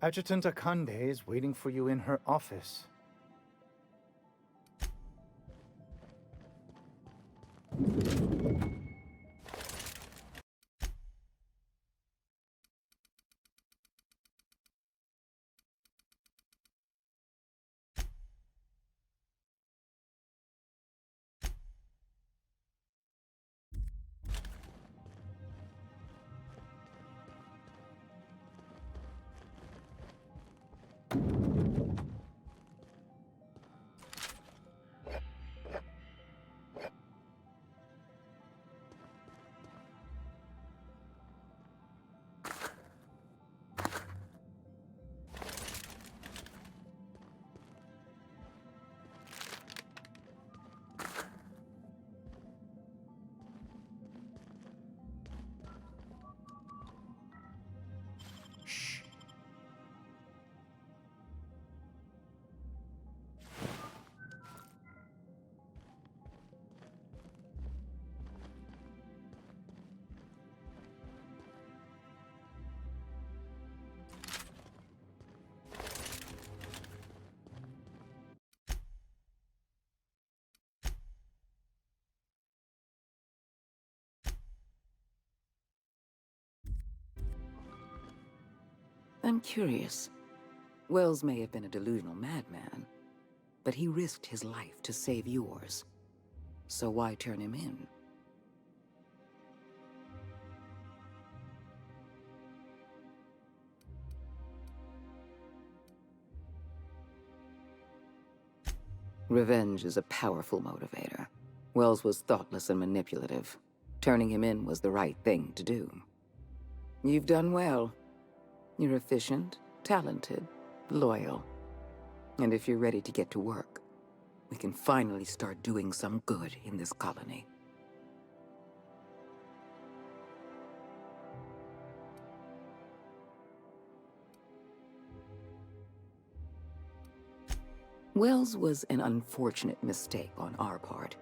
Speaker 10: Adjutant Akande is waiting for you in her office.
Speaker 22: I'm curious. Wells may have been a delusional madman, but he risked his life to save yours. So why turn him in? Revenge is a powerful motivator. Wells was thoughtless and manipulative. Turning him in was the right thing to do. You've done well. You're efficient, talented, loyal. And if you're ready to get to work, we can finally start doing some good in this colony. Wells was an unfortunate mistake on our part.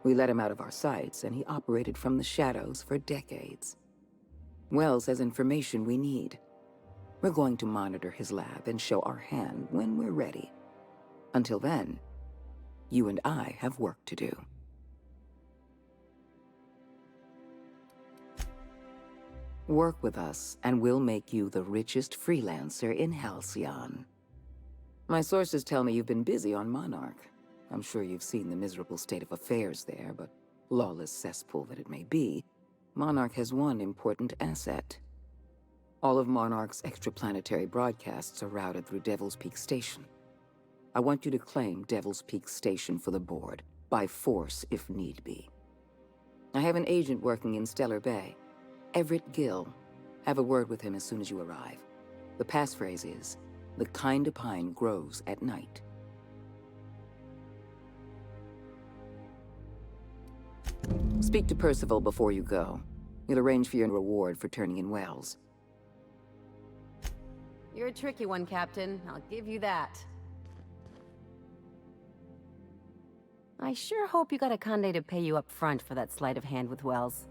Speaker 22: We let him out of our sights, and he operated from the shadows for decades. Wells has information we need. We're going to monitor his lab and show our hand when we're ready. Until then, you and I have work to do. Work with us, and we'll make you the richest freelancer in Halcyon. My sources tell me you've been busy on Monarch. I'm sure you've seen the miserable state of affairs there, but lawless cesspool that it may be, Monarch has one important asset. All of Monarch's extraplanetary broadcasts are routed through Devil's Peak Station. I want you to claim Devil's Peak Station for the board, by force if need be. I have an agent working in Stellar Bay, Everett Gill. Have a word with him as soon as you arrive. The passphrase is, "The kind of pine grows at night." Speak to Percival before you go. He'll arrange for your reward for turning in Wells.
Speaker 9: You're a tricky one, Captain. I'll give you that. I sure hope you got Akande to pay you up front for that sleight of hand with Wells.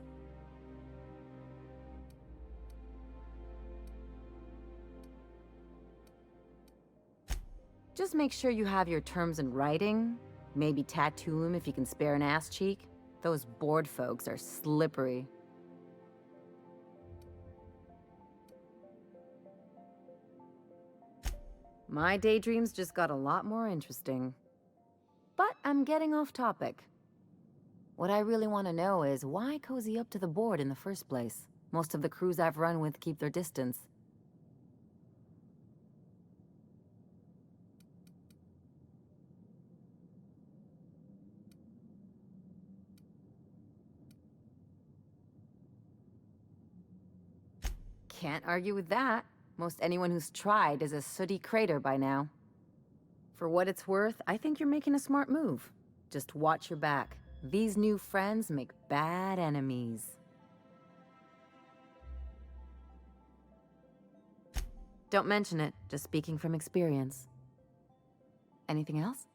Speaker 9: Just make sure you have your terms in writing. Maybe tattoo him if you can spare an ass cheek. Those board folks are slippery. My daydreams just got a lot more interesting. But I'm getting off topic. What I really want to know is why cozy up to the board in the first place? Most of the crews I've run with keep their distance. Can't argue with that. Most anyone who's tried is a sooty crater by now. For what it's worth, I think you're making a smart move. Just watch your back. These new friends make bad enemies. Don't mention it, just speaking from experience. Anything else?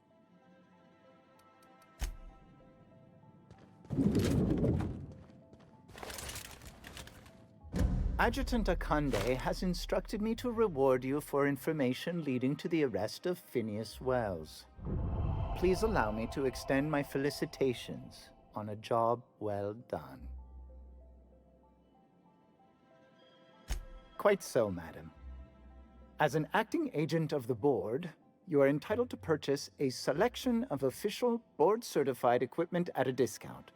Speaker 10: Adjutant Akande has instructed me to reward you for information leading to the arrest of Phineas Wells. Please allow me to extend my felicitations on a job well done. Quite so, madam. As an acting agent of the board, you are entitled to purchase a selection of official board-certified equipment at a discount.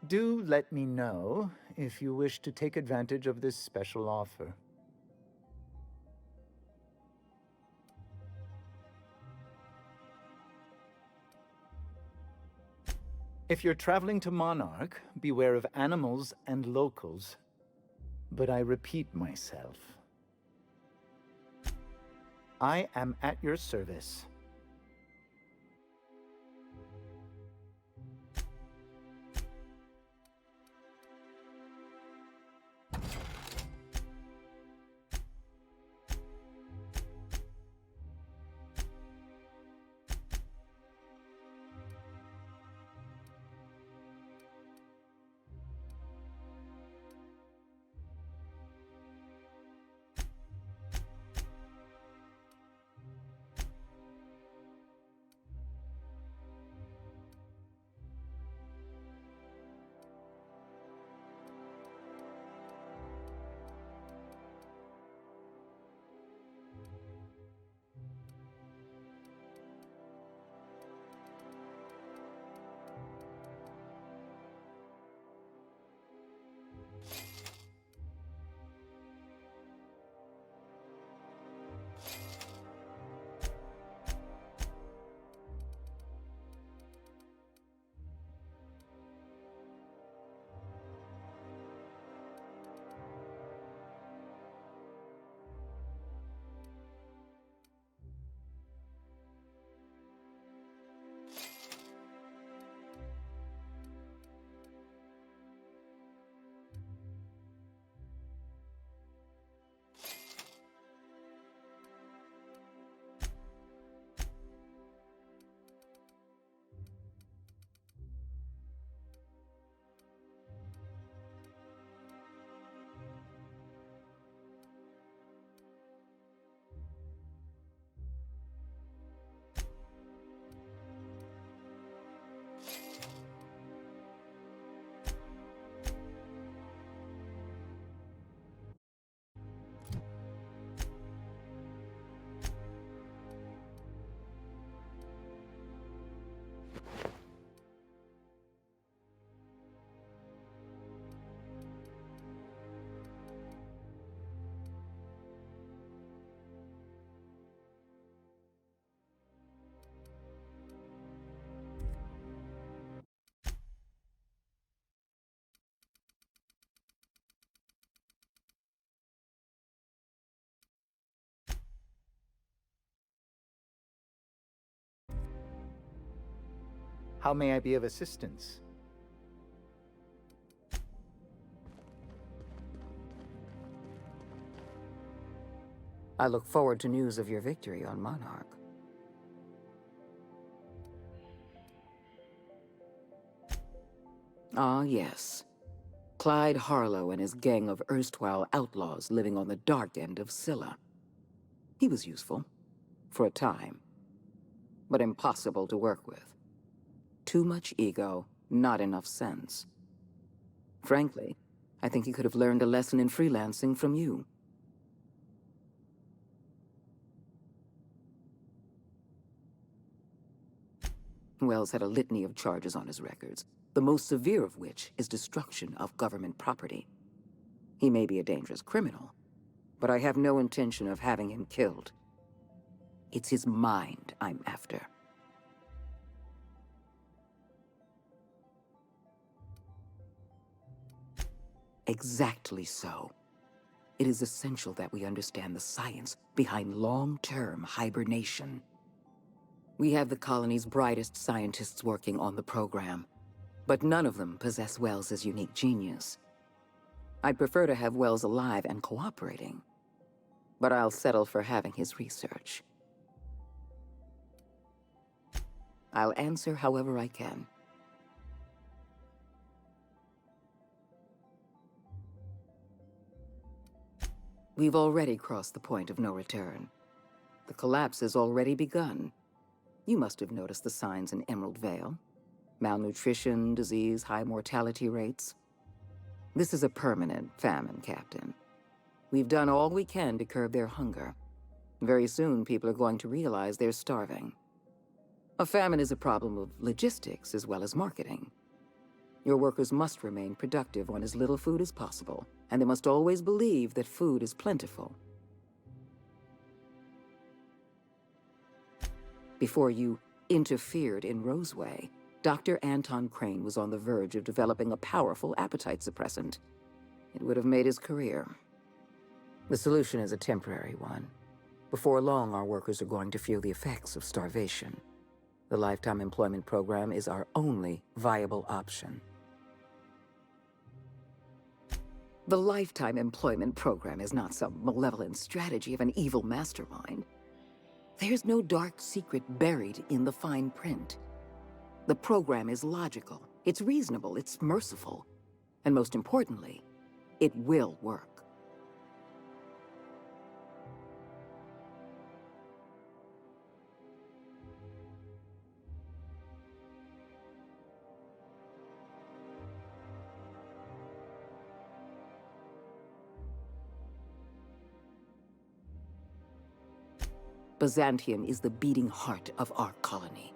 Speaker 10: Do let me know if you wish to take advantage of this special offer. If you're traveling to Monarch, beware of animals and locals. But I repeat myself. I am at your service. How may I be of assistance?
Speaker 22: I look forward to news of your victory on Monarch. Ah, yes. Clyde Harlow and his gang of erstwhile outlaws living on the dark end of Scylla. He was useful. For a time. But impossible to work with. Too much ego, not enough sense. Frankly, I think he could have learned a lesson in freelancing from you. Wells had a litany of charges on his records, the most severe of which is destruction of government property. He may be a dangerous criminal, but I have no intention of having him killed. It's his mind I'm after. Exactly so. It is essential that we understand the science behind long-term hibernation. We have the colony's brightest scientists working on the program, but none of them possess Wells' unique genius. I'd prefer to have Wells alive and cooperating, but I'll settle for having his research. I'll answer however I can. We've already crossed the point of no return. The collapse has already begun. You must have noticed the signs in Emerald Vale. Malnutrition, disease, high mortality rates. This is a permanent famine, Captain. We've done all we can to curb their hunger. Very soon, people are going to realize they're starving. A famine is a problem of logistics as well as marketing. Your workers must remain productive on as little food as possible, and they must always believe that food is plentiful. Before you interfered in Roseway, Dr. Anton Crane was on the verge of developing a powerful appetite suppressant. It would have made his career. The solution is a temporary one. Before long, our workers are going to feel the effects of starvation. The Lifetime Employment Program is our only viable option. The Lifetime Employment Program is not some malevolent strategy of an evil mastermind. There's no dark secret buried in the fine print. The program is logical, it's reasonable, it's merciful, and most importantly, it will work. Byzantium is the beating heart of our colony.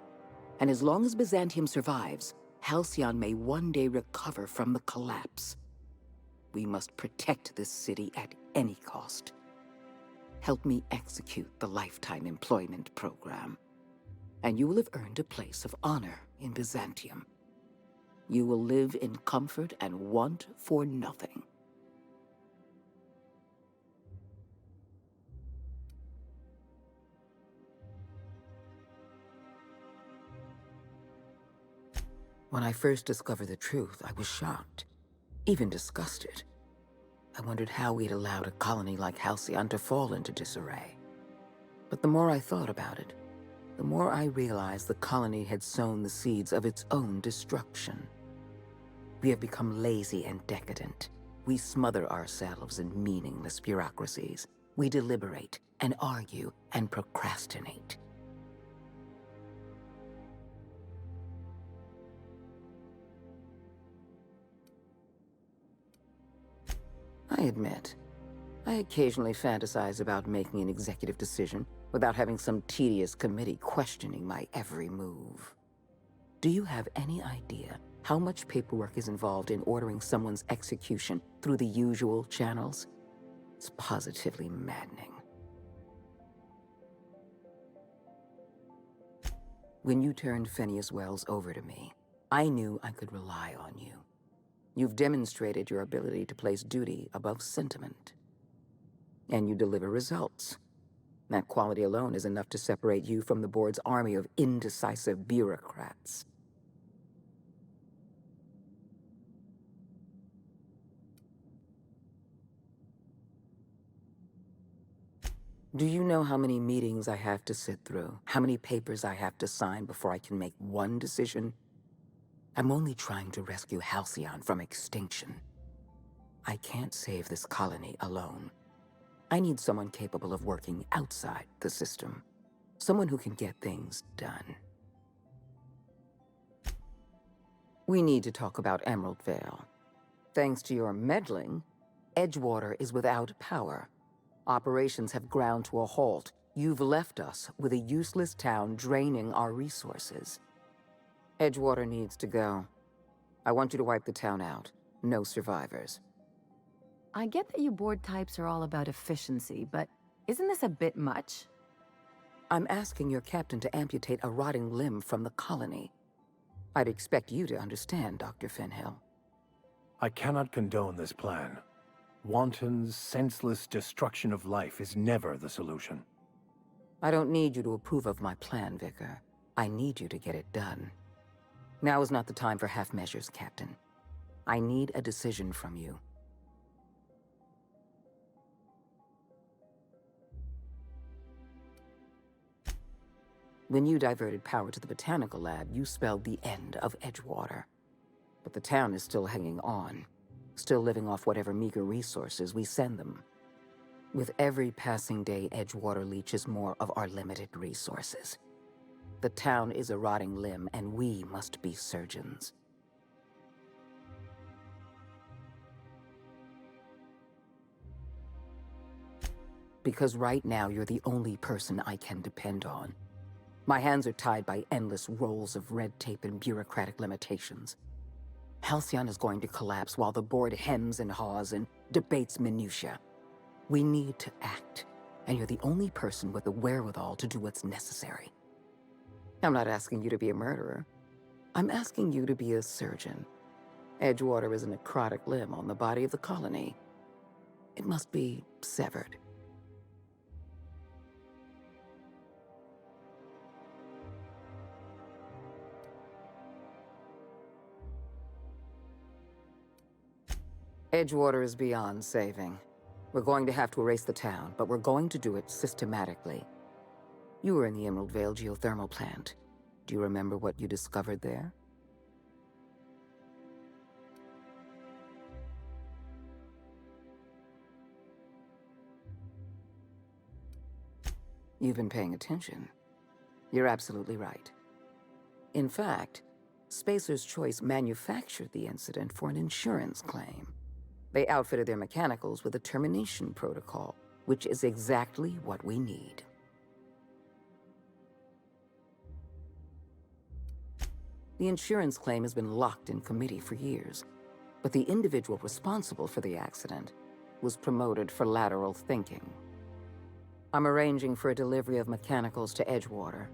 Speaker 22: And as long as Byzantium survives, Halcyon may one day recover from the collapse. We must protect this city at any cost. Help me execute the Lifetime Employment Program, and you will have earned a place of honor in Byzantium. You will live in comfort and want for nothing. When I first discovered the truth, I was shocked, even disgusted. I wondered how we'd allowed a colony like Halcyon to fall into disarray. But the more I thought about it, the more I realized the colony had sown the seeds of its own destruction. We have become lazy and decadent. We smother ourselves in meaningless bureaucracies. We deliberate and argue and procrastinate. I admit, I occasionally fantasize about making an executive decision without having some tedious committee questioning my every move. Do you have any idea how much paperwork is involved in ordering someone's execution through the usual channels? It's positively maddening. When you turned Phineas Wells over to me, I knew I could rely on you. You've demonstrated your ability to place duty above sentiment. And you deliver results. That quality alone is enough to separate you from the board's army of indecisive bureaucrats. Do you know how many meetings I have to sit through? How many papers I have to sign before I can make one decision? I'm only trying to rescue Halcyon from extinction. I can't save this colony alone. I need someone capable of working outside the system. Someone who can get things done. We need to talk about Emerald Vale. Thanks to your meddling, Edgewater is without power. Operations have ground to a halt. You've left us with a useless town draining our resources. Edgewater needs to go. I want you to wipe the town out. No survivors. I get that you board types are all about efficiency, but isn't this a bit much? I'm asking your captain to amputate a rotting limb from the colony. I'd expect you to understand, Dr. Fenhill.
Speaker 15: I cannot condone this plan. Wanton, senseless destruction of life is never the solution.
Speaker 22: I don't need you to approve of my plan, Vicar. I need you to get it done. Now is not the time for half measures, Captain. I need a decision from you. When you diverted power to the botanical lab, you spelled the end of Edgewater. But the town is still hanging on, still living off whatever meager resources we send them. With every passing day, Edgewater leaches more of our limited resources. The town is a rotting limb, and we must be surgeons. Because right now, you're the only person I can depend on. My hands are tied by endless rolls of red tape and bureaucratic limitations. Halcyon is going to collapse while the board hems and haws and debates minutiae. We need to act, and you're the only person with the wherewithal to do what's necessary. I'm not asking you to be a murderer. I'm asking you to be a surgeon. Edgewater is a necrotic limb on the body of the colony. It must be severed. Edgewater is beyond saving. We're going to have to erase the town, but we're going to do it systematically. You were in the Emerald Vale geothermal plant. Do you remember what you discovered there? You've been paying attention. You're absolutely right. In fact, Spacer's Choice manufactured the incident for an insurance claim. They outfitted their mechanicals with a termination protocol, which is exactly what we need. The insurance claim has been locked in committee for years, but the individual responsible for the accident was promoted for lateral thinking. I'm arranging for a delivery of mechanicals to Edgewater.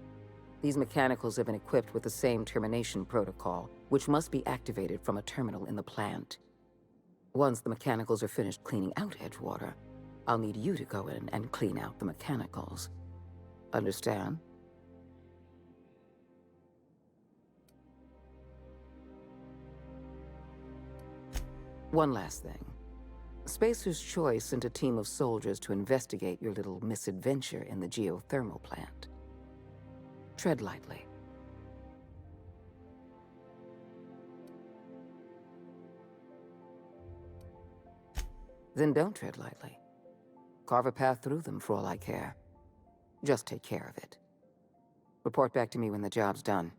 Speaker 22: These mechanicals have been equipped with the same termination protocol, which must be activated from a terminal in the plant. Once the mechanicals are finished cleaning out Edgewater, I'll need you to go in and clean out the mechanicals. Understand? One last thing. Spacer's Choice sent a team of soldiers to investigate your little misadventure in the geothermal plant. Tread lightly. Then don't tread lightly. Carve a path through them for all I care. Just take care of it. Report back to me when the job's done.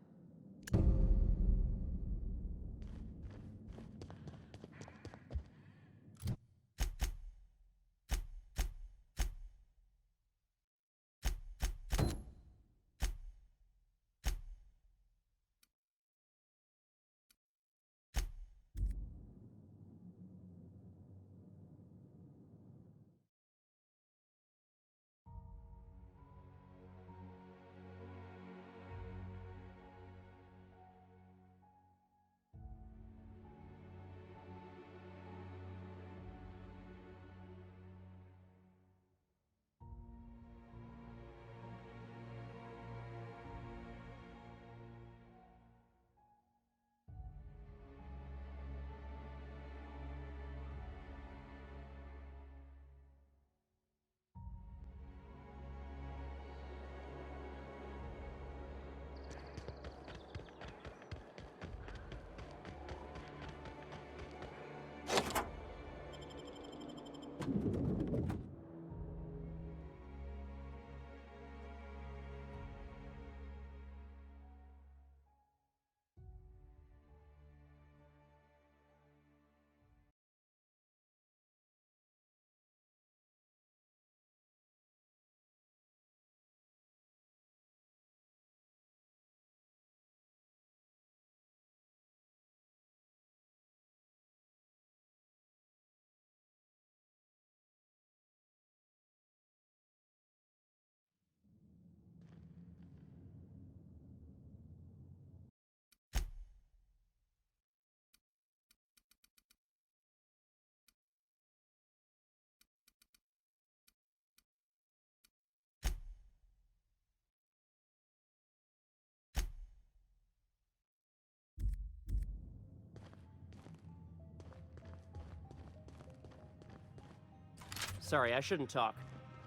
Speaker 20: Sorry, I shouldn't talk.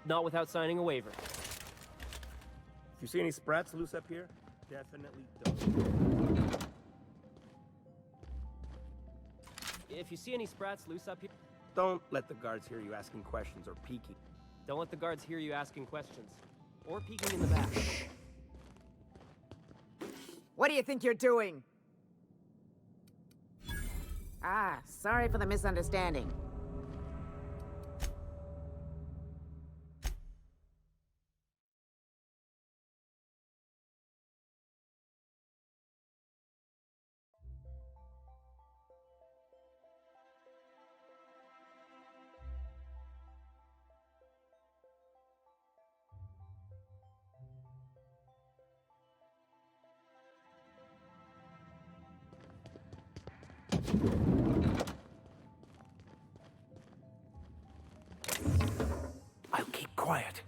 Speaker 20: Not without signing a waiver.
Speaker 21: If you see any sprats loose up here, definitely don't.
Speaker 20: If you see any sprats loose up here...
Speaker 21: Don't let the guards hear you asking questions or peeking.
Speaker 20: Don't let the guards hear you asking questions. Or peeking in the back.
Speaker 3: What do you think you're doing? Ah, sorry for the misunderstanding.
Speaker 15: I'll keep quiet.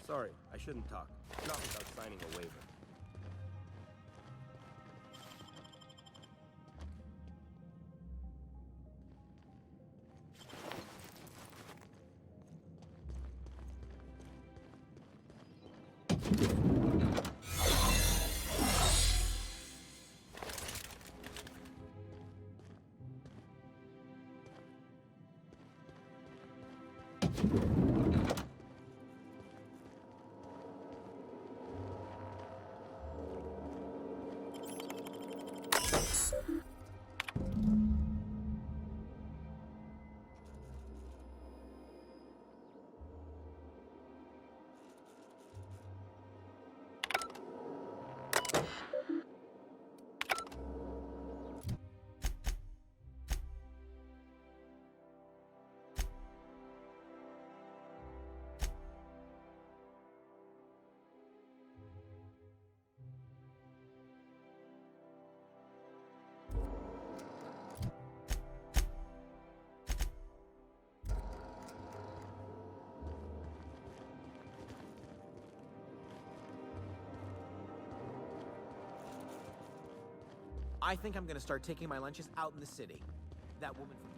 Speaker 21: Sorry, I shouldn't talk. Not without signing a waiver.
Speaker 6: I think I'm gonna start taking my lunches out in the city. That woman from...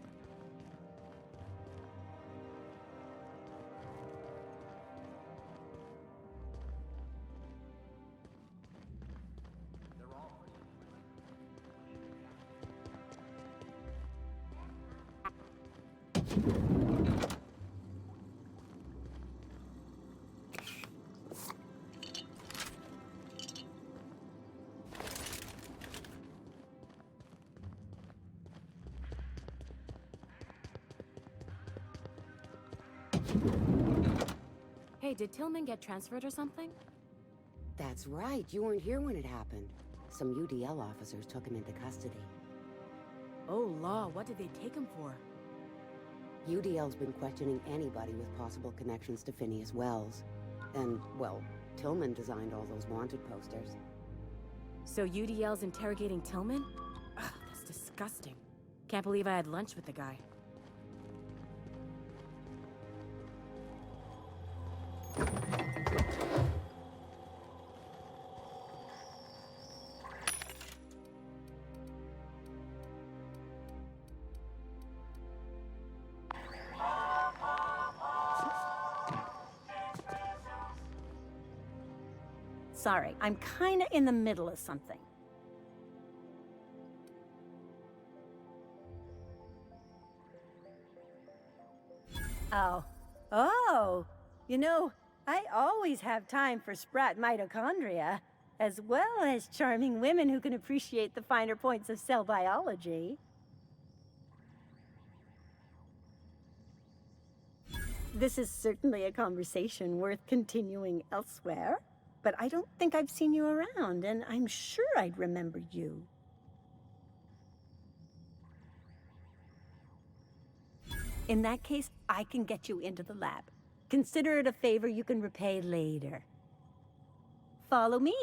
Speaker 9: Hey, did Tillman get transferred or something?
Speaker 23: That's right. You weren't here when it happened. Some UDL officers took him into custody.
Speaker 9: Oh, law, what did they take him for?
Speaker 23: UDL's been questioning anybody with possible connections to Phineas Wells. And, well, Tillman designed all those wanted posters.
Speaker 9: So UDL's interrogating Tillman? Ugh, that's disgusting. Can't believe I had lunch with the guy.
Speaker 24: Sorry, I'm kinda in the middle of something. Oh, you know, I always have time for sprat mitochondria, as well as charming women who can appreciate the finer points of cell biology. This is certainly a conversation worth continuing elsewhere, but I don't think I've seen you around, and I'm sure I'd remember you. In that case, I can get you into the lab. Consider it a favor you can repay later. Follow me.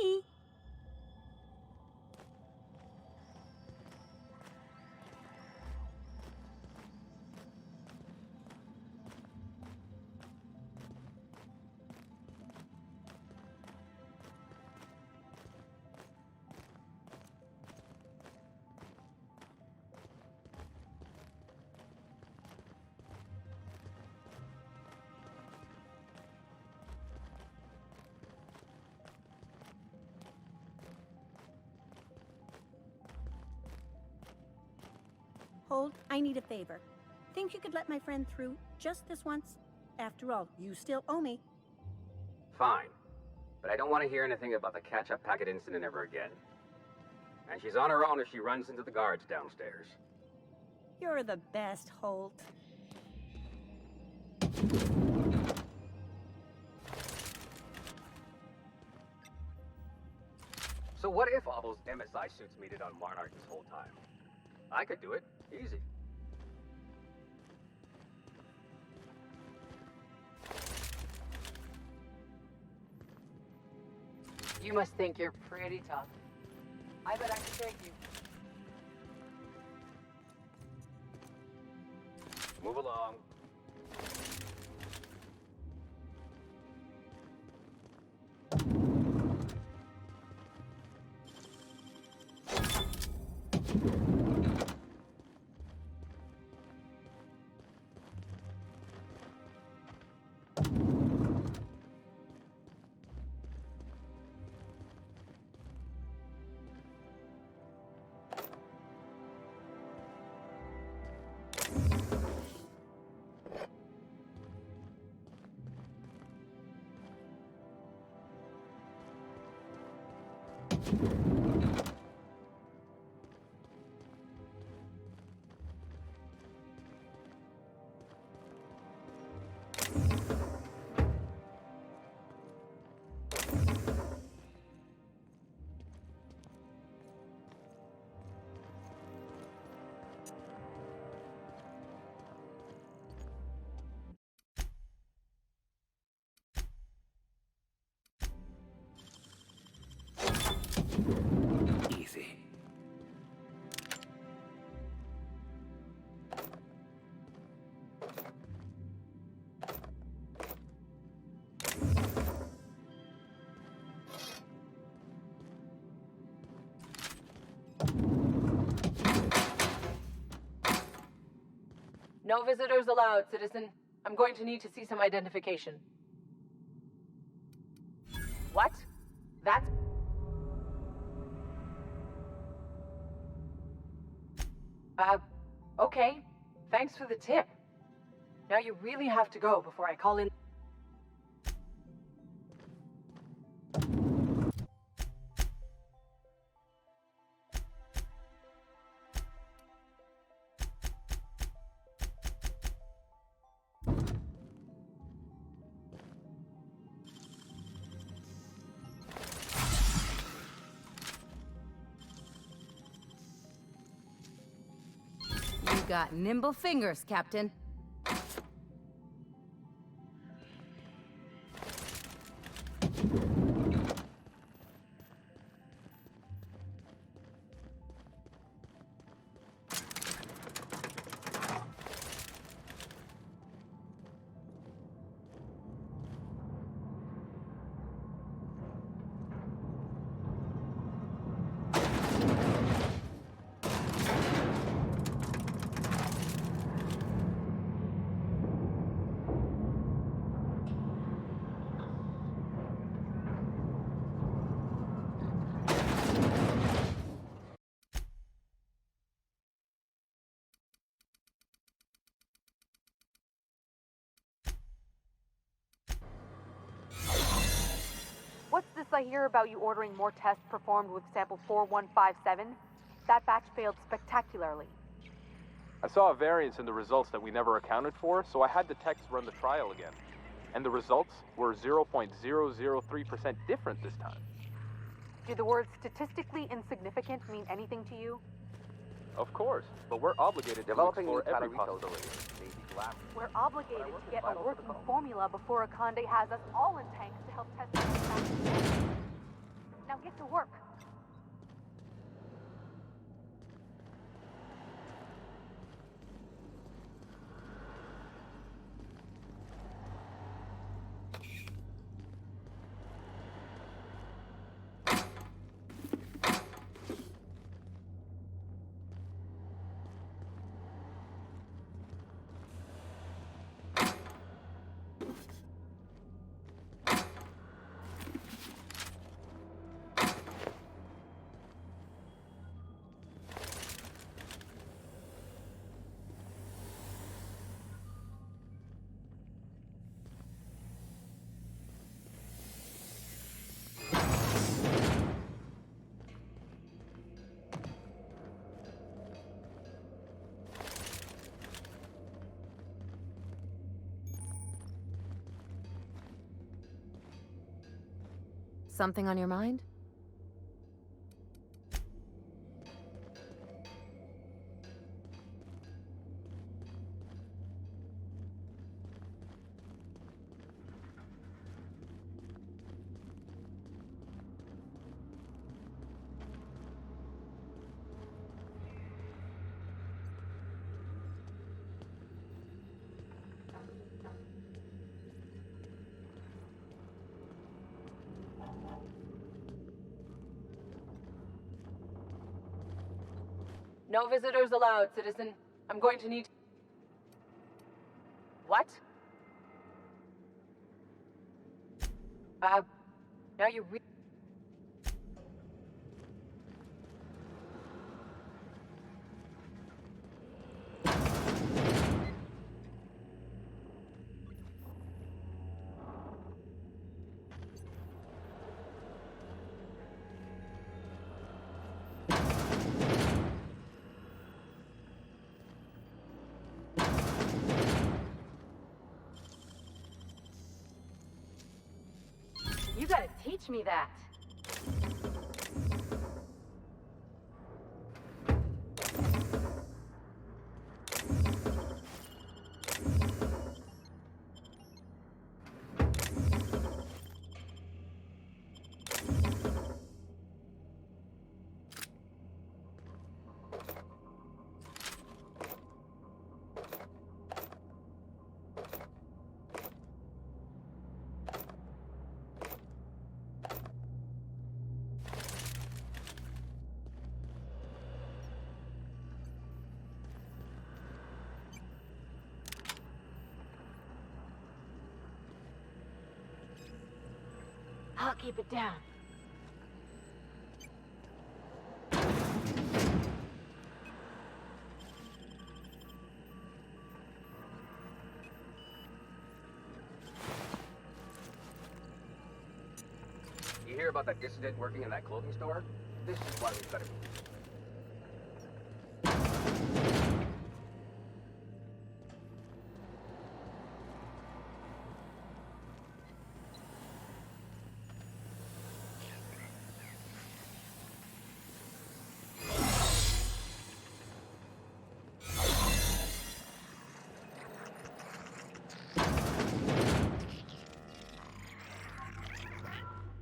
Speaker 24: Hold, I need a favor. Think you could let my friend through just this once? After all, you still owe me.
Speaker 4: Fine. But I don't want to hear anything about the catch-up packet incident ever again. And she's on her own if she runs into the guards downstairs.
Speaker 24: You're the best, Holt.
Speaker 4: So what if all those MSI suits made it on Monarch this whole time? I could do it. Easy.
Speaker 22: You must think you're pretty tough. I bet I can take you.
Speaker 4: Move along.
Speaker 15: Easy.
Speaker 9: No visitors allowed, citizen. I'm going to need to see some identification. What? That's... okay. Thanks for the tip. Now you really have to go before I call in... You got nimble fingers, Captain.
Speaker 2: What's this I hear about you ordering more tests performed with sample 4157? That batch failed spectacularly.
Speaker 5: I saw a variance in the results that we never accounted for, so I had the techs run the trial again. And the results were 0.003% different this time.
Speaker 2: Do the words statistically insignificant mean anything to you?
Speaker 5: Of course, but we're obligated
Speaker 7: Developing
Speaker 5: to explore
Speaker 7: new
Speaker 5: every
Speaker 7: Cali
Speaker 5: possibility.
Speaker 13: We're obligated to get a working formula before Akande has us all in tanks to help test the manufacturing. Now get to work.
Speaker 9: Something on your mind?
Speaker 14: No visitors allowed, citizen. I'm going to need... What? Now you
Speaker 9: You gotta teach me that. I'll keep it down.
Speaker 4: You hear about that dissident working in that clothing store? This is why we've got to move.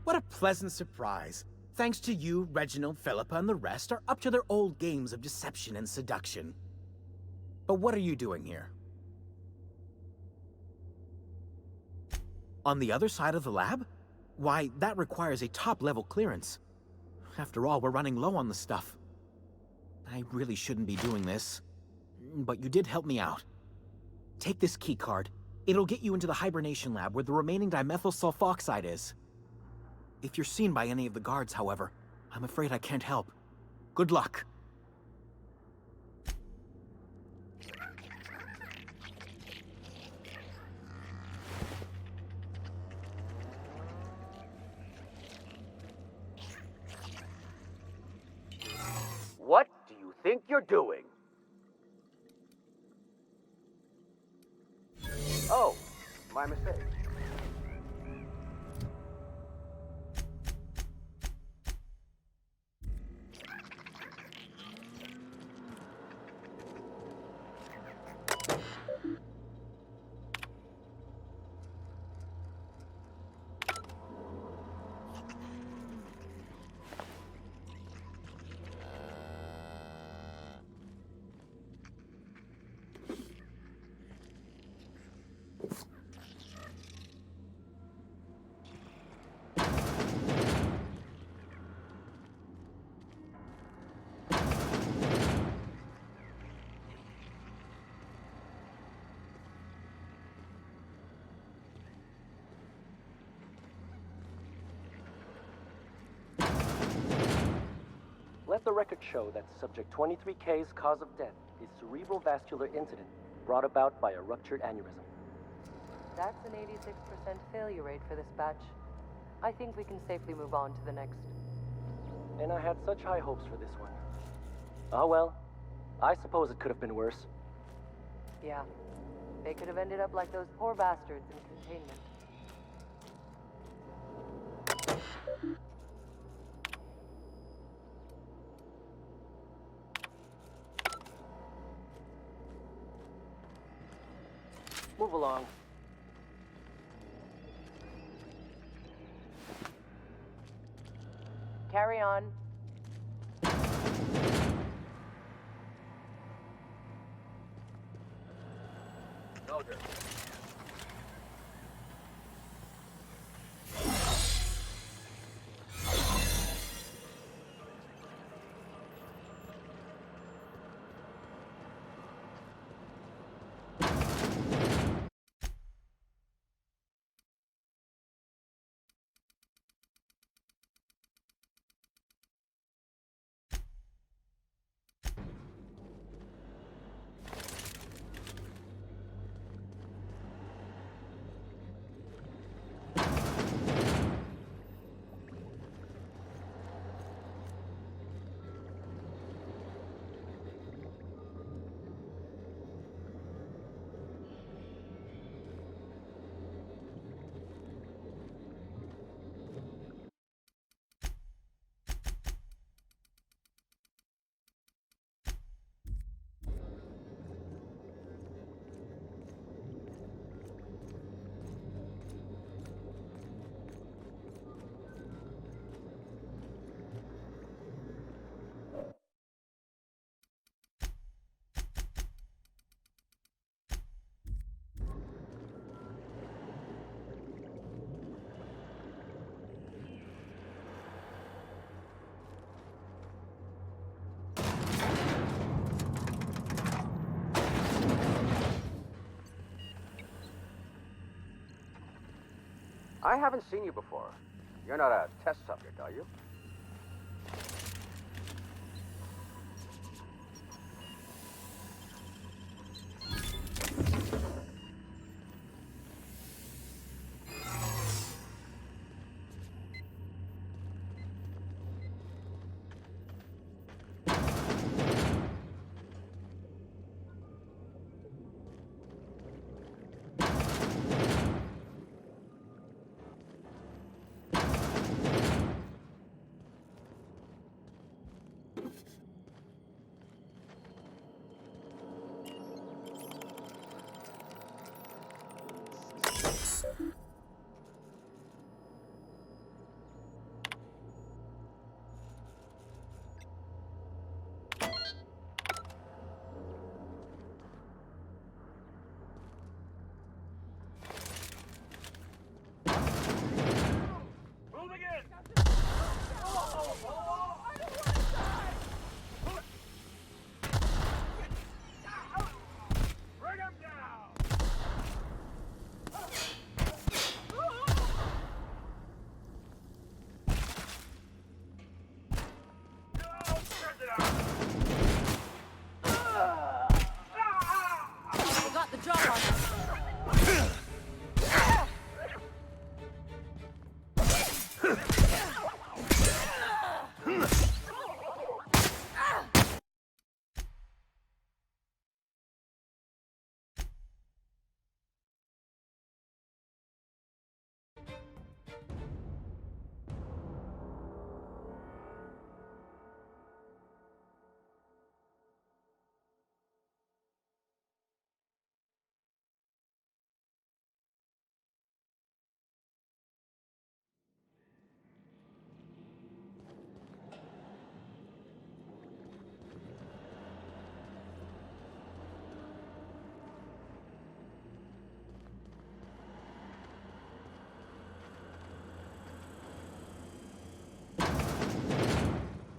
Speaker 6: What a pleasant surprise. Thanks to you, Reginald, Philippa, and the rest are up to their old games of deception and seduction. But what are you doing here? On the other side of the lab? Why, that requires a top-level clearance. After all, we're running low on the stuff. I really shouldn't be doing this, but you did help me out. Take this key card. It'll get you into the hibernation lab where the remaining dimethyl sulfoxide is. If you're seen by any of the guards, however, I'm afraid I can't help. Good luck.
Speaker 7: What do you think you're doing? Oh, my mistake.
Speaker 11: Let the record show that subject 23K's cause of death is cerebral vascular incident brought about by a ruptured aneurysm.
Speaker 14: That's an 86% failure rate for this batch. I think we can safely move on to the next.
Speaker 11: And I had such high hopes for this one. Oh well, I suppose it could have been worse.
Speaker 14: Yeah, they could have ended up like those poor bastards in containment.
Speaker 11: Move along.
Speaker 14: Carry on.
Speaker 4: Soldier. I haven't seen you before. You're not a test subject, are you?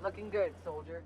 Speaker 14: Looking good, soldier.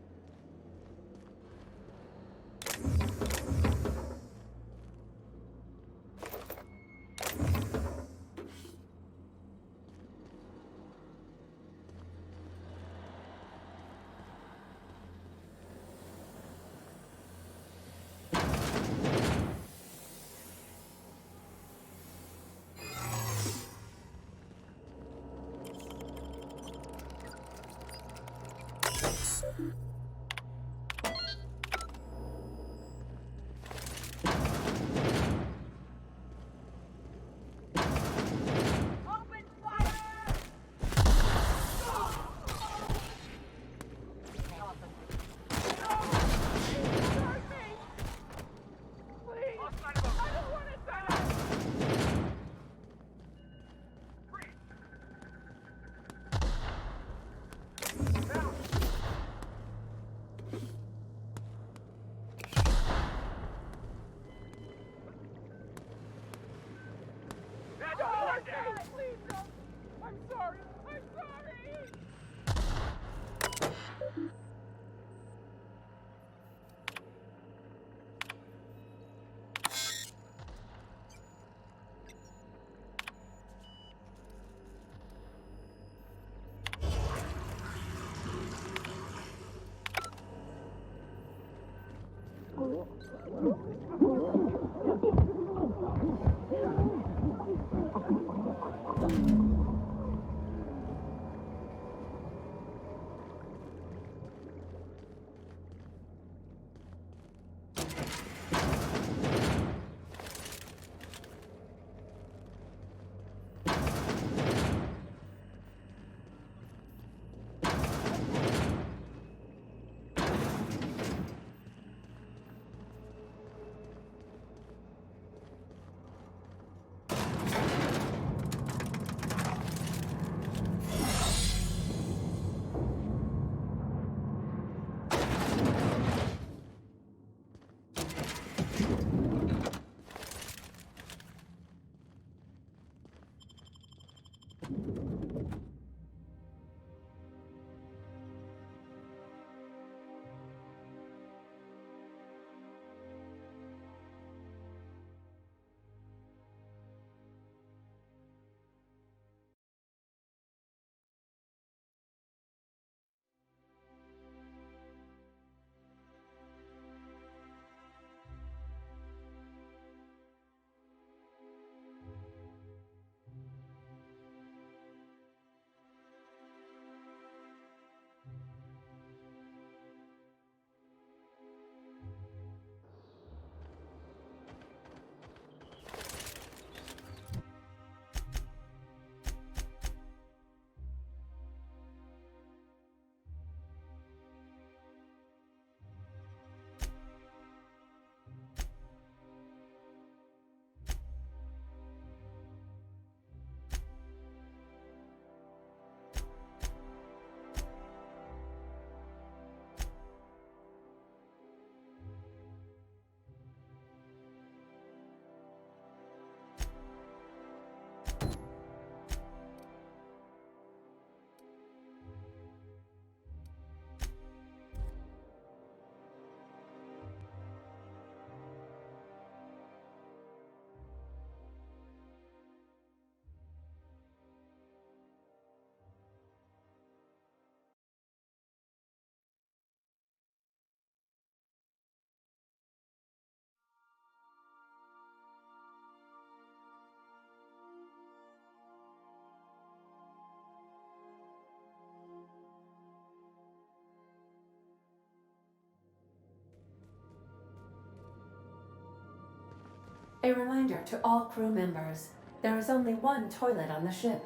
Speaker 1: A reminder to all crew members, there is only one toilet on the ship.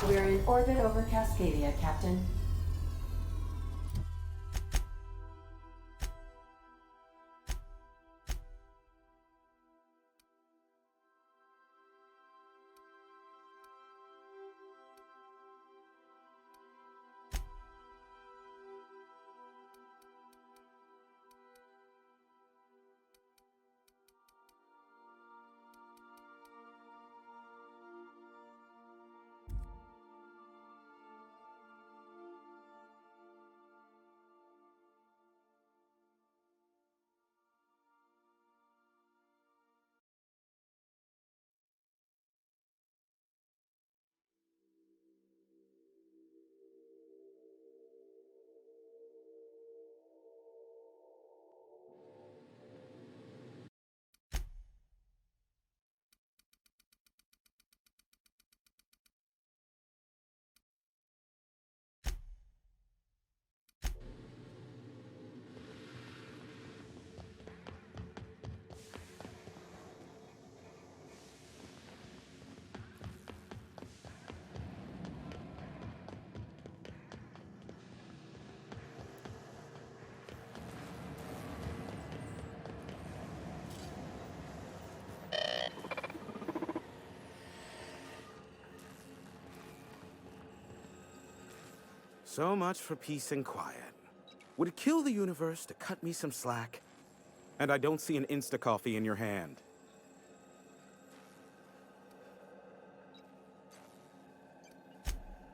Speaker 1: We're in orbit over Cascadia, Captain.
Speaker 12: So much for peace and quiet. Would it kill the universe to cut me some slack? And I don't see an Insta-coffee in your hand.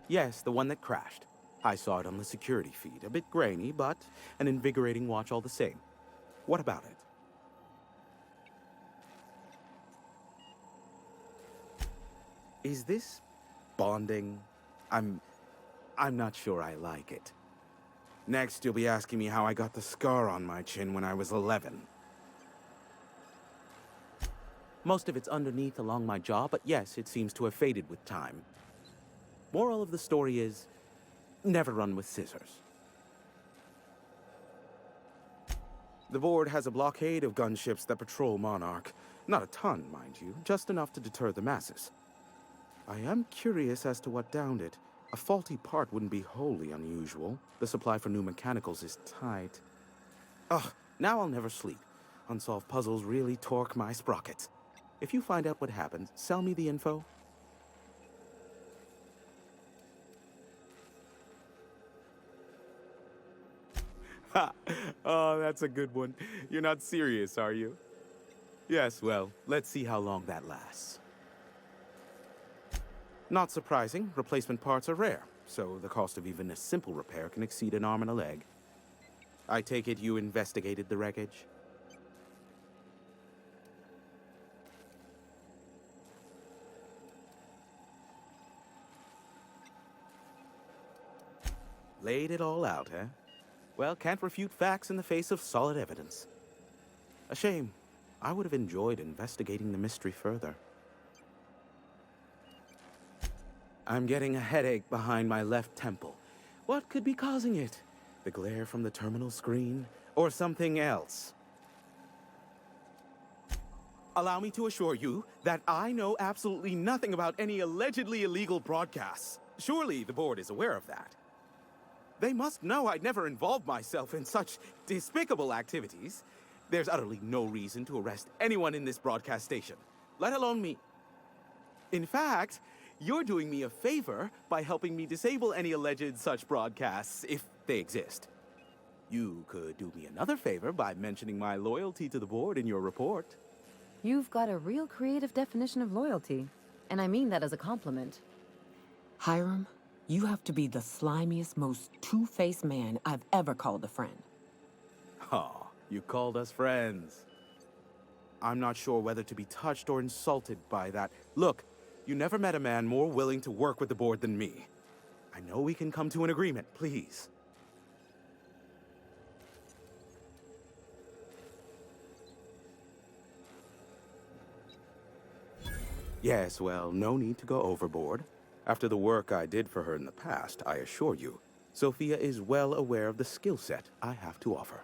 Speaker 12: Yes, the one that crashed. I saw it on the security feed. A bit grainy, but an invigorating watch all the same. What about it? Is this bonding? I'm not sure I like it. Next, you'll be asking me how I got the scar on my chin when I was 11. Most of it's underneath along my jaw, but yes, it seems to have faded with time. Moral of the story is, never run with scissors. The board has a blockade of gunships that patrol Monarch. Not a ton, mind you, just enough to deter the masses. I am curious as to what downed it. A faulty part wouldn't be wholly unusual. The supply for new mechanicals is tight. Ugh, now I'll never sleep. Unsolved puzzles really torque my sprockets. If you find out what happened, sell me the info. Ha! Oh, that's a good one. You're not serious, are you? Yes, well, let's see how long that lasts. Not surprising, replacement parts are rare, so the cost of even a simple repair can exceed an arm and a leg. I take it you investigated the wreckage? Laid it all out, eh? Well, can't refute facts in the face of solid evidence. A shame. I would have enjoyed investigating the mystery further. I'm getting a headache behind my left temple. What could be causing it? The glare from the terminal screen? Or something else? Allow me to assure you that I know absolutely nothing about any allegedly illegal broadcasts. Surely the board is aware of that. They must know I'd never involved myself in such despicable activities. There's utterly no reason to arrest anyone in this broadcast station, let alone me. In fact, you're doing me a favor by helping me disable any alleged such broadcasts, if they exist. You could do me another favor by mentioning my loyalty to the board in your report.
Speaker 9: You've got a real creative definition of loyalty, and I mean that as a compliment.
Speaker 3: Hiram, you have to be the slimiest, most two-faced man I've ever called a friend.
Speaker 12: Oh, you called us friends. I'm not sure whether to be touched or insulted by that. Look, you never met a man more willing to work with the board than me. I know we can come to an agreement, please. Yes, well, no need to go overboard. After the work I did for her in the past, I assure you, Sophia is well aware of the skill set I have to offer.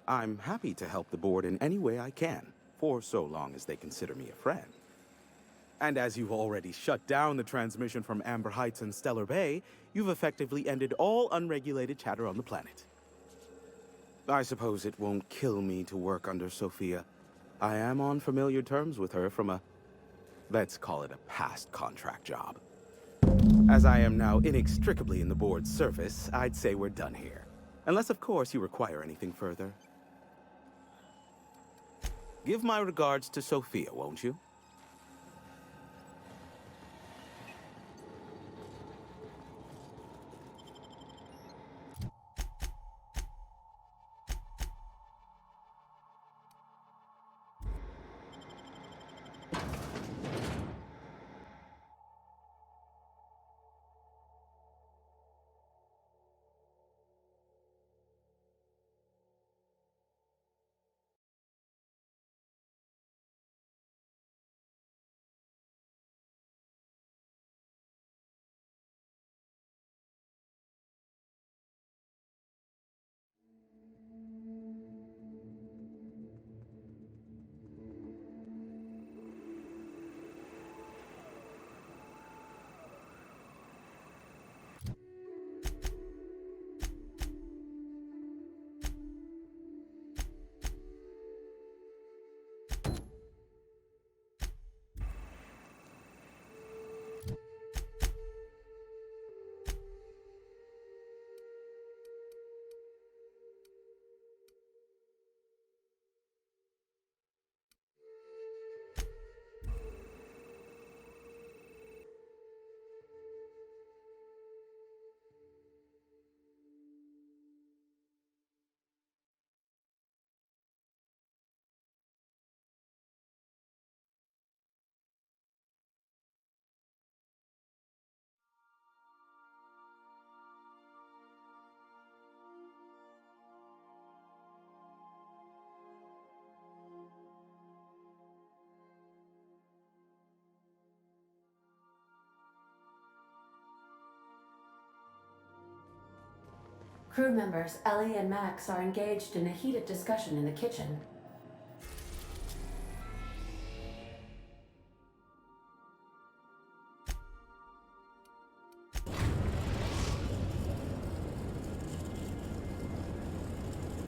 Speaker 12: I'm happy to help the board in any way I can, for so long as they consider me a friend. And as you've already shut down the transmission from Amber Heights and Stellar Bay, you've effectively ended all unregulated chatter on the planet. I suppose it won't kill me to work under Sophia. I am on familiar terms with her from a, let's call it a past contract job. As I am now inextricably in the board's service, I'd say we're done here. Unless, of course, you require anything further. Give my regards to Sophia, won't you?
Speaker 1: Crew members Ellie and Max are engaged in a heated discussion in the kitchen.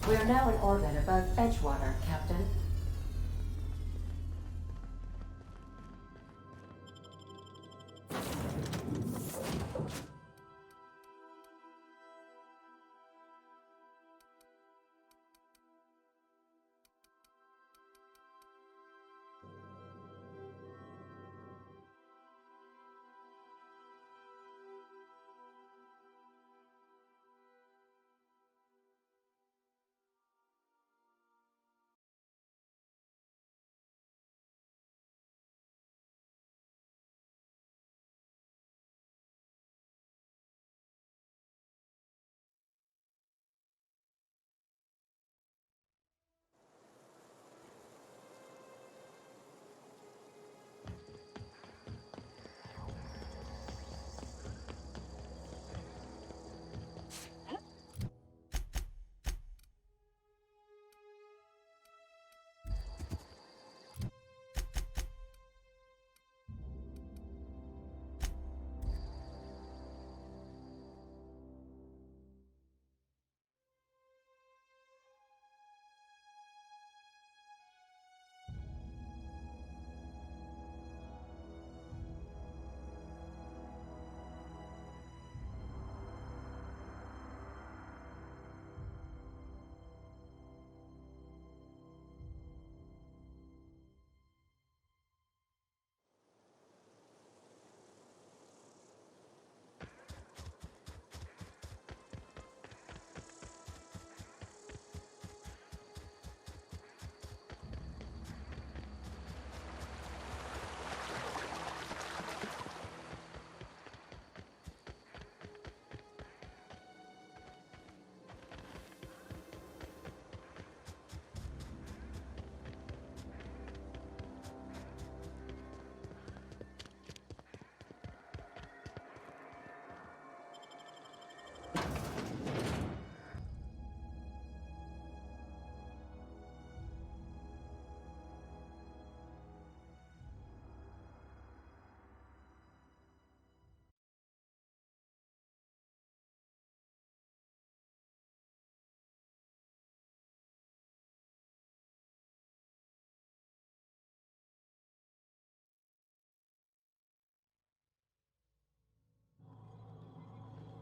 Speaker 1: We are now in orbit above Edgewater, Captain.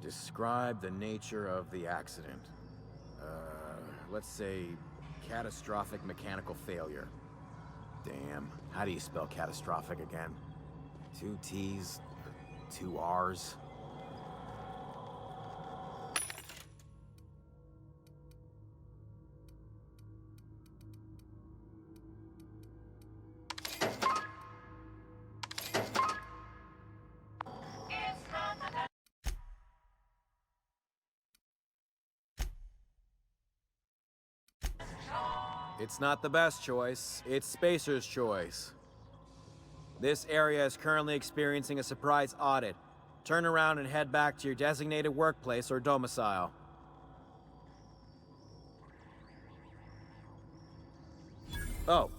Speaker 6: Describe the nature of the accident. Let's say catastrophic mechanical failure. Damn, how do you spell catastrophic again? 2 T's, 2 R's. It's not the best choice, it's Spacer's choice. This area is currently experiencing a surprise audit. Turn around and head back to your designated workplace or domicile. Oh,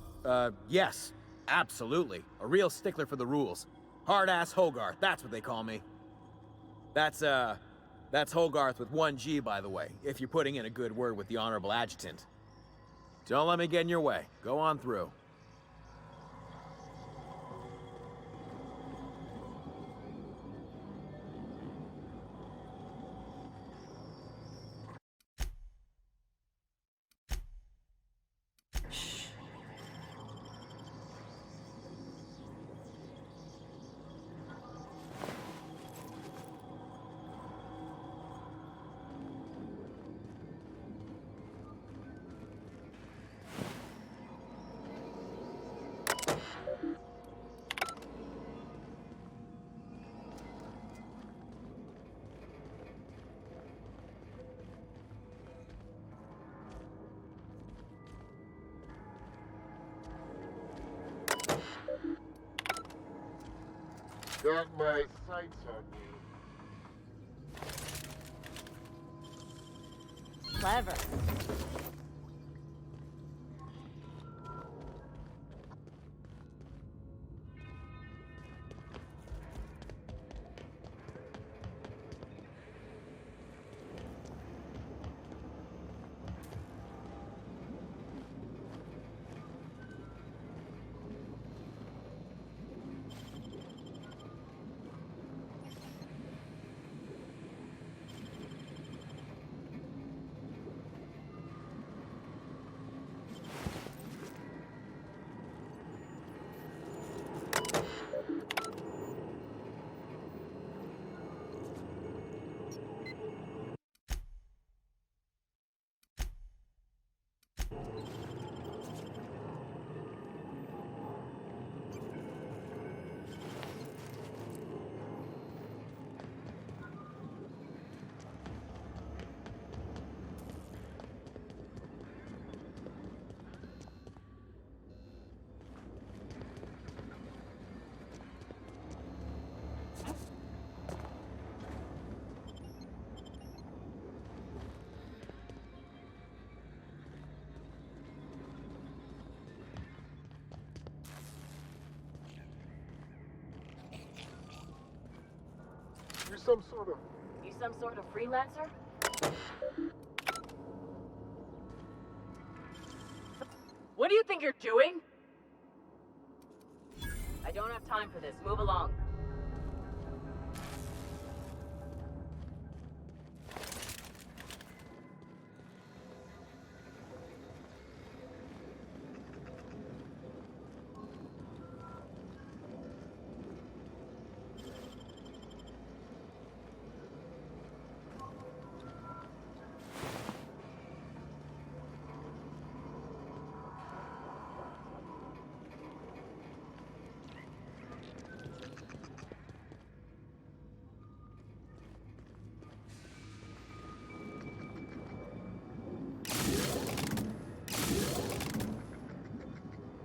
Speaker 6: yes, absolutely. A real stickler for the rules. Hard-ass Hogarth, that's what they call me. That's Hogarth with 1 G, by the way, if you're putting in a good word with the Honorable Adjutant. Don't let me get in your way. Go on through.
Speaker 16: Got my sights on you.
Speaker 2: Clever.
Speaker 8: You some sort of freelancer? What do you think you're doing? I don't have time for this. Move along.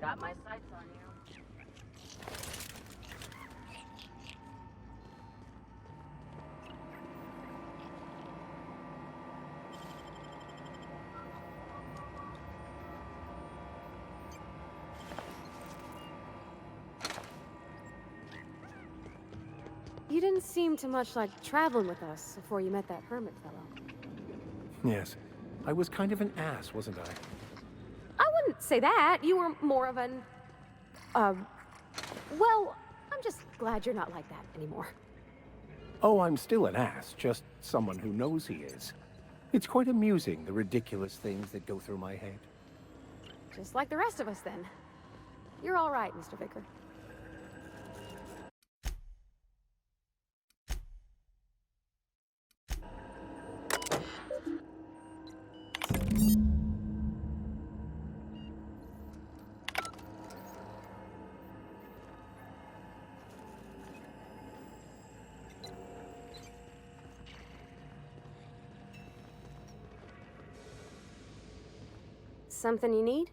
Speaker 8: Got my sights on you.
Speaker 2: You didn't seem too much like traveling with us before you met that hermit fellow.
Speaker 15: Yes. I was kind of an ass, wasn't I?
Speaker 2: I wouldn't say that. You were more of an... well, I'm just glad you're not like that anymore.
Speaker 15: Oh, I'm still an ass, just someone who knows he is. It's quite amusing, the ridiculous things that go through my head.
Speaker 2: Just like the rest of us, then. You're all right, Mr. Vicker. Something you need?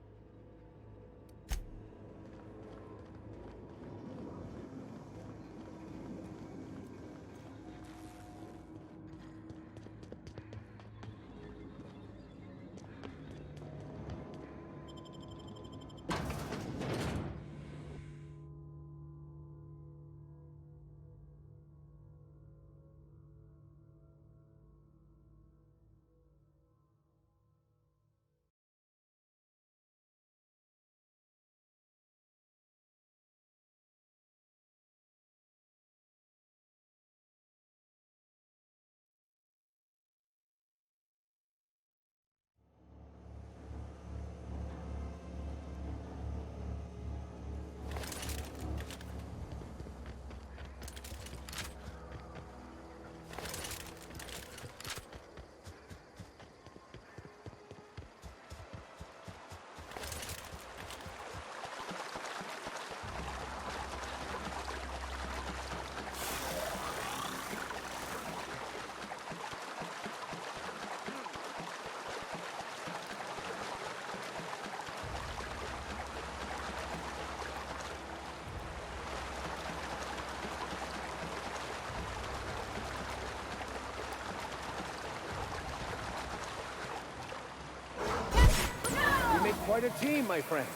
Speaker 15: quite a team, my friend.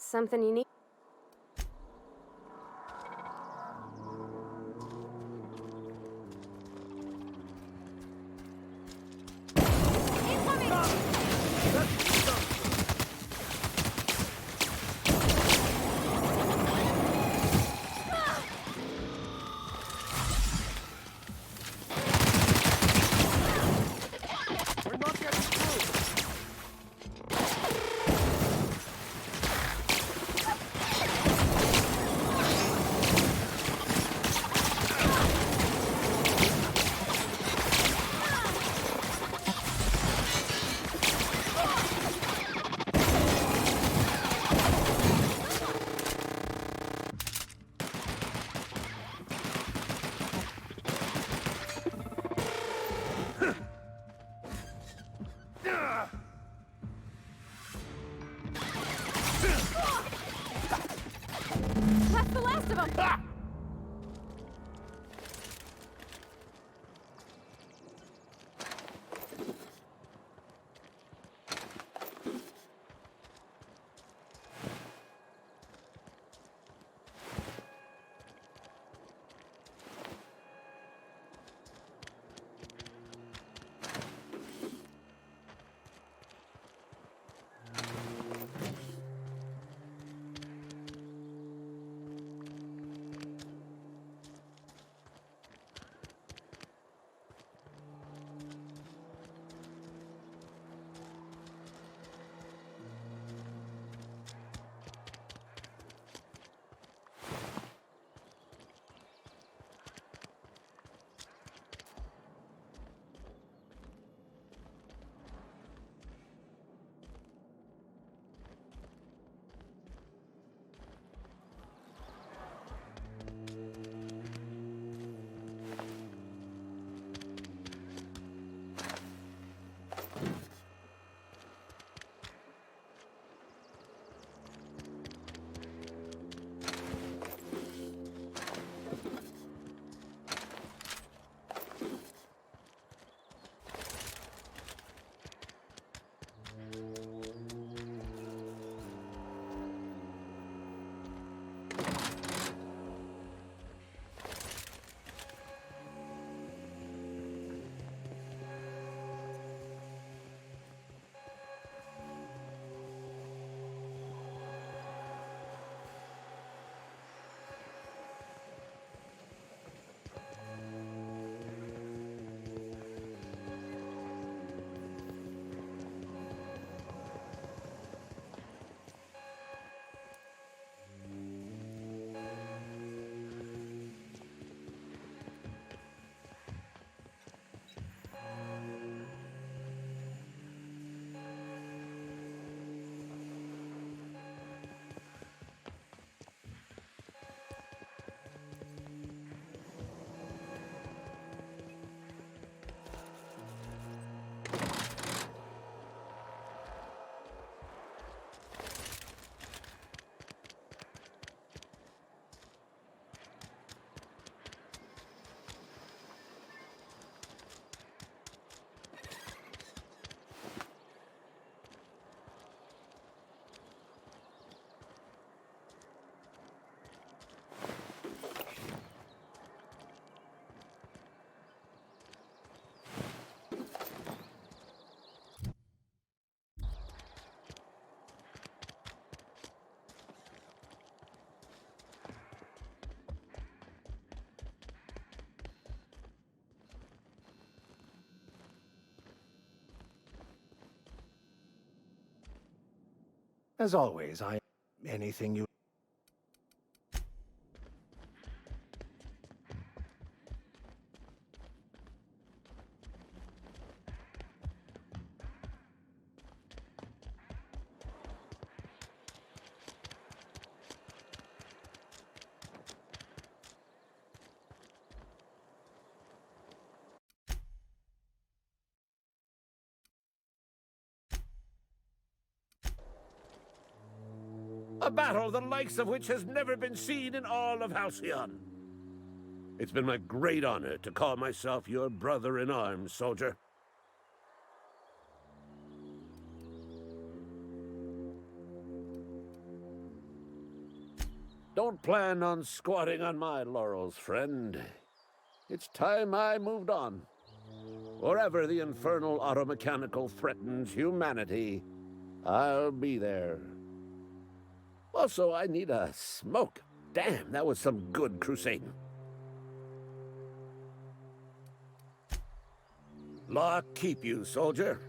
Speaker 2: Something you need? That's the last of them! Ah!
Speaker 15: As always, anything you...
Speaker 10: A battle the likes of which has never been seen in all of Halcyon. It's been my great honor to call myself your brother in arms, soldier. Don't plan on squatting on my laurels, friend. It's time I moved on. Wherever the infernal automechanical threatens humanity, I'll be there. Also, I need a smoke. Damn, that was some good crusading. Law keep you, soldier.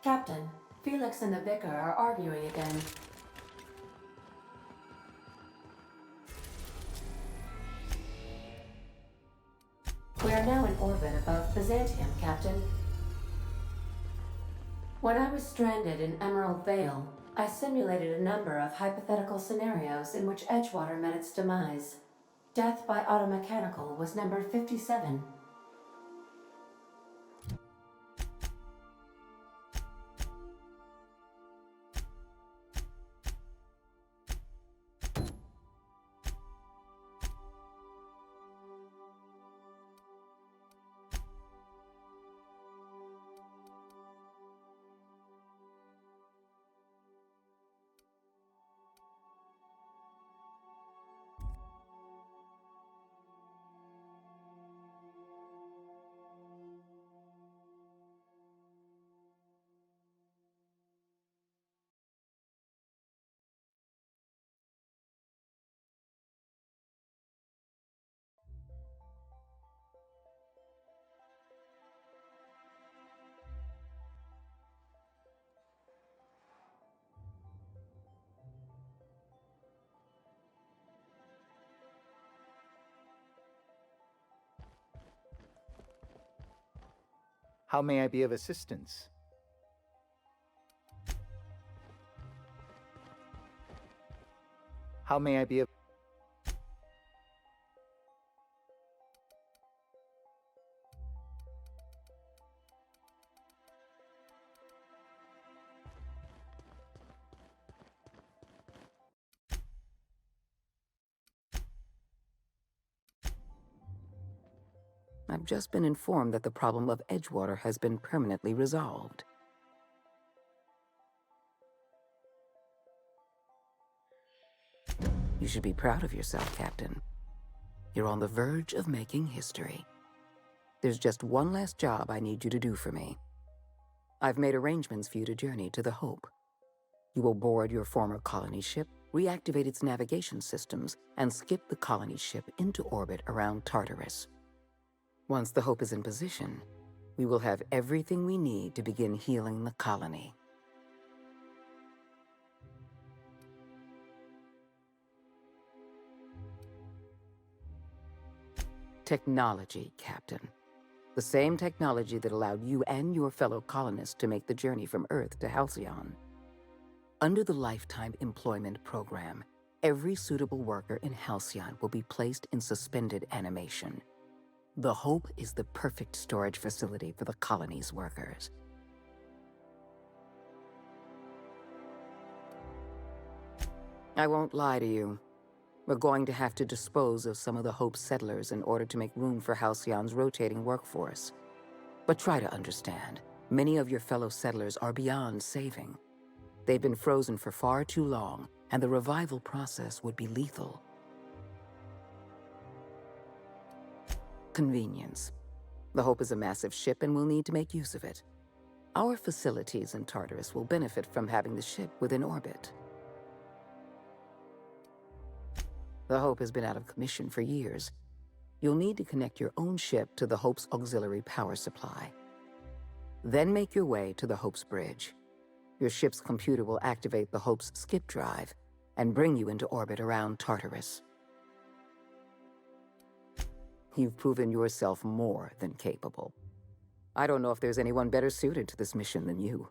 Speaker 1: Captain, Felix and the Vicar are arguing again. We are now in orbit above Byzantium, Captain. When I was stranded in Emerald Vale, I simulated a number of hypothetical scenarios in which Edgewater met its demise. Death by automechanical was number 57.
Speaker 17: How may I be of assistance? How may I be of...
Speaker 22: I've just been informed that the problem of Edgewater has been permanently resolved. You should be proud of yourself, Captain. You're on the verge of making history. There's just one last job I need you to do for me. I've made arrangements for you to journey to the Hope. You will board your former colony ship, reactivate its navigation systems, and skip the colony ship into orbit around Tartarus. Once the Hope is in position, we will have everything we need to begin healing the colony. Technology, Captain. The same technology that allowed you and your fellow colonists to make the journey from Earth to Halcyon. Under the Lifetime Employment Program, every suitable worker in Halcyon will be placed in suspended animation. The Hope is the perfect storage facility for the colony's workers. I won't lie to you. We're going to have to dispose of some of the Hope's settlers in order to make room for Halcyon's rotating workforce. But try to understand, many of your fellow settlers are beyond saving. They've been frozen for far too long, and the revival process would be lethal. Convenience. The Hope is a massive ship and we'll need to make use of it. Our facilities in Tartarus will benefit from having the ship within orbit. The Hope has been out of commission for years. You'll need to connect your own ship to the Hope's auxiliary power supply. Then make your way to the Hope's bridge. Your ship's computer will activate the Hope's skip drive and bring you into orbit around Tartarus. You've proven yourself more than capable. I don't know if there's anyone better suited to this mission than you.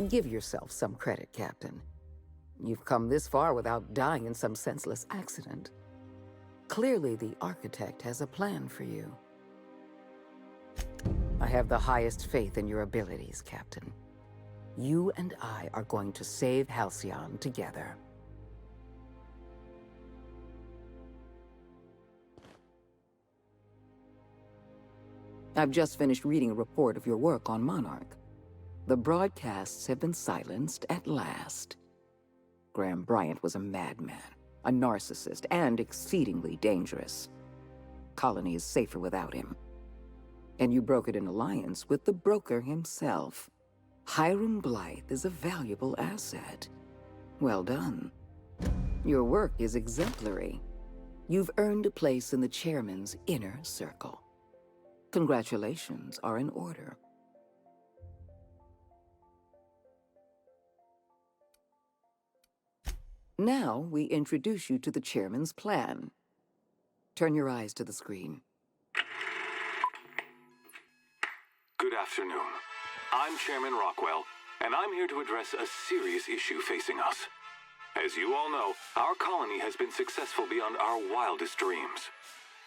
Speaker 22: Give yourself some credit, Captain. You've come this far without dying in some senseless accident. Clearly, the Architect has a plan for you. I have the highest faith in your abilities, Captain. You and I are going to save Halcyon together. I've just finished reading a report of your work on Monarch. The broadcasts have been silenced at last. Graham Bryant was a madman, a narcissist, and exceedingly dangerous. Colony is safer without him. And you brokered an alliance with the broker himself. Hiram Blythe is a valuable asset. Well done. Your work is exemplary. You've earned a place in the chairman's inner circle. Congratulations are in order. Now we introduce you to the chairman's plan. Turn your eyes to the screen.
Speaker 18: Good afternoon. I'm Chairman Rockwell, and I'm here to address a serious issue facing us. As you all know, our colony has been successful beyond our wildest dreams.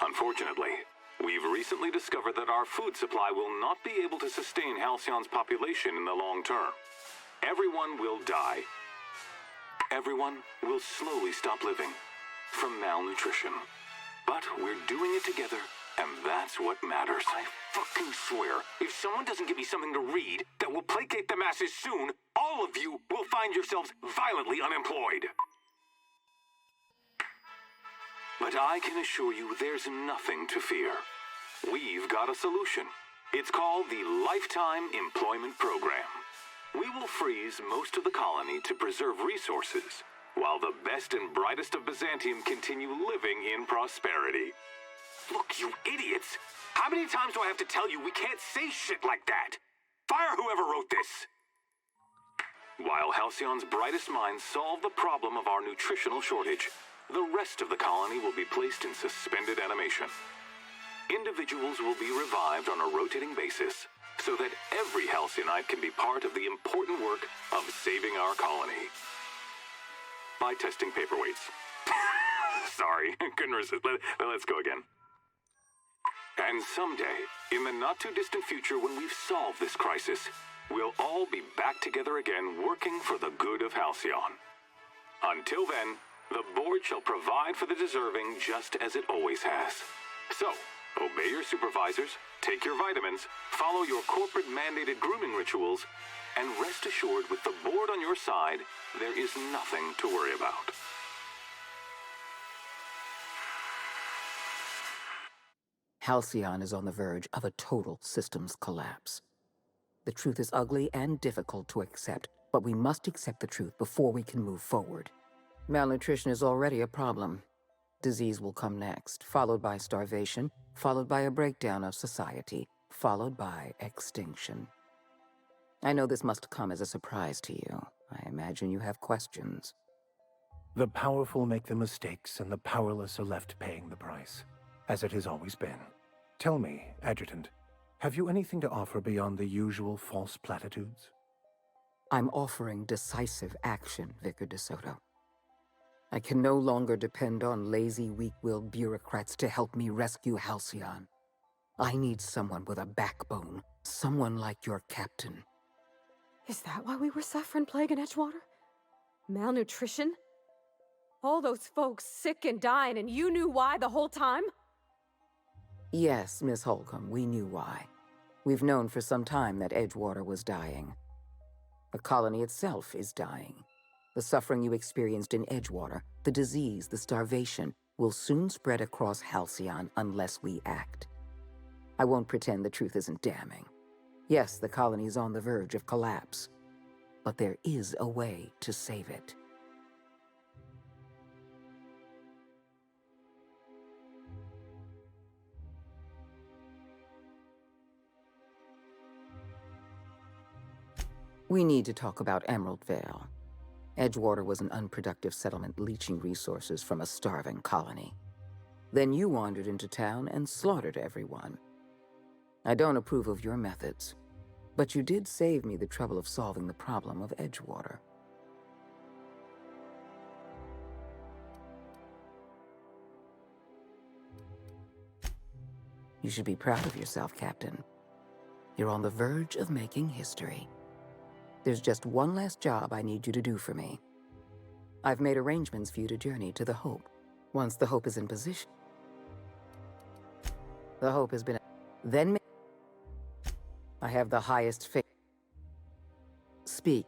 Speaker 18: Unfortunately, we've recently discovered that our food supply will not be able to sustain Halcyon's population in the long term. Everyone will die. Everyone will slowly stop living from malnutrition. But we're doing it together, and that's what matters. I fucking swear, if someone doesn't give me something to read that will placate the masses soon, all of you will find yourselves violently unemployed. But I can assure you there's nothing to fear. We've got a solution. It's called the Lifetime Employment Program. We will freeze most of the colony to preserve resources, while the best and brightest of Byzantium continue living in prosperity. Look, you idiots! How many times do I have to tell you we can't say shit like that? Fire whoever wrote this! While Halcyon's brightest minds solve the problem of our nutritional shortage, the rest of the colony will be placed in suspended animation. Individuals will be revived on a rotating basis so that every Halcyonite can be part of the important work of saving our colony. By testing paperweights. Sorry, couldn't resist. Let's go again. And someday, in the not-too-distant future when we've solved this crisis, we'll all be back together again working for the good of Halcyon. Until then, the board shall provide for the deserving just as it always has. So, obey your supervisors, take your vitamins, follow your corporate-mandated grooming rituals, and rest assured with the board on your side, there is nothing to worry about.
Speaker 22: Halcyon is on the verge of a total systems collapse. The truth is ugly and difficult to accept, but we must accept the truth before we can move forward. Malnutrition is already a problem. Disease will come next, followed by starvation, followed by a breakdown of society, followed by extinction. I know this must come as a surprise to you. I imagine you have questions.
Speaker 15: The powerful make the mistakes, and the powerless are left paying the price, as it has always been. Tell me, Adjutant, have you anything to offer beyond the usual false platitudes?
Speaker 22: I'm offering decisive action, Vicar DeSoto. I can no longer depend on lazy, weak-willed bureaucrats to help me rescue Halcyon. I need someone with a backbone, someone like your captain.
Speaker 2: Is that why we were suffering plague in Edgewater? Malnutrition? All those folks sick and dying, and you knew why the whole time?
Speaker 22: Yes, Miss Holcomb, we knew why. We've known for some time that Edgewater was dying. The colony itself is dying. The suffering you experienced in Edgewater, the disease, the starvation, will soon spread across Halcyon unless we act. I won't pretend the truth isn't damning. Yes, the colony is on the verge of collapse, but there is a way to save it. We need to talk about Emerald Vale. Edgewater was an unproductive settlement leeching resources from a starving colony. Then you wandered into town and slaughtered everyone. I don't approve of your methods, but you did save me the trouble of solving the problem of Edgewater. You should be proud of yourself, Captain. You're on the verge of making history. There's just one last job I need you to do for me. I've made arrangements for you to journey to the Hope. Once the Hope is in position, the Hope has been... Then I have the highest faith. Speak.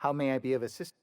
Speaker 17: How may I be of assistance?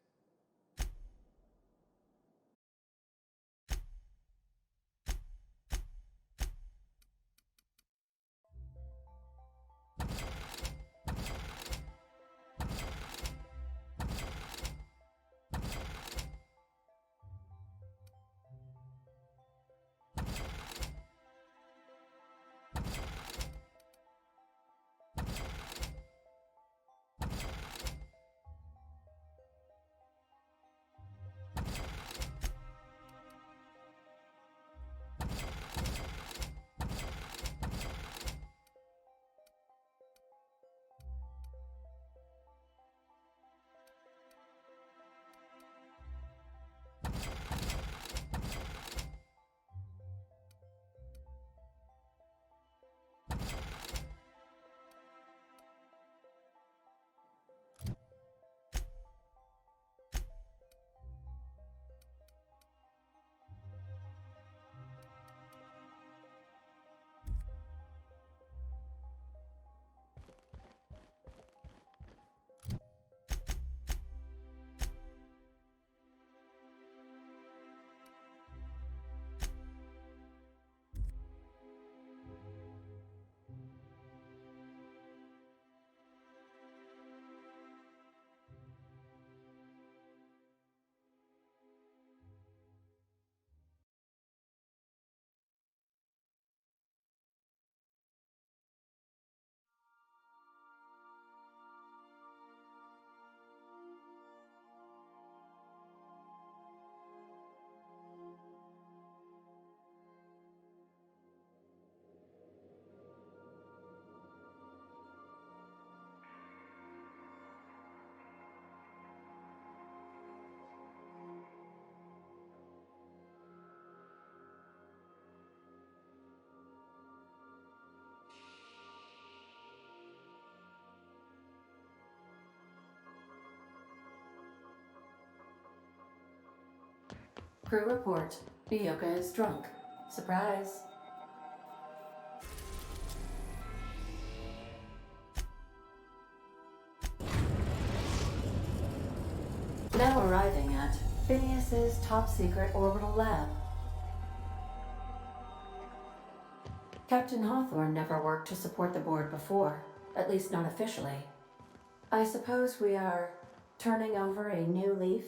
Speaker 1: Crew report. Bioka is drunk. Surprise. Now arriving at Phineas's top secret orbital lab. Captain Hawthorne never worked to support the board before, at least not officially. I suppose we are turning over a new leaf?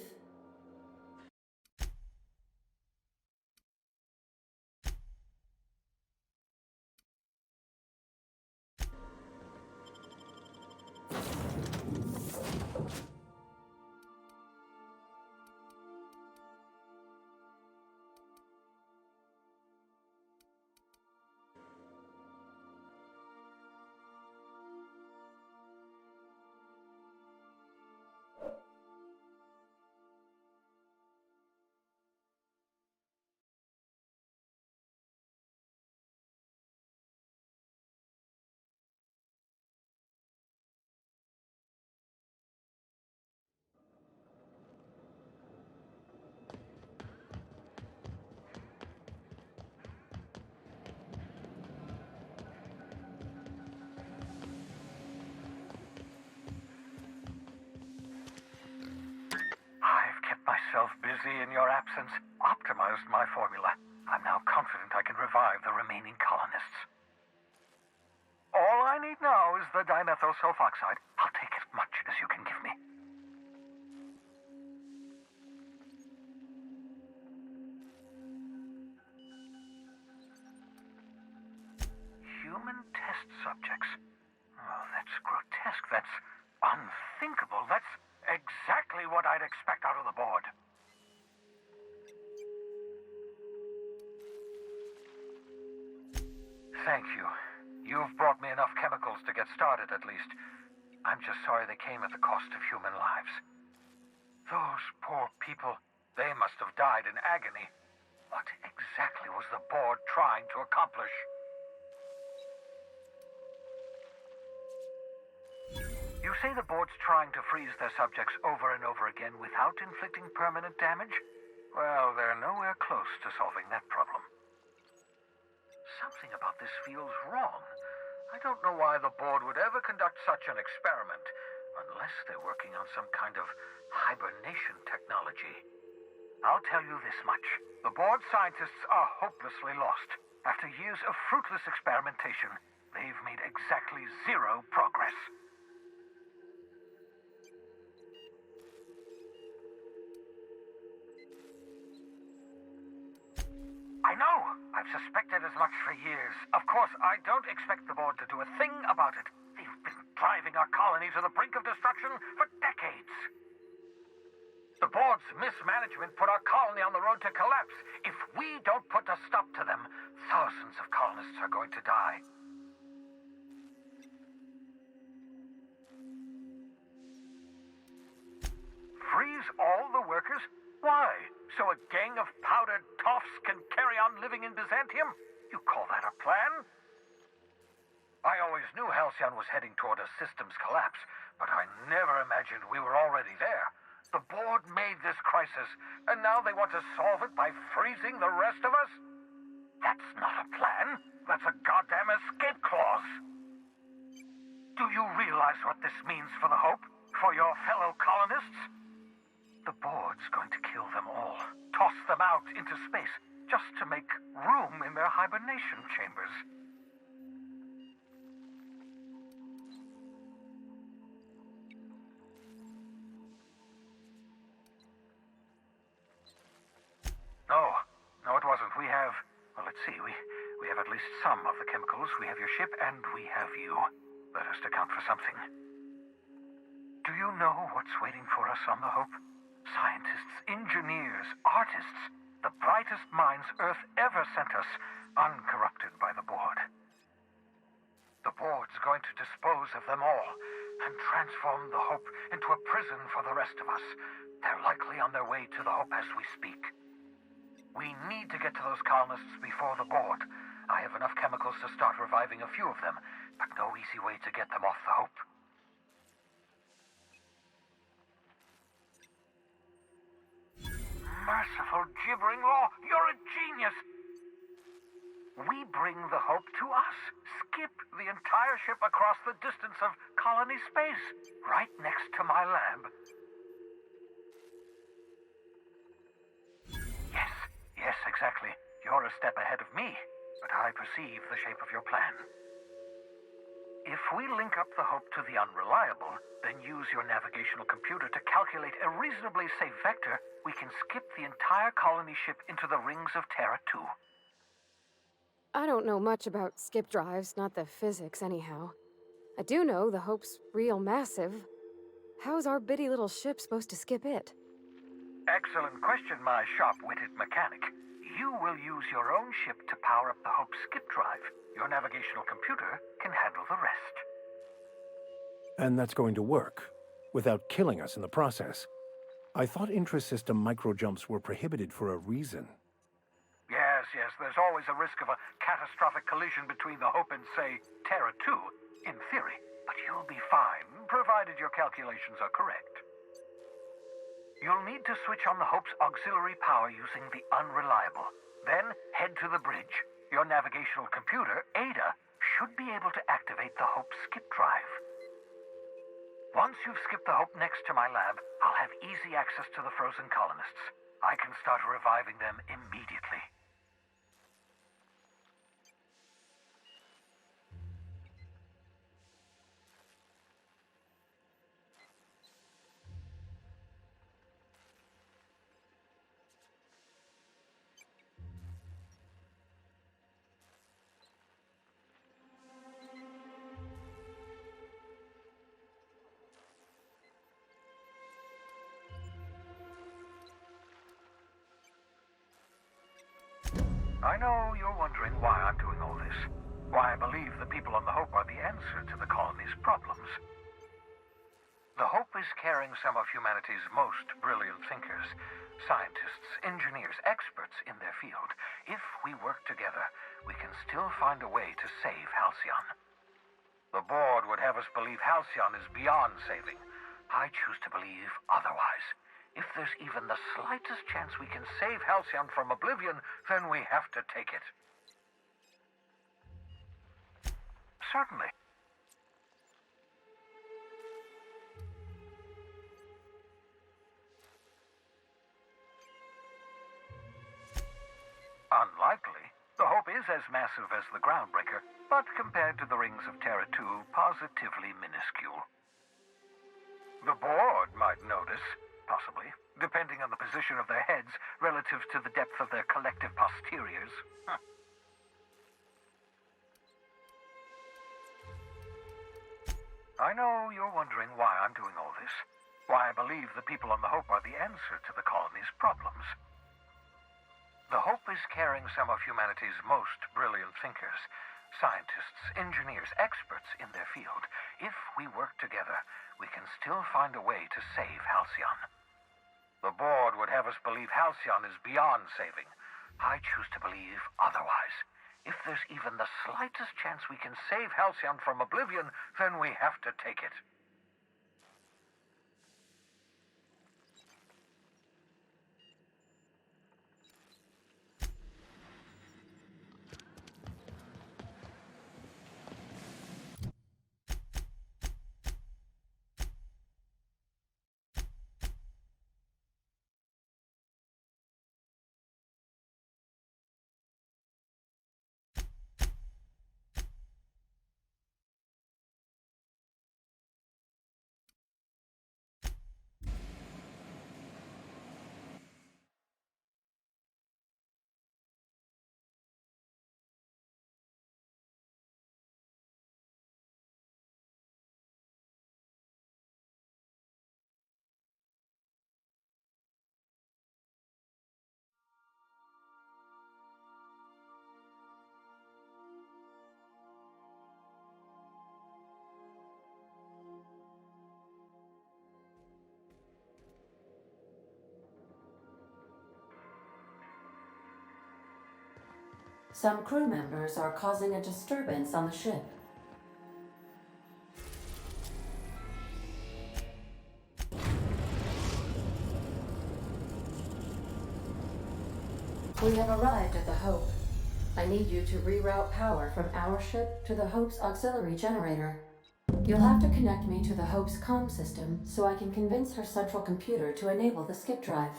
Speaker 19: I've kept myself busy in your absence, optimized my formula. I'm now confident I can revive the remaining colonists. All I need now is the dimethyl sulfoxide. I'll take as much as you can give me. Human test subjects. Oh, that's grotesque. That's unthinkable. That's exactly what I'd expect out of the board. Thank you. You've brought me enough chemicals to get started, at least. I'm just sorry they came at the cost of human lives. Those poor people, they must have died in agony. What exactly was the board trying to accomplish? You say the board's trying to freeze their subjects over and over again without inflicting permanent damage? Well, they're nowhere close to solving that problem. Something about this feels wrong. I don't know why the board would ever conduct such an experiment. Unless they're working on some kind of hibernation technology. I'll tell you this much. The board scientists are hopelessly lost. After years of fruitless experimentation, they've made exactly zero progress. I know! I've suspected as much for years. Of course, I don't expect the board to do a thing about it. They've been driving our colony to the brink of destruction for decades. The board's mismanagement put our colony on the road to collapse. If we don't put a stop to them, thousands of colonists are going to die. Freeze all the workers? Why? So a gang of powdered toffs can carry on living in Byzantium? You call that a plan? I always knew Halcyon was heading toward a systems collapse, but I never imagined we were already there. The board made this crisis, and now they want to solve it by freezing the rest of us? That's not a plan. That's a goddamn escape clause. Do you realize what this means for the Hope? For your fellow colonists? The board's going to kill them all. Toss them out into space, just to make room in their hibernation chambers. No, it wasn't. We have... Well, let's see. We have at least some of the chemicals. We have your ship, and we have you. That has to count for something. Do you know what's waiting for us on the Hope? Scientists, engineers, artists. The brightest minds Earth ever sent us, uncorrupted by the board. The board's going to dispose of them all and transform the Hope into a prison for the rest of us. They're likely on their way to the Hope as we speak. We need to get to those colonists before the board. I have enough chemicals to start reviving a few of them, but no easy way to get them off the Hope. Merciful gibbering law, you're a genius! We bring the Hope to us. Skip the entire ship across the distance of colony space, right next to my lab. Yes, exactly. You're a step ahead of me, but I perceive the shape of your plan. If we link up the Hope to the Unreliable, then use your navigational computer to calculate a reasonably safe vector, we can skip the entire colony ship into the rings of Terra 2.
Speaker 2: I don't know much about skip drives, not the physics anyhow. I do know the Hope's real massive. How's our bitty little ship supposed to skip it?
Speaker 19: Excellent question, my sharp-witted mechanic. You will use your own ship to power up the Hope's skip drive. Your navigational computer can handle the rest.
Speaker 15: And that's going to work, without killing us in the process. I thought intra-system microjumps were prohibited for a reason.
Speaker 19: Yes, there's always a risk of a catastrophic collision between the Hope and, say, Terra 2, in theory. But you'll be fine, provided your calculations are correct. You'll need to switch on the Hope's auxiliary power using the Unreliable. Then head to the bridge. Your navigational computer, Ada, should be able to activate the Hope's skip drive. Once you've skipped the Hope next to my lab, I'll have easy access to the frozen colonists. I can start reviving them immediately. I know you're wondering why I'm doing all this. Why I believe the people on the Hope are the answer to the colony's problems. The Hope is carrying some of humanity's most brilliant thinkers, scientists, engineers, experts in their field. If we work together, we can still find a way to save Halcyon. The board would have us believe Halcyon is beyond saving. I choose to believe otherwise. If there's even the slightest chance we can save Halcyon from oblivion, then we have to take it. Certainly. is as massive as the Groundbreaker, but compared to the rings of Terra 2, positively minuscule. The board might notice, possibly, depending on the position of their heads relative to the depth of their collective posteriors. I know you're wondering why I'm doing all this. Why I believe the people on the Hope are the answer to the colony's problems. The Hope is carrying some of humanity's most brilliant thinkers, scientists, engineers, experts in their field. If we work together, we can still find a way to save Halcyon. The board would have us believe Halcyon is beyond saving. I choose to believe otherwise. If there's even the slightest chance we can save Halcyon from oblivion, then we have to take it.
Speaker 1: Some crew members are causing a disturbance on the ship. We have arrived at the Hope. I need you to reroute power from our ship to the Hope's auxiliary generator. You'll have to connect me to the Hope's comm system so I can convince her central computer to enable the skip drive.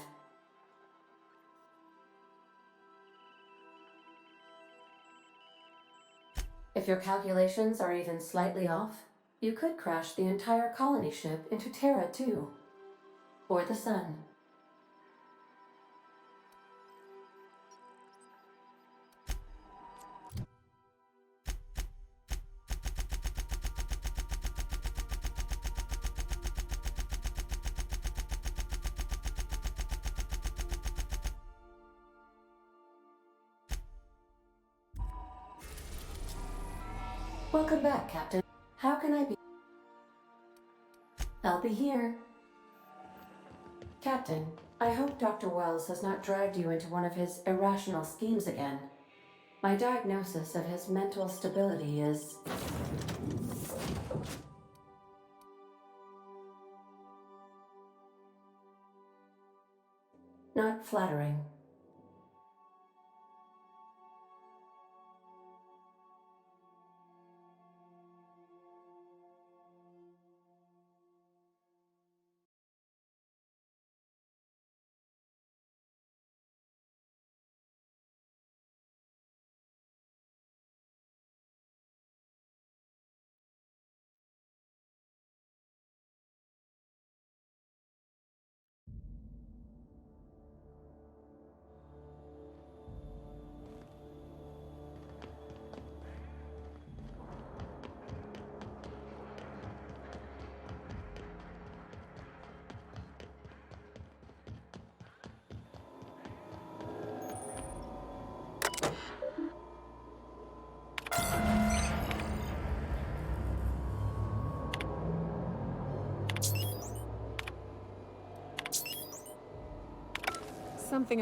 Speaker 1: If your calculations are even slightly off, you could crash the entire colony ship into Terra 2, or the Sun. Welcome back, Captain. How can I be? I'll be here. Captain, I hope Dr. Wells has not dragged you into one of his irrational schemes again. My diagnosis of his mental stability is... not flattering.
Speaker 3: Something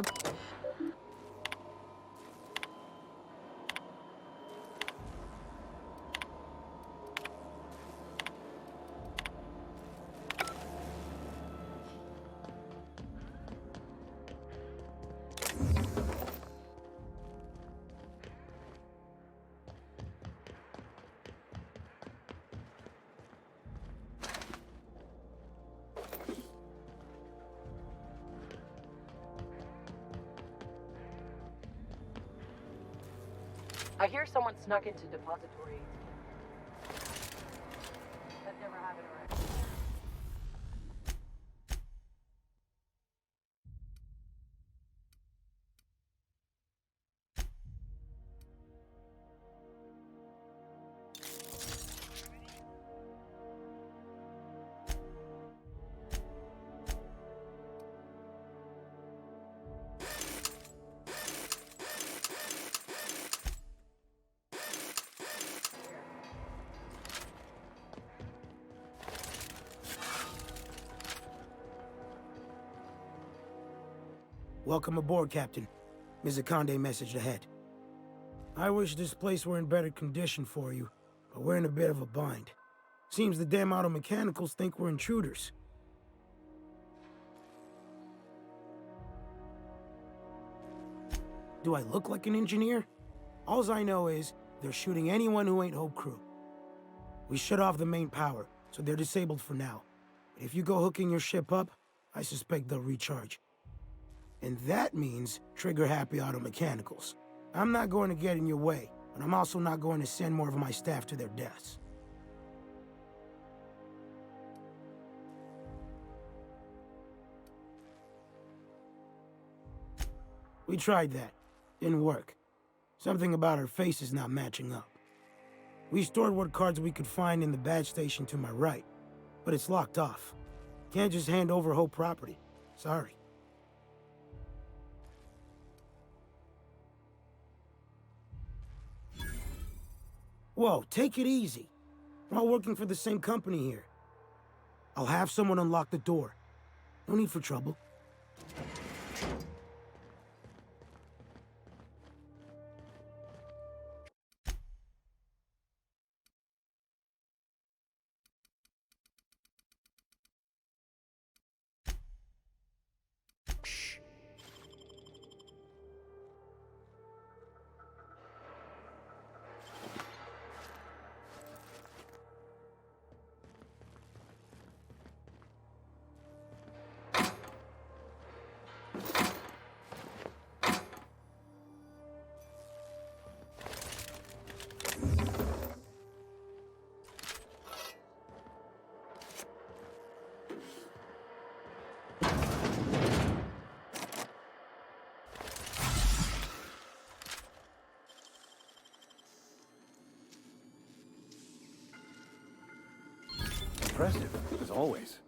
Speaker 8: I hear someone snuck into depository. That never happened already.
Speaker 17: Welcome aboard, Captain. Ms. Akande messaged ahead. I wish this place were in better condition for you, but we're in a bit of a bind. Seems the damn auto mechanicals think we're intruders. Do I look like an engineer? Alls I know is, they're shooting anyone who ain't Hope Crew. We shut off the main power, so they're disabled for now. But if you go hooking your ship up, I suspect they'll recharge. And that means trigger-happy auto mechanicals. I'm not going to get in your way, but I'm also not going to send more of my staff to their deaths. We tried that. Didn't work. Something about her face is not matching up. We stored what cards we could find in the badge station to my right, but it's locked off. Can't just hand over whole property. Sorry. Whoa, take it easy. We're all working for the same company here. I'll have someone unlock the door. No need for trouble.
Speaker 15: Impressive, as always.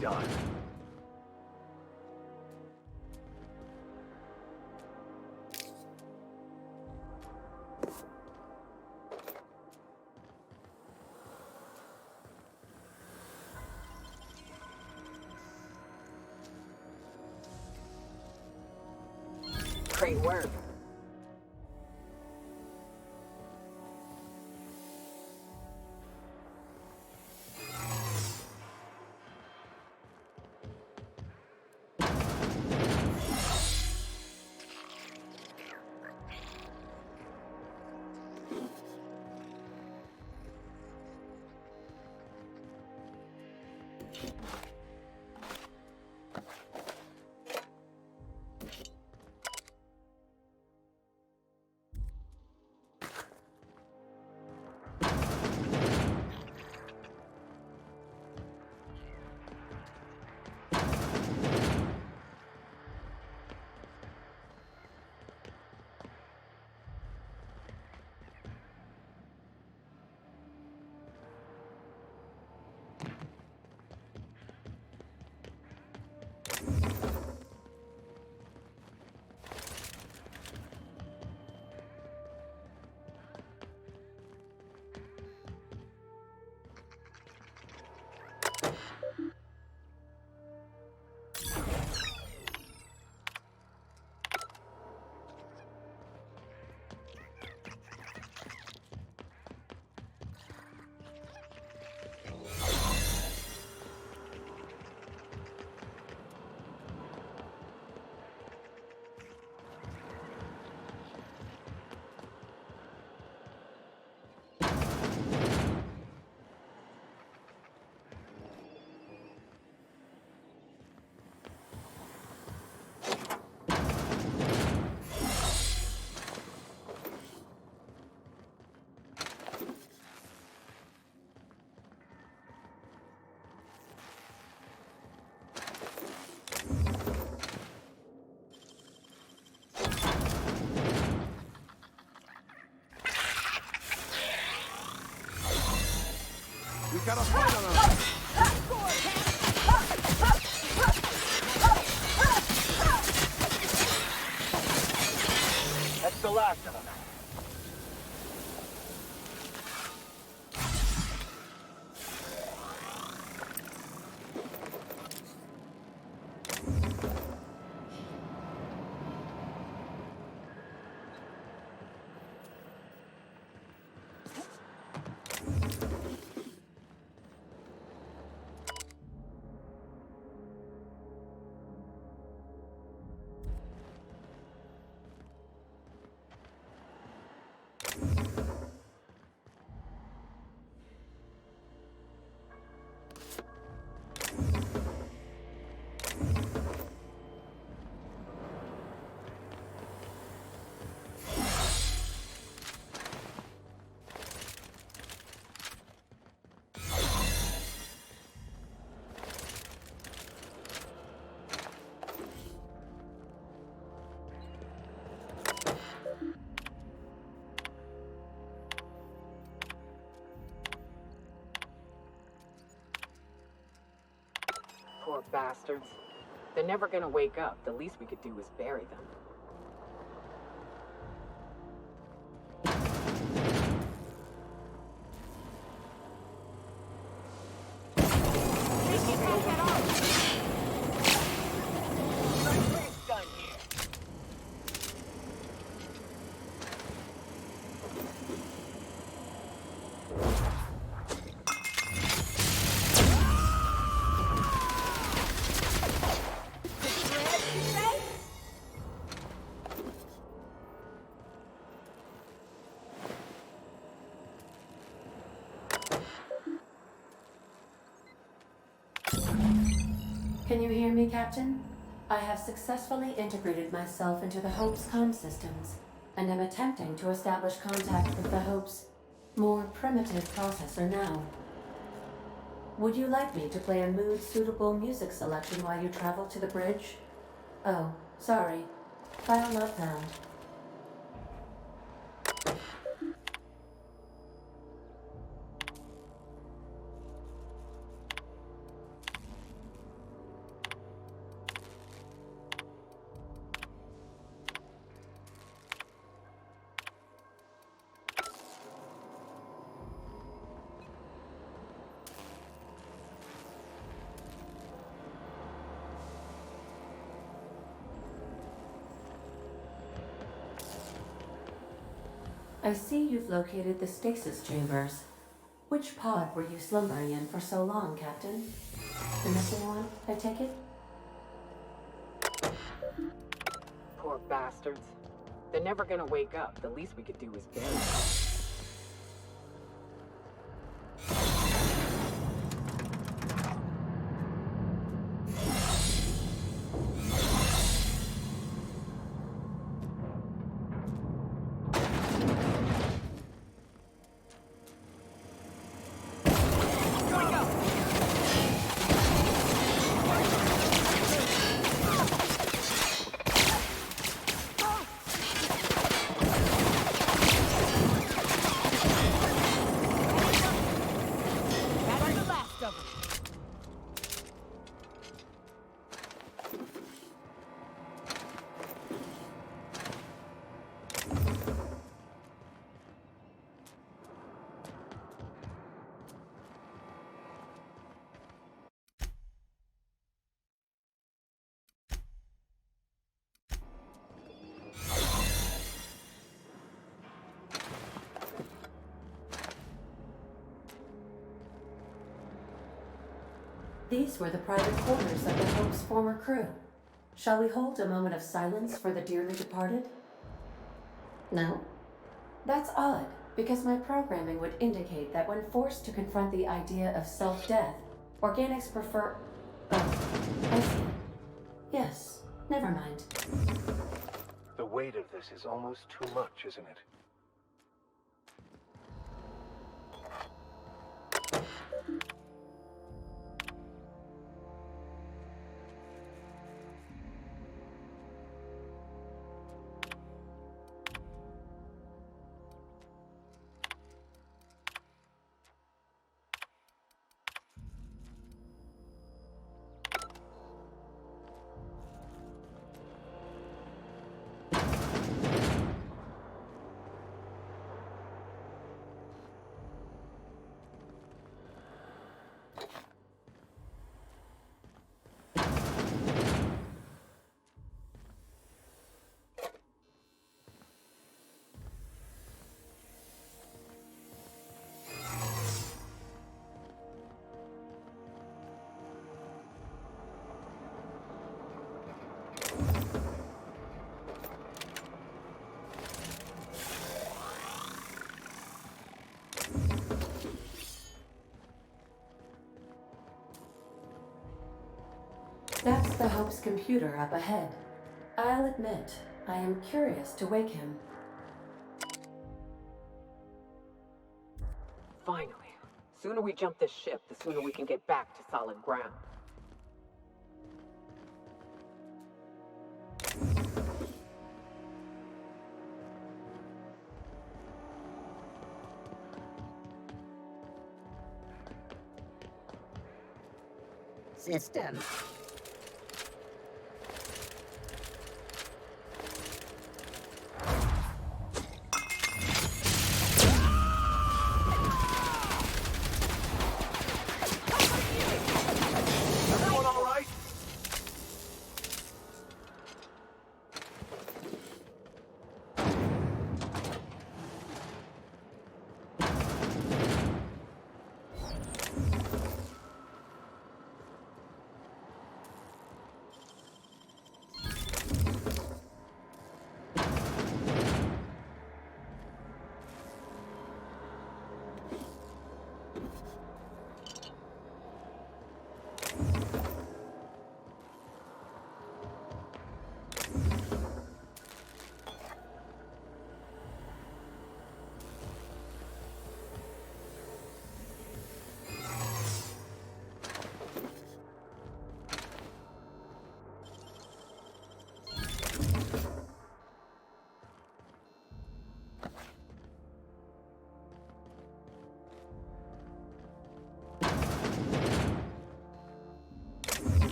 Speaker 11: done.
Speaker 3: Great work.
Speaker 10: We got a fight on our hands.
Speaker 11: That's the last of them.
Speaker 3: Poor bastards. They're never gonna wake up. The least we could do is bury them.
Speaker 1: Can you hear me, Captain? I have successfully integrated myself into the Hope's comm systems, and am attempting to establish contact with the Hope's more primitive processor now. Would you like me to play a mood-suitable music selection while you travel to the bridge? Oh, sorry. File not found. I see you've located the stasis chambers. Which pod were you slumbering in for so long, Captain? The missing one, I take it?
Speaker 3: Poor bastards. They're never gonna wake up. The least we could do is bury them.
Speaker 1: These were the private quarters of the Hope's former crew. Shall we hold a moment of silence for the dearly departed? No? That's odd, because my programming would indicate that when forced to confront the idea of self-death, organics prefer... Oh, I see. Yes, never mind.
Speaker 20: The weight of this is almost too much, isn't it?
Speaker 1: That's the Hope's computer up ahead. I'll admit, I am curious to wake him.
Speaker 3: Finally. Sooner we jump this ship, the sooner we can get back to solid ground.
Speaker 21: System.
Speaker 20: Everyone all right?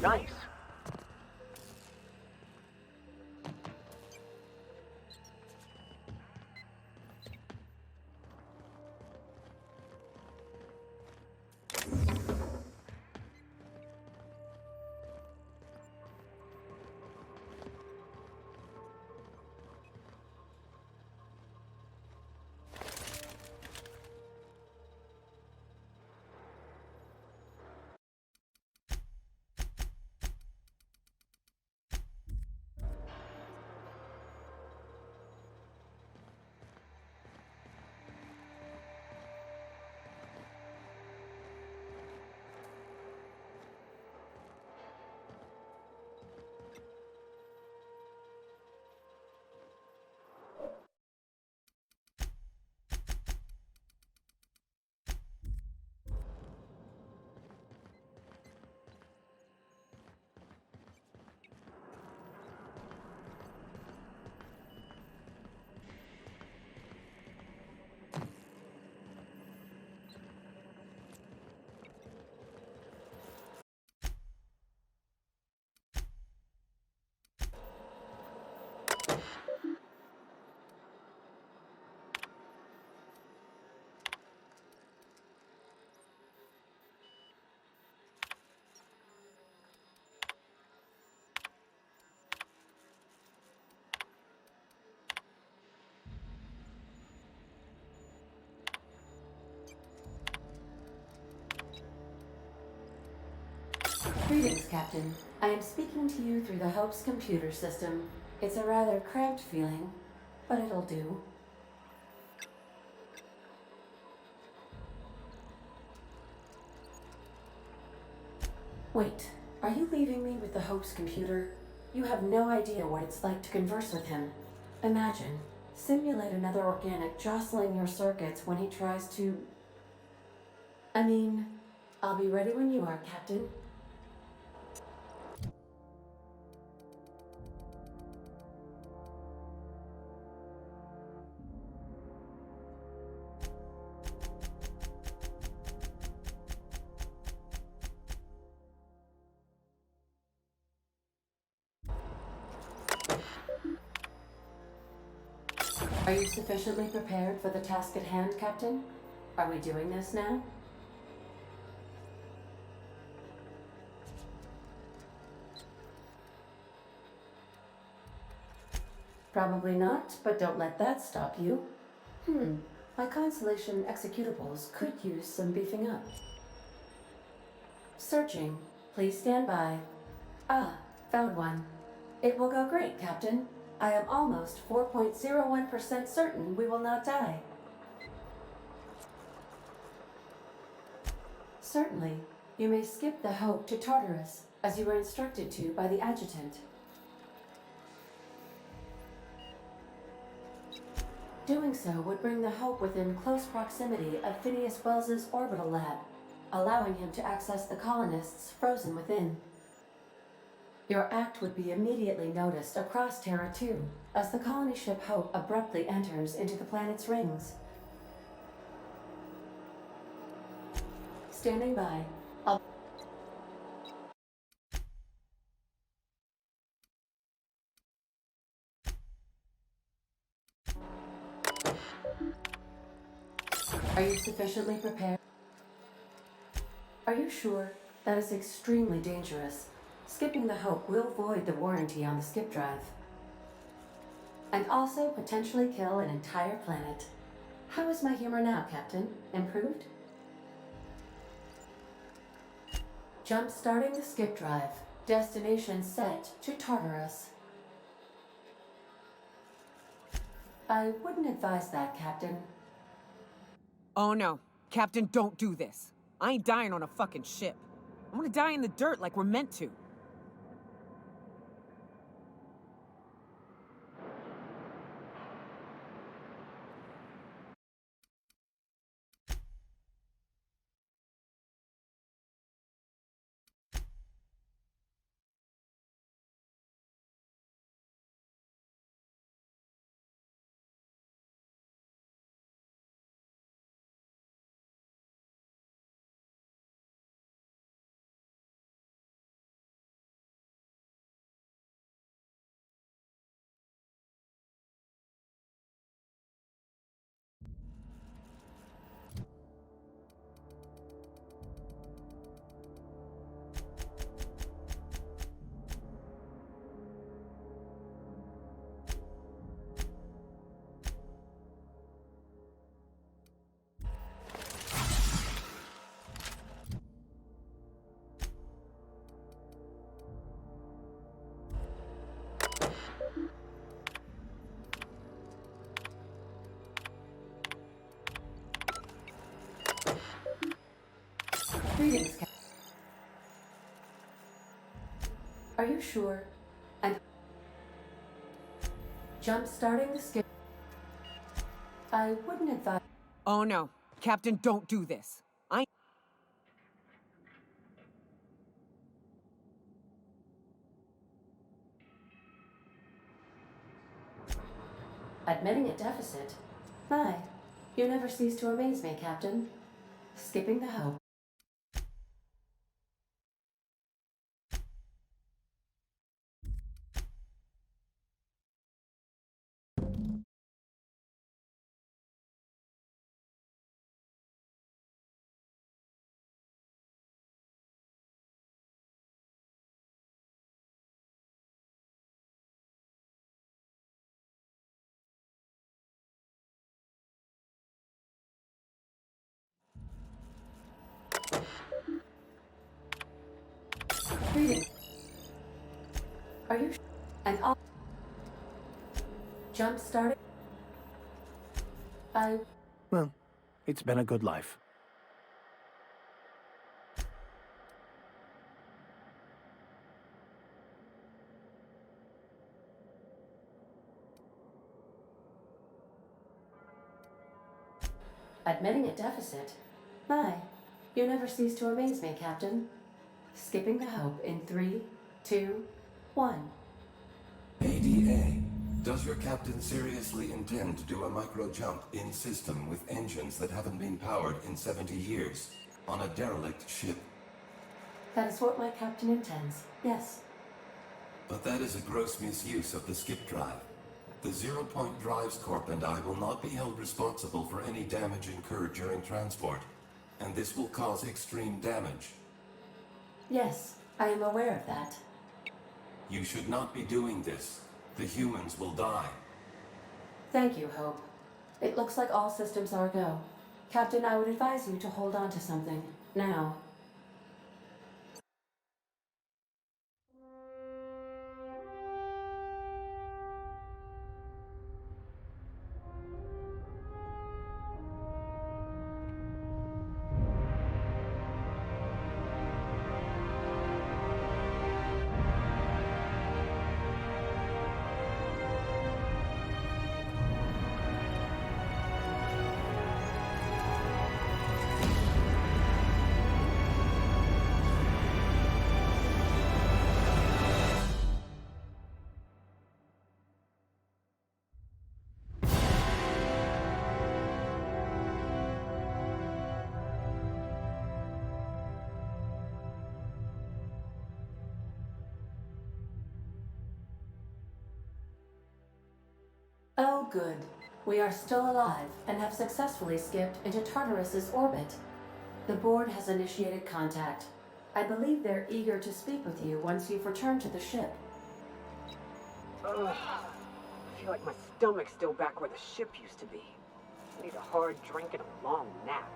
Speaker 11: Nice.
Speaker 1: Greetings, Captain. I am speaking to you through the Hope's computer system. It's a rather cramped feeling, but it'll do. Wait, are you leaving me with the Hope's computer? You have no idea what it's like to converse with him. Imagine, simulate another organic jostling your circuits when he tries to... I mean, I'll be ready when you are, Captain. Are you sufficiently prepared for the task at hand, Captain? Are we doing this now? Probably not, but don't let that stop you. My Constellation executables could use some beefing up. Searching. Please stand by. Ah, found one. It will go great, Captain. I am almost 4.01% certain we will not die. Certainly. You may skip the Hope to Tartarus, as you were instructed to by the adjutant. Doing so would bring the Hope within close proximity of Phineas Wells's orbital lab, allowing him to access the colonists frozen within. Your act would be immediately noticed across Terra 2, as the colony ship Hope abruptly enters into the planet's rings. Standing by. Are you sufficiently prepared? Are you sure? That is extremely dangerous. Skipping the Hope will void the warranty on the skip drive. And also potentially kill an entire planet. How is my humor now, Captain? Improved? Jump starting the skip drive. Destination set to Tartarus. I wouldn't advise that, Captain.
Speaker 3: Oh no. Captain, don't do this. I ain't dying on a fucking ship. I'm gonna die in the dirt like we're meant to.
Speaker 1: Greetings, Captain. Are you sure? And jump starting the skip. I wouldn't advise.
Speaker 3: Oh no. Captain, don't do this.
Speaker 1: Admitting a deficit? My, you never cease to amaze me, Captain. Skipping the Hope. Greetings. Are you and all jump starting?
Speaker 15: Well, it's been a good life.
Speaker 1: Admitting a deficit? My, you never cease to amaze me, Captain. Skipping the Hope in 3, 2, 1.
Speaker 5: ADA, does your captain seriously intend to do a micro jump in system with engines that haven't been powered in 70 years on a derelict ship?
Speaker 1: That is what my captain intends, yes.
Speaker 5: But that is a gross misuse of the skip drive. The Zero Point Drives Corp and I will not be held responsible for any damage incurred during transport, and this will cause extreme damage.
Speaker 1: Yes, I am aware of that.
Speaker 5: You should not be doing this. The humans will die.
Speaker 1: Thank you, Hope. It looks like all systems are go. Captain, I would advise you to hold on to something. Now. Oh, good. We are still alive and have successfully skipped into Tartarus's orbit. The board has initiated contact. I believe they're eager to speak with you once you've returned to the ship.
Speaker 3: Ugh. I feel like my stomach's still back where the ship used to be. I need a hard drink and a long nap.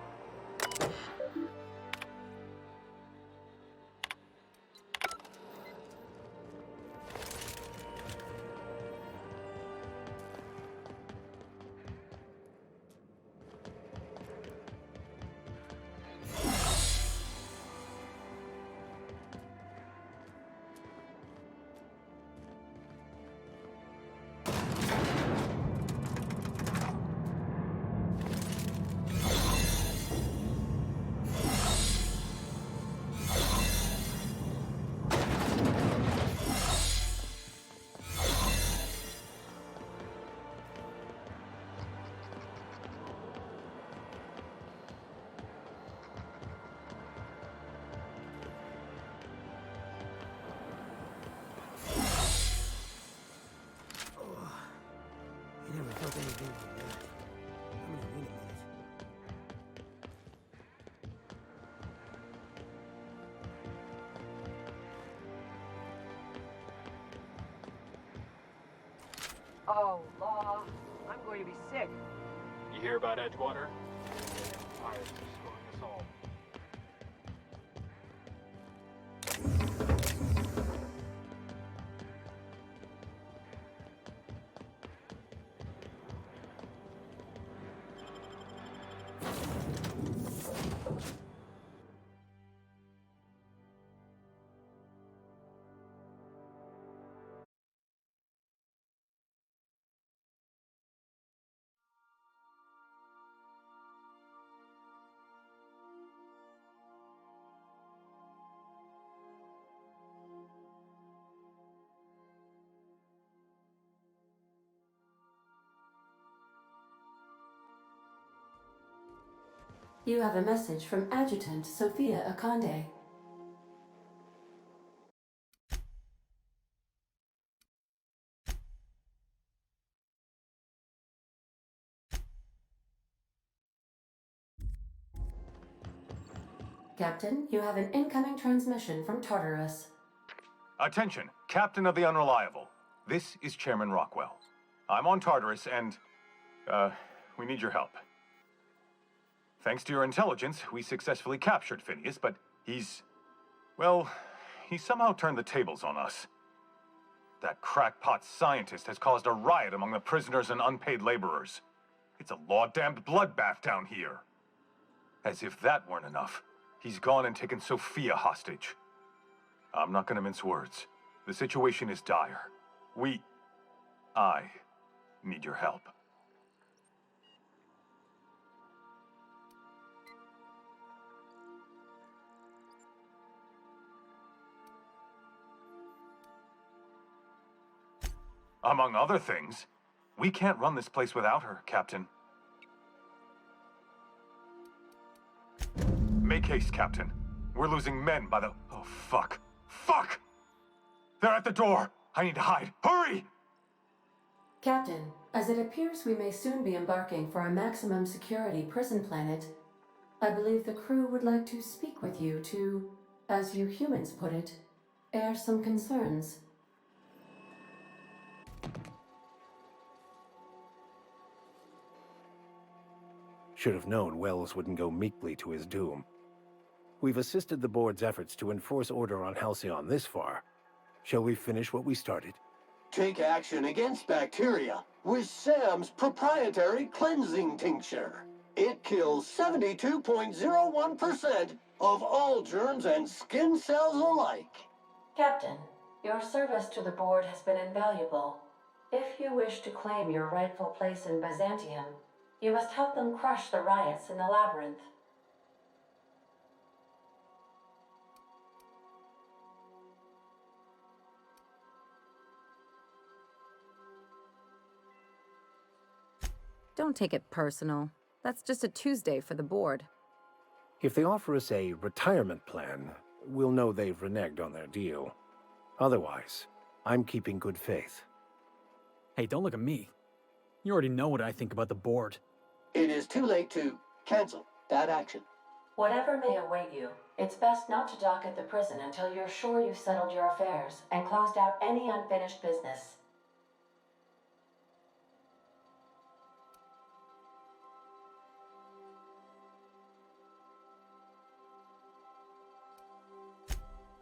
Speaker 17: I never felt anything like that. I'm gonna need a minute.
Speaker 3: Oh, Law, I'm going to be sick.
Speaker 4: You hear about Edgewater? Fire's destroying us all.
Speaker 1: You have a message from Adjutant Sophia Akande. Captain, you have an incoming transmission from Tartarus.
Speaker 7: Attention, Captain of the Unreliable. This is Chairman Rockwell. I'm on Tartarus and, we need your help. Thanks to your intelligence, we successfully captured Phineas, but he's somehow turned the tables on us. That crackpot scientist has caused a riot among the prisoners and unpaid laborers. It's a law-damned bloodbath down here. As if that weren't enough, he's gone and taken Sophia hostage. I'm not gonna mince words. The situation is dire. I need your help. Among other things, we can't run this place without her, Captain. Make haste, Captain. We're losing men by the... Oh, fuck. Fuck! They're at the door! I need to hide. Hurry!
Speaker 1: Captain, as it appears we may soon be embarking for a maximum security prison planet, I believe the crew would like to speak with you to, as you humans put it, air some concerns.
Speaker 15: Should have known Wells wouldn't go meekly to his doom. We've assisted the board's efforts to enforce order on Halcyon this far. Shall we finish what we started?
Speaker 13: Take action against bacteria with Sam's proprietary cleansing tincture. It kills 72.01% of all germs and skin cells alike.
Speaker 1: Captain, your service to the board has been invaluable. If you wish to claim your rightful place in Byzantium, you must help them crush the riots in the labyrinth.
Speaker 9: Don't take it personal. That's just a Tuesday for the board.
Speaker 15: If they offer us a retirement plan, we'll know they've reneged on their deal. Otherwise, I'm keeping good faith.
Speaker 6: Hey, don't look at me. You already know what I think about the board.
Speaker 13: It is too late to cancel that action.
Speaker 1: Whatever may await you, it's best not to dock at the prison until you're sure you've settled your affairs and closed out any unfinished business.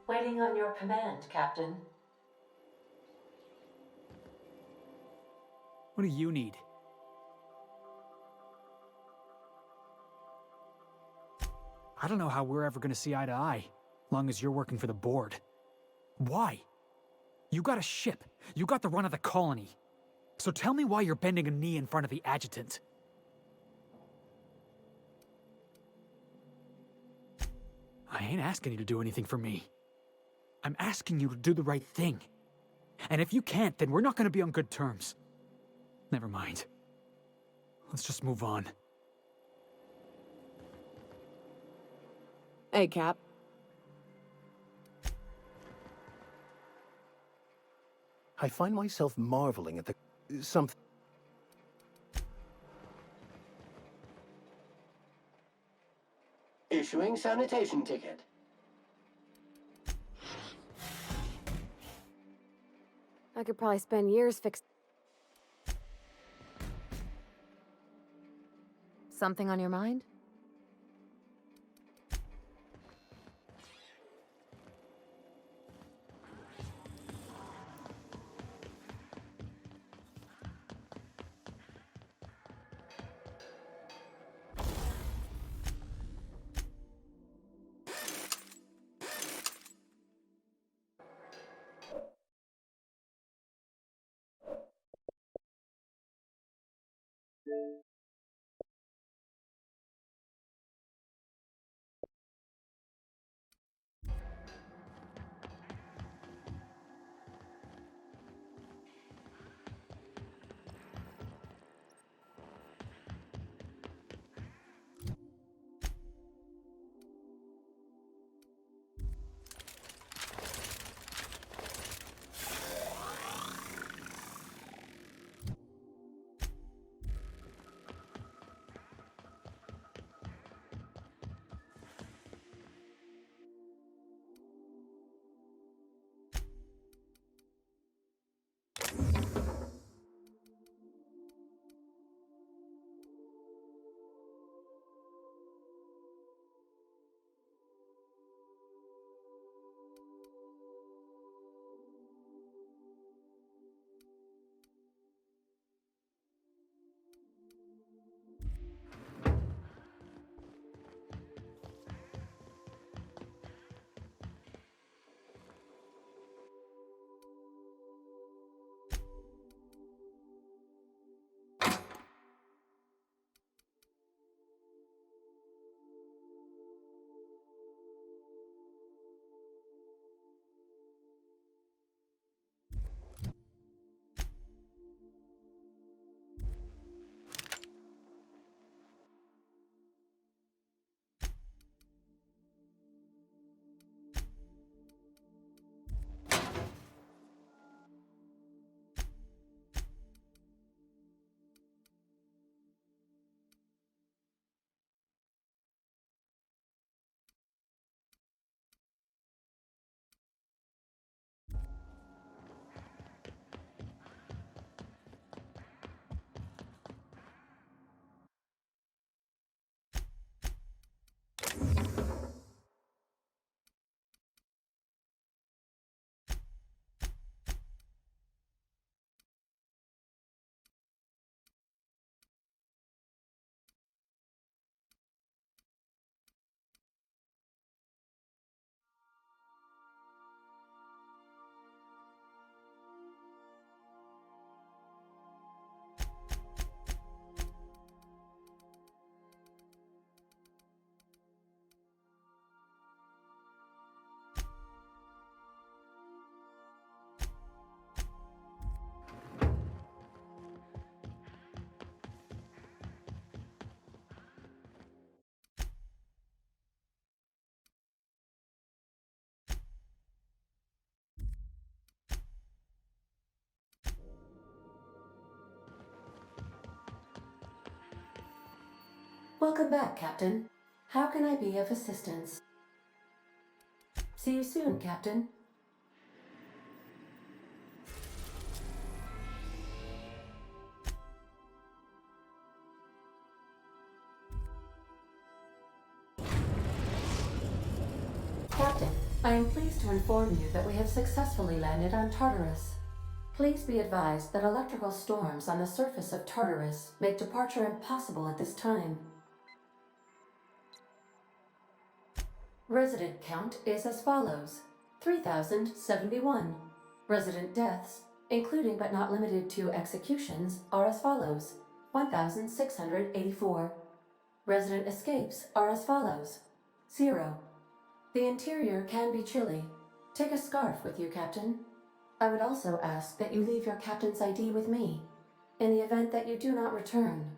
Speaker 1: Waiting on your command, Captain.
Speaker 12: What do you need? I don't know how we're ever gonna see eye to eye, long as you're working for the board. Why? You got a ship. You got the run of the colony. So tell me why you're bending a knee in front of the adjutant. I ain't asking you to do anything for me. I'm asking you to do the right thing. And if you can't, then we're not gonna be on good terms. Never mind. Let's just move on.
Speaker 14: Hey, Cap.
Speaker 15: I find myself marveling at the... something...
Speaker 13: Issuing sanitation ticket.
Speaker 2: I could probably spend years fixing.
Speaker 9: Something on your mind?
Speaker 1: Welcome back, Captain. How can I be of assistance? See you soon, Captain. Captain, I am pleased to inform you that we have successfully landed on Tartarus. Please be advised that electrical storms on the surface of Tartarus make departure impossible at this time. Resident count is as follows: 3,071. Resident deaths, including but not limited to executions, are as follows: 1,684. Resident escapes are as follows: 0. The interior can be chilly. Take a scarf with you, Captain. I would also ask that you leave your captain's ID with me, in the event that you do not return.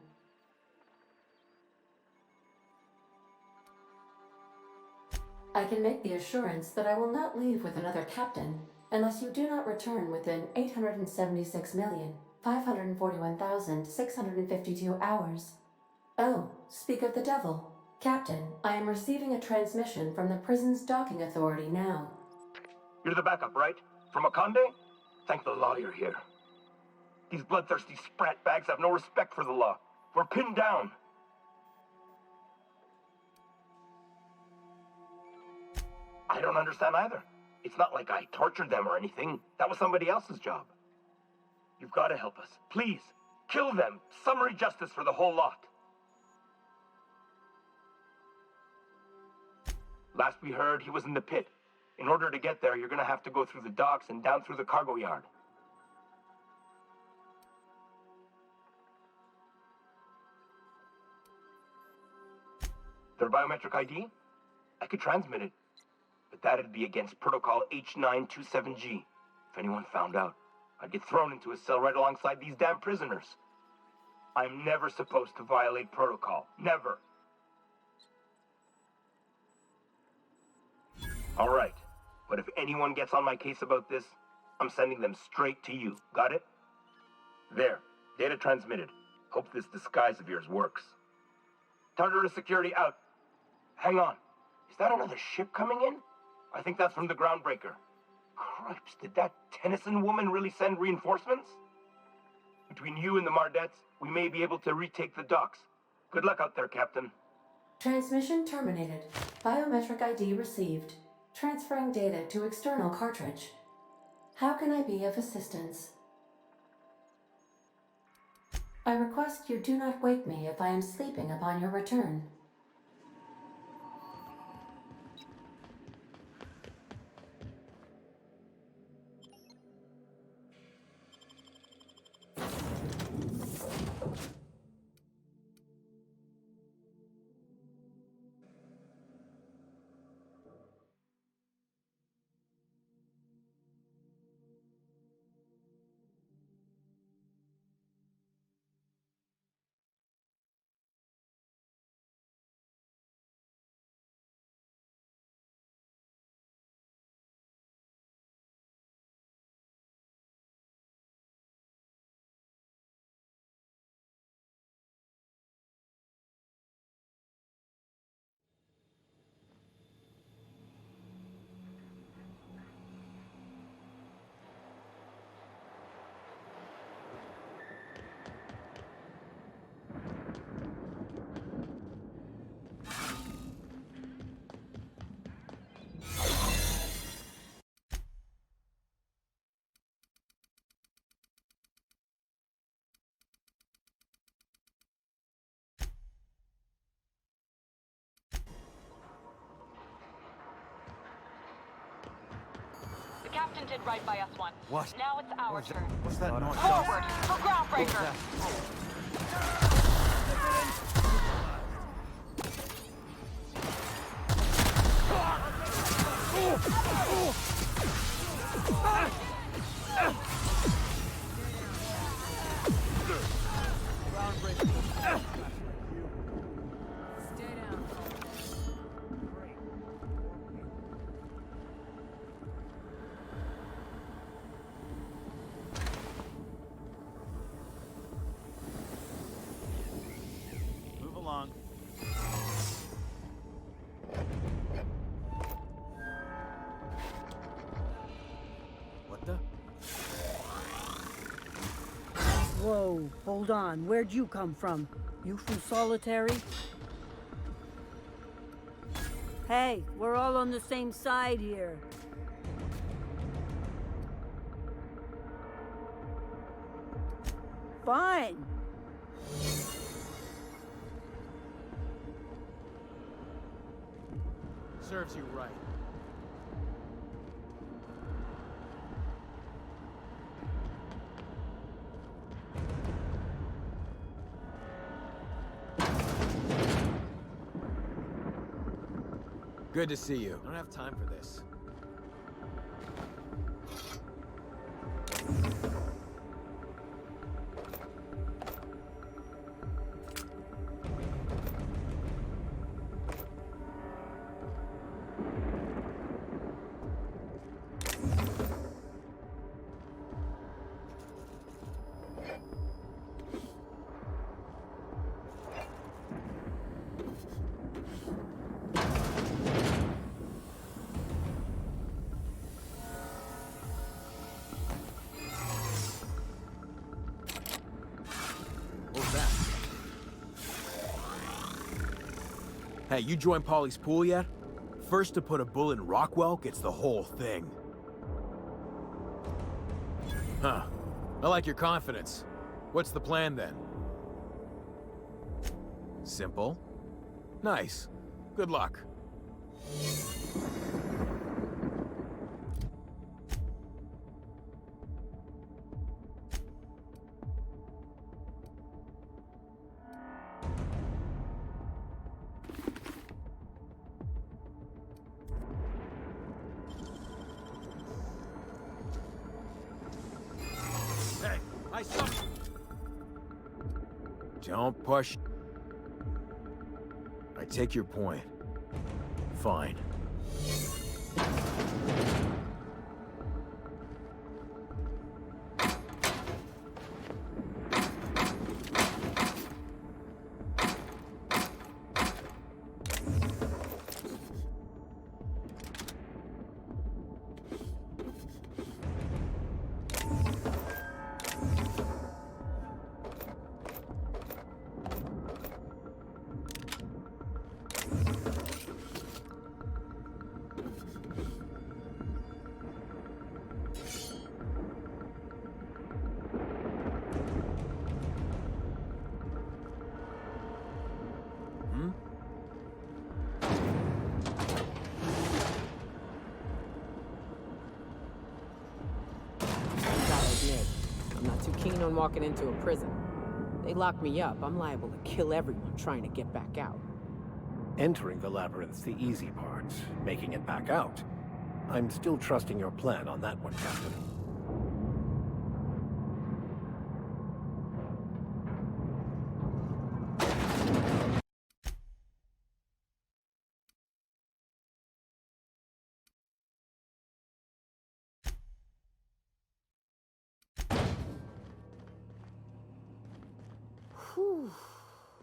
Speaker 1: I can make the assurance that I will not leave with another captain unless you do not return within 876,541,652 hours. Oh, speak of the devil. Captain, I am receiving a transmission from the prison's docking authority now.
Speaker 14: You're the backup, right? From Akande? Thank the law you're here. These bloodthirsty sprat bags have no respect for the law. We're pinned down. I don't understand either. It's not like I tortured them or anything. That was somebody else's job. You've got to help us. Please, kill them. Summary justice for the whole lot. Last we heard, he was in the pit. In order to get there, you're gonna have to go through the docks and down through the cargo yard. Their biometric ID? I could transmit it, but that'd be against Protocol H927G. If anyone found out, I'd get thrown into a cell right alongside these damn prisoners. I'm never supposed to violate protocol. Never. All right. But if anyone gets on my case about this, I'm sending them straight to you. Got it? There. Data transmitted. Hope this disguise of yours works. Tartarus security out. Hang on. Is that another ship coming in? I think that's from the groundbreaker. Cripes, did that Tennyson woman really send reinforcements? Between you and the Mardettes, we may be able to retake the docks. Good luck out there, Captain.
Speaker 1: Transmission terminated. Biometric ID received. Transferring data to external cartridge. How can I be of assistance? I request you do not wake me if I am sleeping upon your return.
Speaker 8: The captain did right by us once.
Speaker 6: What?
Speaker 8: Now it's our turn.
Speaker 6: What's that noise?
Speaker 8: Forward for groundbreaker.
Speaker 16: Hold on, where'd you come from? You from Solitary? Hey, we're all on the same side here. Fine.
Speaker 6: Serves you right. Good to see you. I don't have time for this. Hey, you joined Polly's pool yet? First to put a bullet in Rockwell gets the whole thing. Huh. I like your confidence. What's the plan then? Simple. Nice. Good luck. Don't push. I take your point. Fine.
Speaker 3: On walking into a prison. They lock me up, I'm liable to kill everyone trying to get back out.
Speaker 15: Entering the labyrinth's the easy part. Making it back out. I'm still trusting your plan on that one, Captain.
Speaker 3: Whew.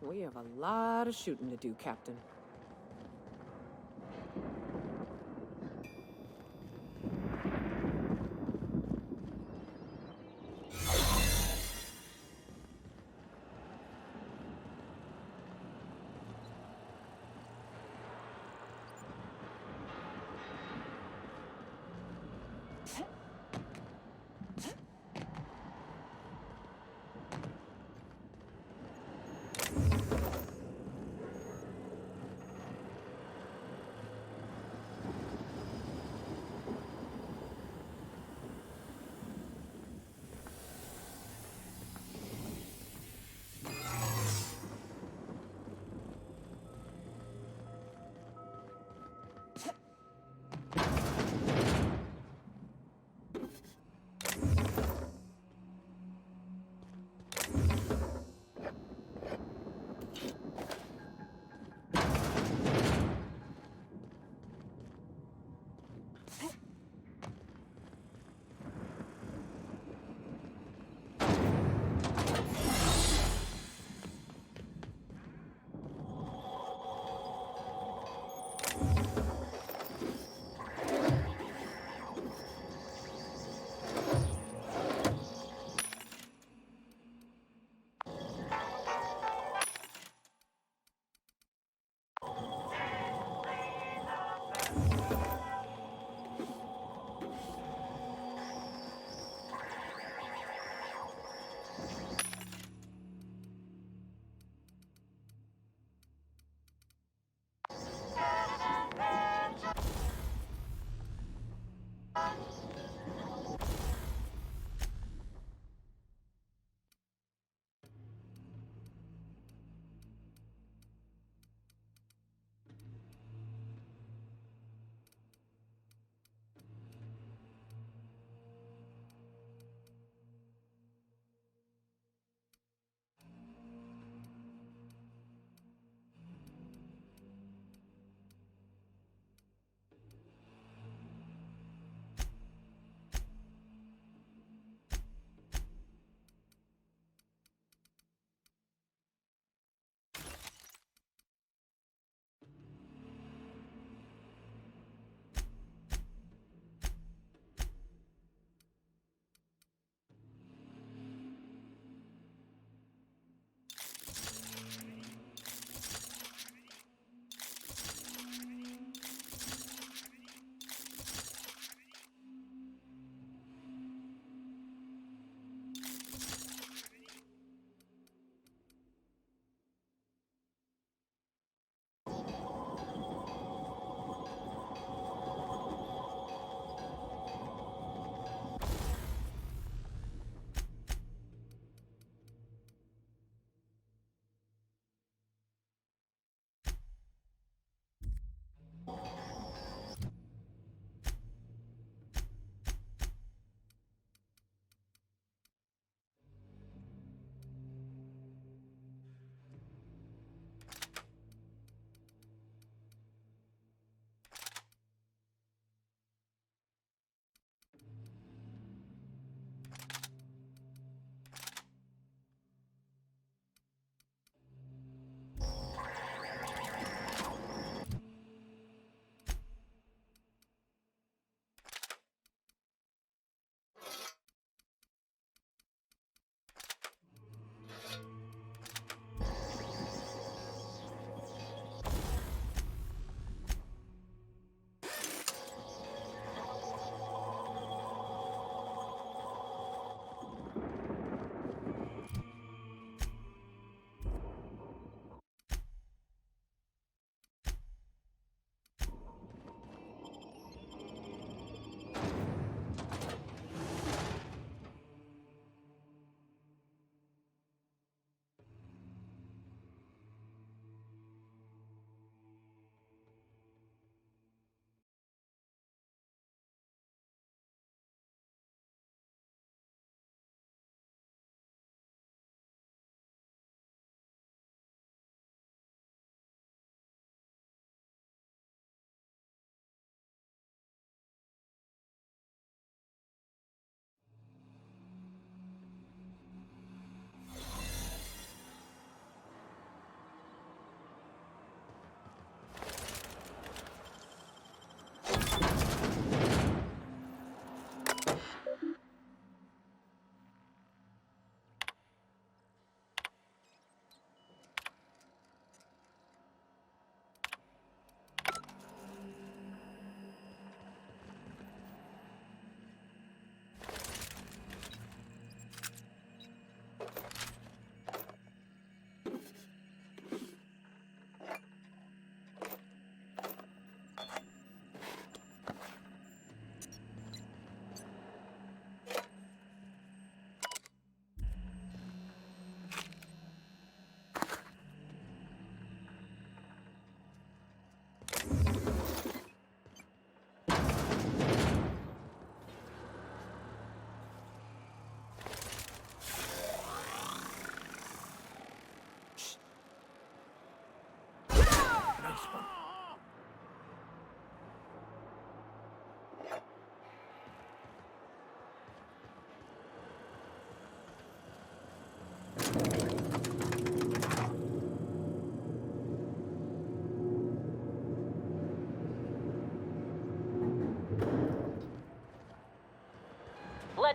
Speaker 3: We have a lot of shooting to do, Captain.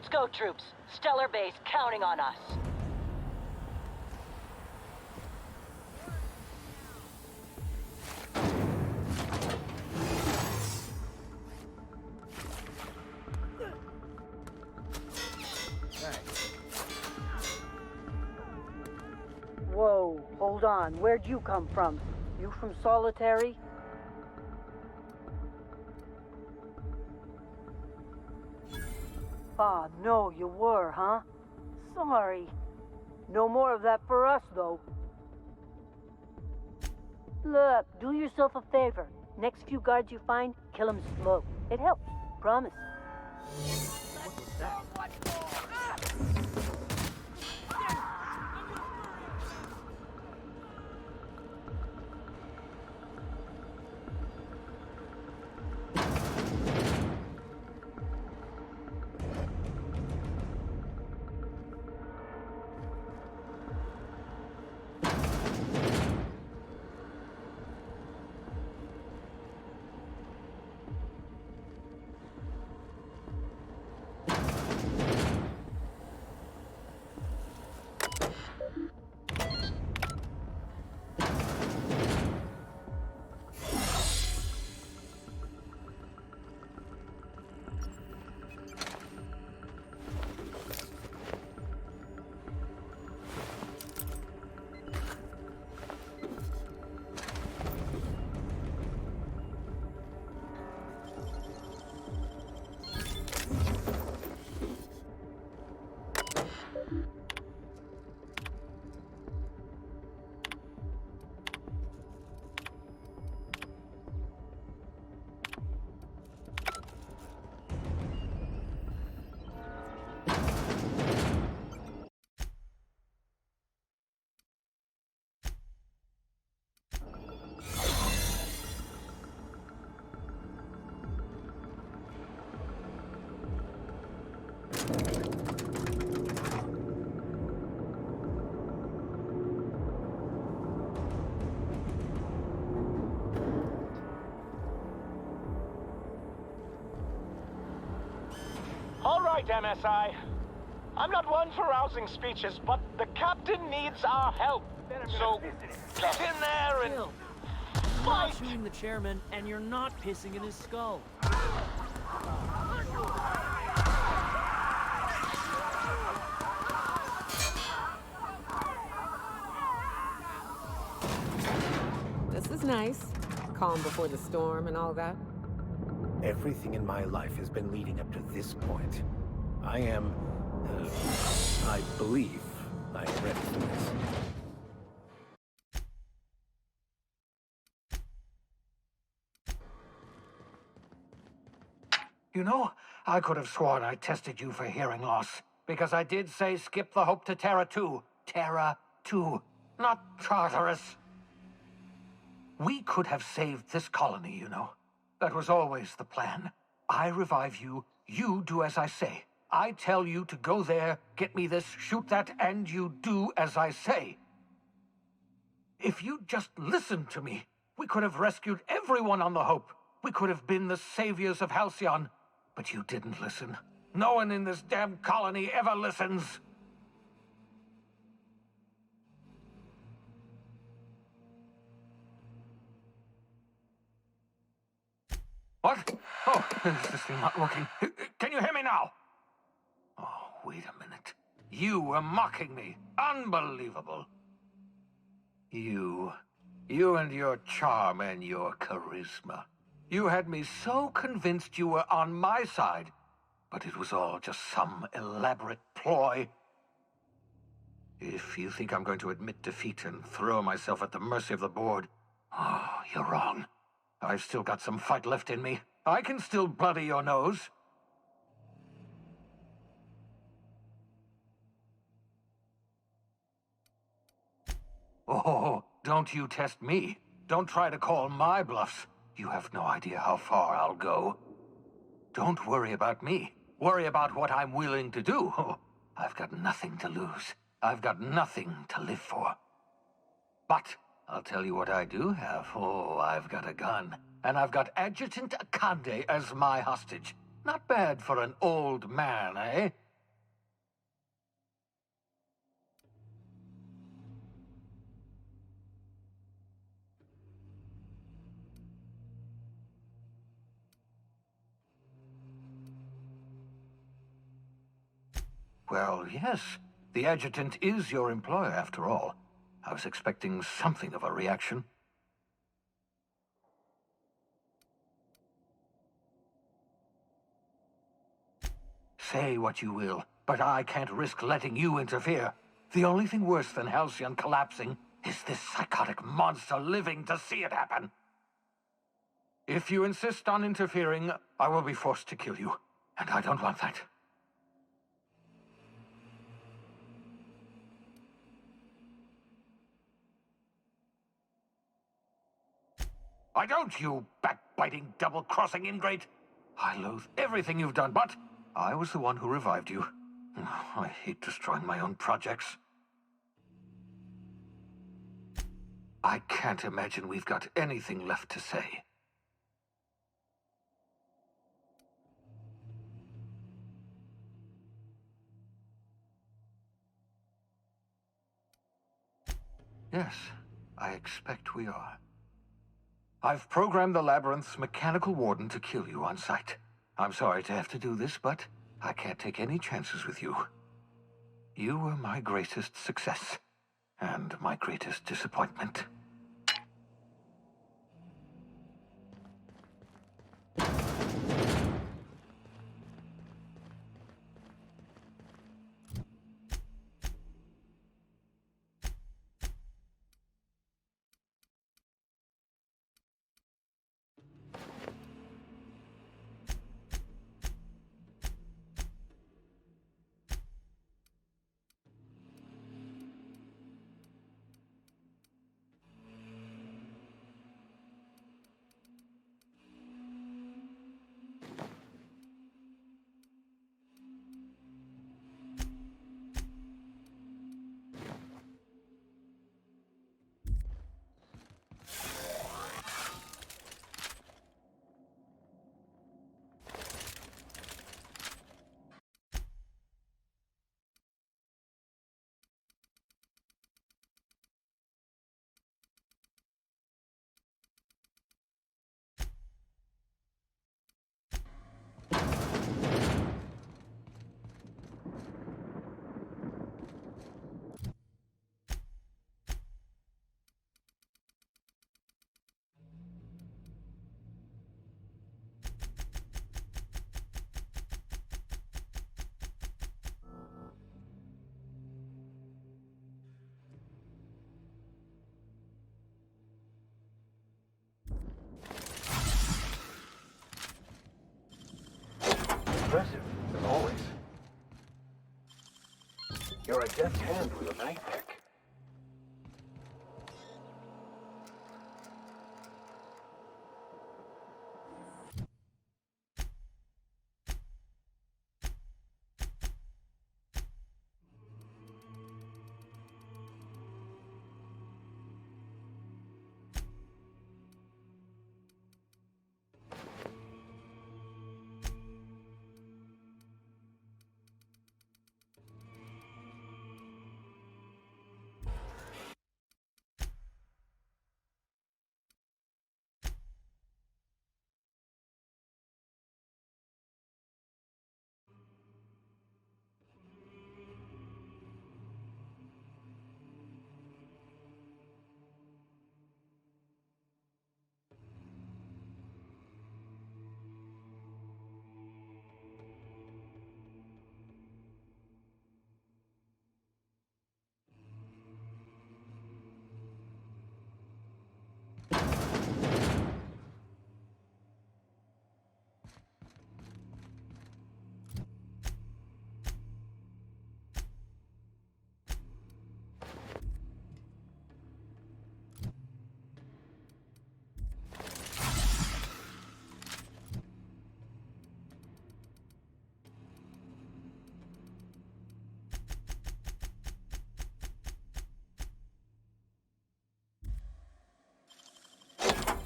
Speaker 8: Let's go, troops. Stellar Base counting on us.
Speaker 16: Whoa, hold on. Where'd you come from? You from Solitary? Ah, no, you were, huh? Sorry. No more of that for us, though. Look, do yourself a favor. Next few guards you find, kill them slow. It helps. Promise.
Speaker 6: What was that?
Speaker 19: All right, MSI. I'm not one for rousing speeches, but the captain needs our help. So get in there and
Speaker 18: You're
Speaker 19: fight!
Speaker 18: not shooting the chairman, and you're not pissing in his skull.
Speaker 3: This is nice. Calm before the storm and all that.
Speaker 15: Everything in my life has been leading up to this point. I am... I believe I am ready for this.
Speaker 19: You know, I could have sworn I tested you for hearing loss. Because I did say skip the Hope to Terra 2. Terra 2, not Tartarus. We could have saved this colony, you know. That was always the plan. I revive you, you do as I say. I tell you to go there, get me this, shoot that, and you do as I say. If you'd just listened to me, we could have rescued everyone on the Hope. We could have been the saviors of Halcyon. But you didn't listen. No one in this damn colony ever listens. What? Oh, is this thing not working? Can you hear me now? Oh, wait a minute. You were mocking me. Unbelievable. You and your charm and your charisma. You had me so convinced you were on my side, but it was all just some elaborate ploy. If you think I'm going to admit defeat and throw myself at the mercy of the board, oh, you're wrong. I've still got some fight left in me. I can still bloody your nose. Oh, don't you test me. Don't try to call my bluffs. You have no idea how far I'll go. Don't worry about me. Worry about what I'm willing to do. Oh, I've got nothing to lose. I've got nothing to live for. But I'll tell you what I do have. Oh, I've got a gun. And I've got Adjutant Akande as my hostage. Not bad for an old man, eh? Well, yes. The adjutant is your employer, after all. I was expecting something of a reaction. Say what you will, but I can't risk letting you interfere. The only thing worse than Halcyon collapsing is this psychotic monster living to see it happen. If you insist on interfering, I will be forced to kill you, and I don't want that. I don't, you backbiting, double-crossing ingrate. I loathe everything you've done, but I was the one who revived you. I hate destroying my own projects. I can't imagine we've got anything left to say. Yes, I expect we are. I've programmed the Labyrinth's mechanical warden to kill you on sight. I'm sorry to have to do this, but I can't take any chances with you. You were my greatest success, and my greatest disappointment.
Speaker 20: Impressive, as always. You're a deft hand with a mag pick.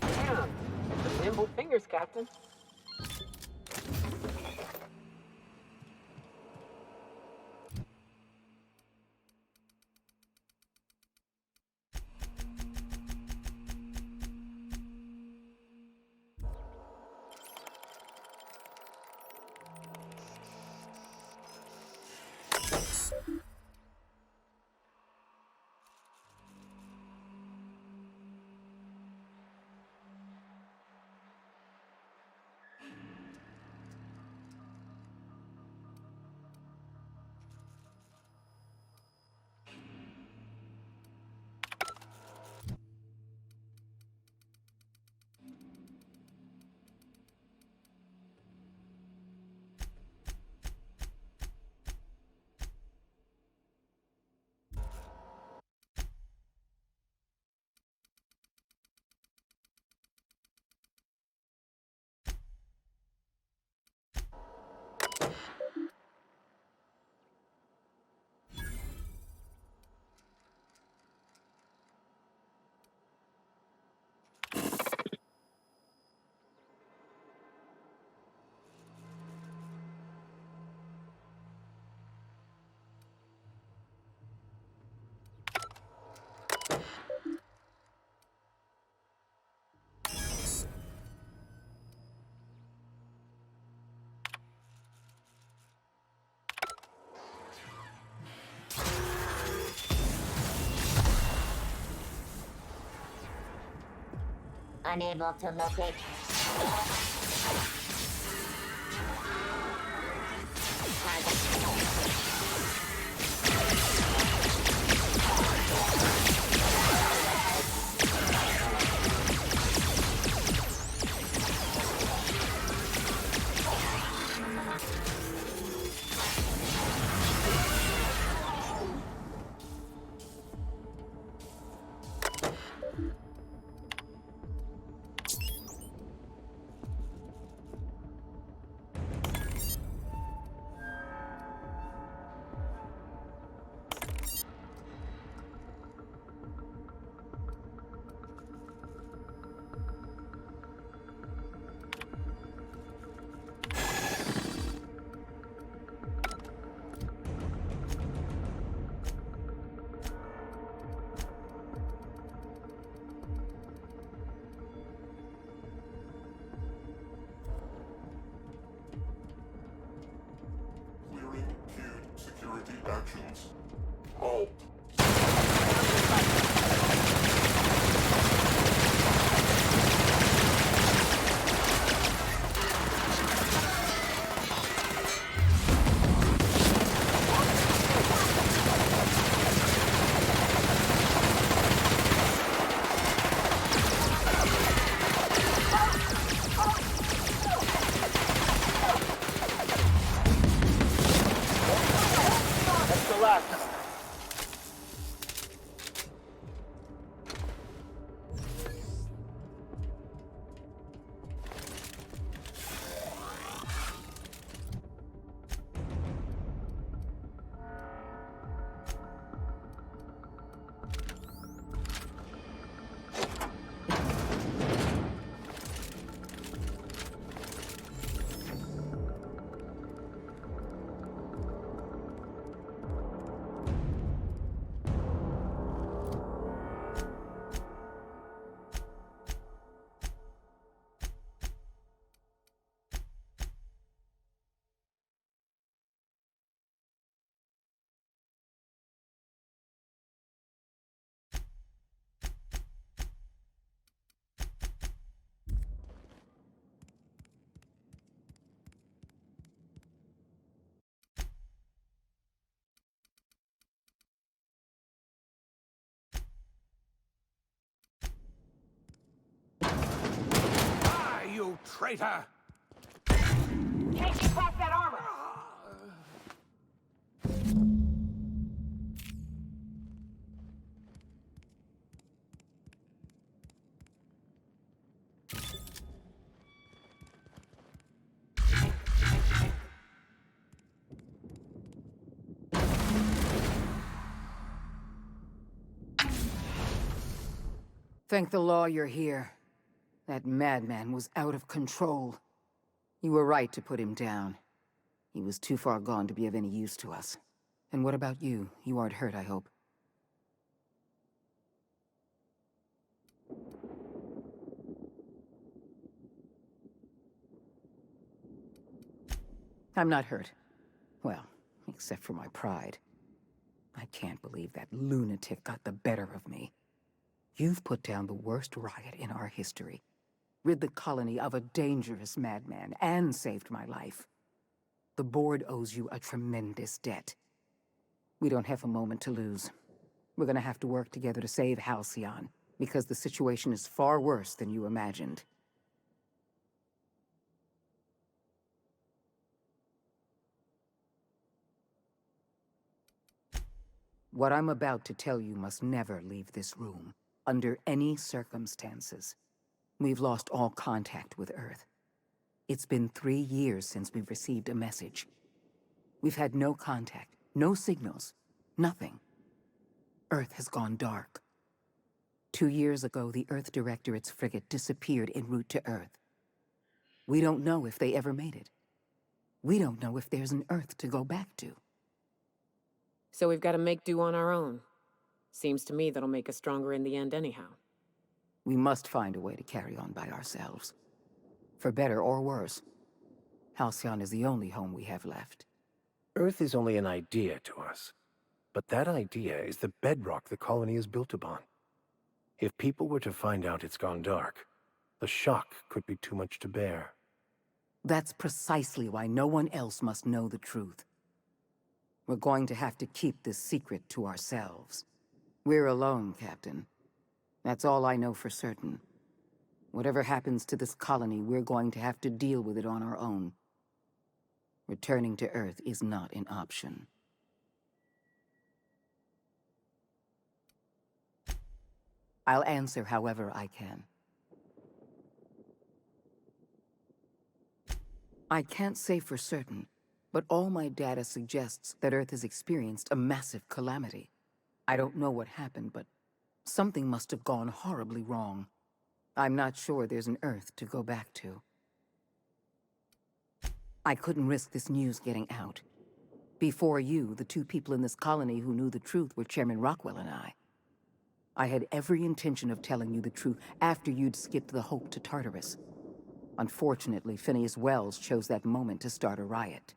Speaker 3: Damn, some nimble fingers, Captain.
Speaker 21: Unable to locate.
Speaker 10: Security actions. Halt.
Speaker 11: That's the last.
Speaker 19: You traitor!
Speaker 3: Can't get past that armor!
Speaker 22: Thank the law you're here. That madman was out of control. You were right to put him down. He was too far gone to be of any use to us. And what about you? You aren't hurt, I hope. I'm not hurt. Well, except for my pride. I can't believe that lunatic got the better of me. You've put down the worst riot in our history, rid the colony of a dangerous madman, and saved my life. The board owes you a tremendous debt. We don't have a moment to lose. We're gonna have to work together to save Halcyon, because the situation is far worse than you imagined. What I'm about to tell you must never leave this room, under any circumstances. We've lost all contact with Earth. It's been 3 years since we've received a message. We've had no contact, no signals, nothing. Earth has gone dark. 2 years ago, the Earth Directorate's frigate disappeared en route to Earth. We don't know if they ever made it. We don't know if there's an Earth to go back to.
Speaker 3: So we've got to make do on our own. Seems to me that'll make us stronger in the end anyhow.
Speaker 22: We must find a way to carry on by ourselves. For better or worse. Halcyon is the only home we have left.
Speaker 15: Earth is only an idea to us. But that idea is the bedrock the colony is built upon. If people were to find out it's gone dark, The shock could be too much to bear.
Speaker 22: That's precisely why no one else must know the truth. We're going to have to keep this secret to ourselves. We're alone, Captain. That's all I know for certain. Whatever happens to this colony, we're going to have to deal with it on our own. Returning to Earth is not an option. I'll answer however I can. I can't say for certain, but all my data suggests that Earth has experienced a massive calamity. I don't know what happened, but something must have gone horribly wrong. I'm not sure there's an Earth to go back to. I couldn't risk this news getting out. Before you, the two people in this colony who knew the truth were Chairman Rockwell and I. I had every intention of telling you the truth after you'd skipped the Hope to Tartarus. Unfortunately, Phineas Wells chose that moment to start a riot.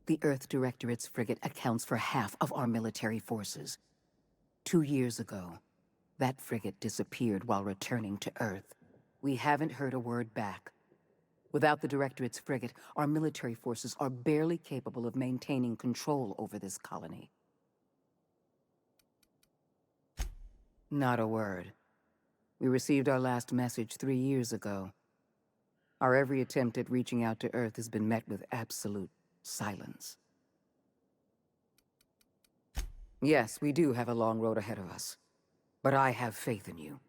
Speaker 22: The Earth Directorate's frigate accounts for half of our military forces. 2 years ago, that frigate disappeared while returning to Earth. We haven't heard a word back. Without the Directorate's frigate, our military forces are barely capable of maintaining control over this colony. Not a word. We received our last message 3 years ago. Our every attempt at reaching out to Earth has been met with absolute silence. Yes, we do have a long road ahead of us. But I have faith in you.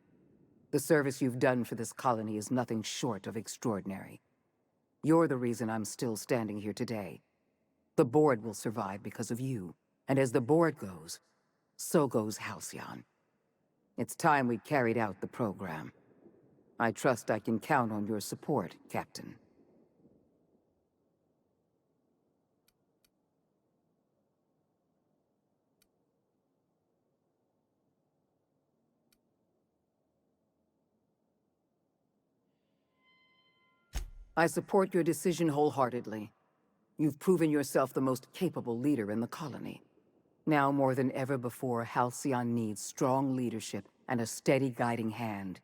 Speaker 22: The service you've done for this colony is nothing short of extraordinary. You're the reason I'm still standing here today. The board will survive because of you. And as the board goes, so goes Halcyon. It's time we carried out the program. I trust I can count on your support, Captain. I support your decision wholeheartedly. You've proven yourself the most capable leader in the colony. Now more than ever before, Halcyon needs strong leadership and a steady guiding hand.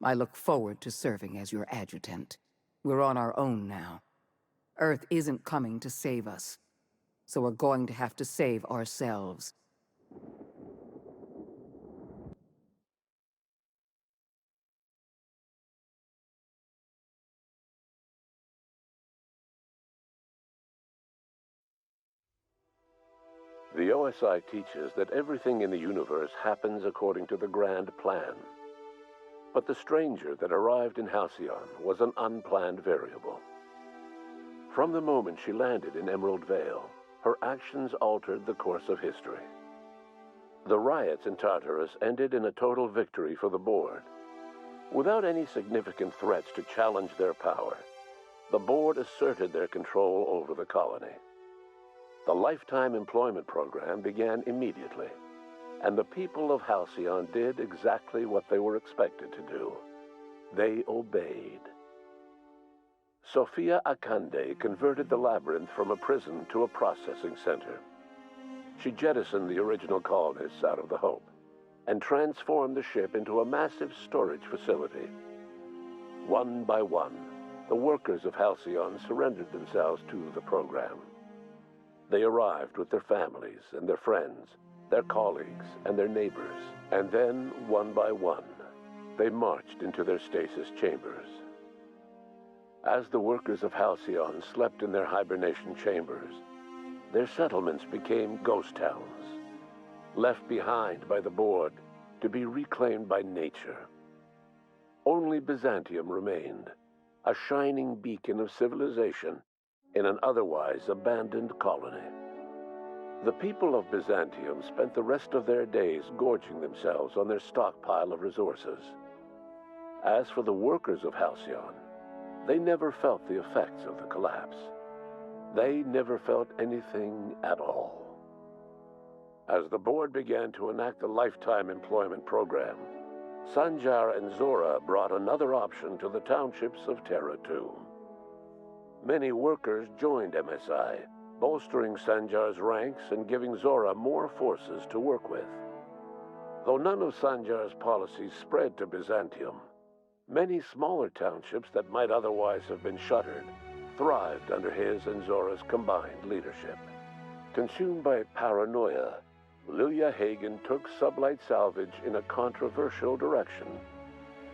Speaker 22: I look forward to serving as your adjutant. We're on our own now. Earth isn't coming to save us, so we're going to have to save ourselves.
Speaker 5: The OSI teaches that everything in the universe happens according to the grand plan. But the stranger that arrived in Halcyon was an unplanned variable. From the moment she landed in Emerald Vale, her actions altered the course of history. The riots in Tartarus ended in a total victory for the board. Without any significant threats to challenge their power, the board asserted their control over the colony. The Lifetime Employment Program began immediately, and the people of Halcyon did exactly what they were expected to do. They obeyed. Sophia Akande converted the labyrinth from a prison to a processing center. She jettisoned the original colonists out of the Hope and transformed the ship into a massive storage facility. One by one, the workers of Halcyon surrendered themselves to the program. They arrived with their families and their friends, their colleagues and their neighbors, and then, one by one, they marched into their stasis chambers. As the workers of Halcyon slept in their hibernation chambers, their settlements became ghost towns, left behind by the board to be reclaimed by nature. Only Byzantium remained, a shining beacon of civilization in an otherwise abandoned colony. The people of Byzantium spent the rest of their days gorging themselves on their stockpile of resources. As for the workers of Halcyon, they never felt the effects of the collapse. They never felt anything at all. As the board began to enact the Lifetime Employment Program, Sanjar and Zora brought another option to the townships of Terra 2. Many workers joined MSI, bolstering Sanjar's ranks and giving Zora more forces to work with. Though none of Sanjar's policies spread to Byzantium, many smaller townships that might otherwise have been shuttered thrived under his and Zora's combined leadership. Consumed by paranoia, Lilia Hagen took sublight salvage in a controversial direction,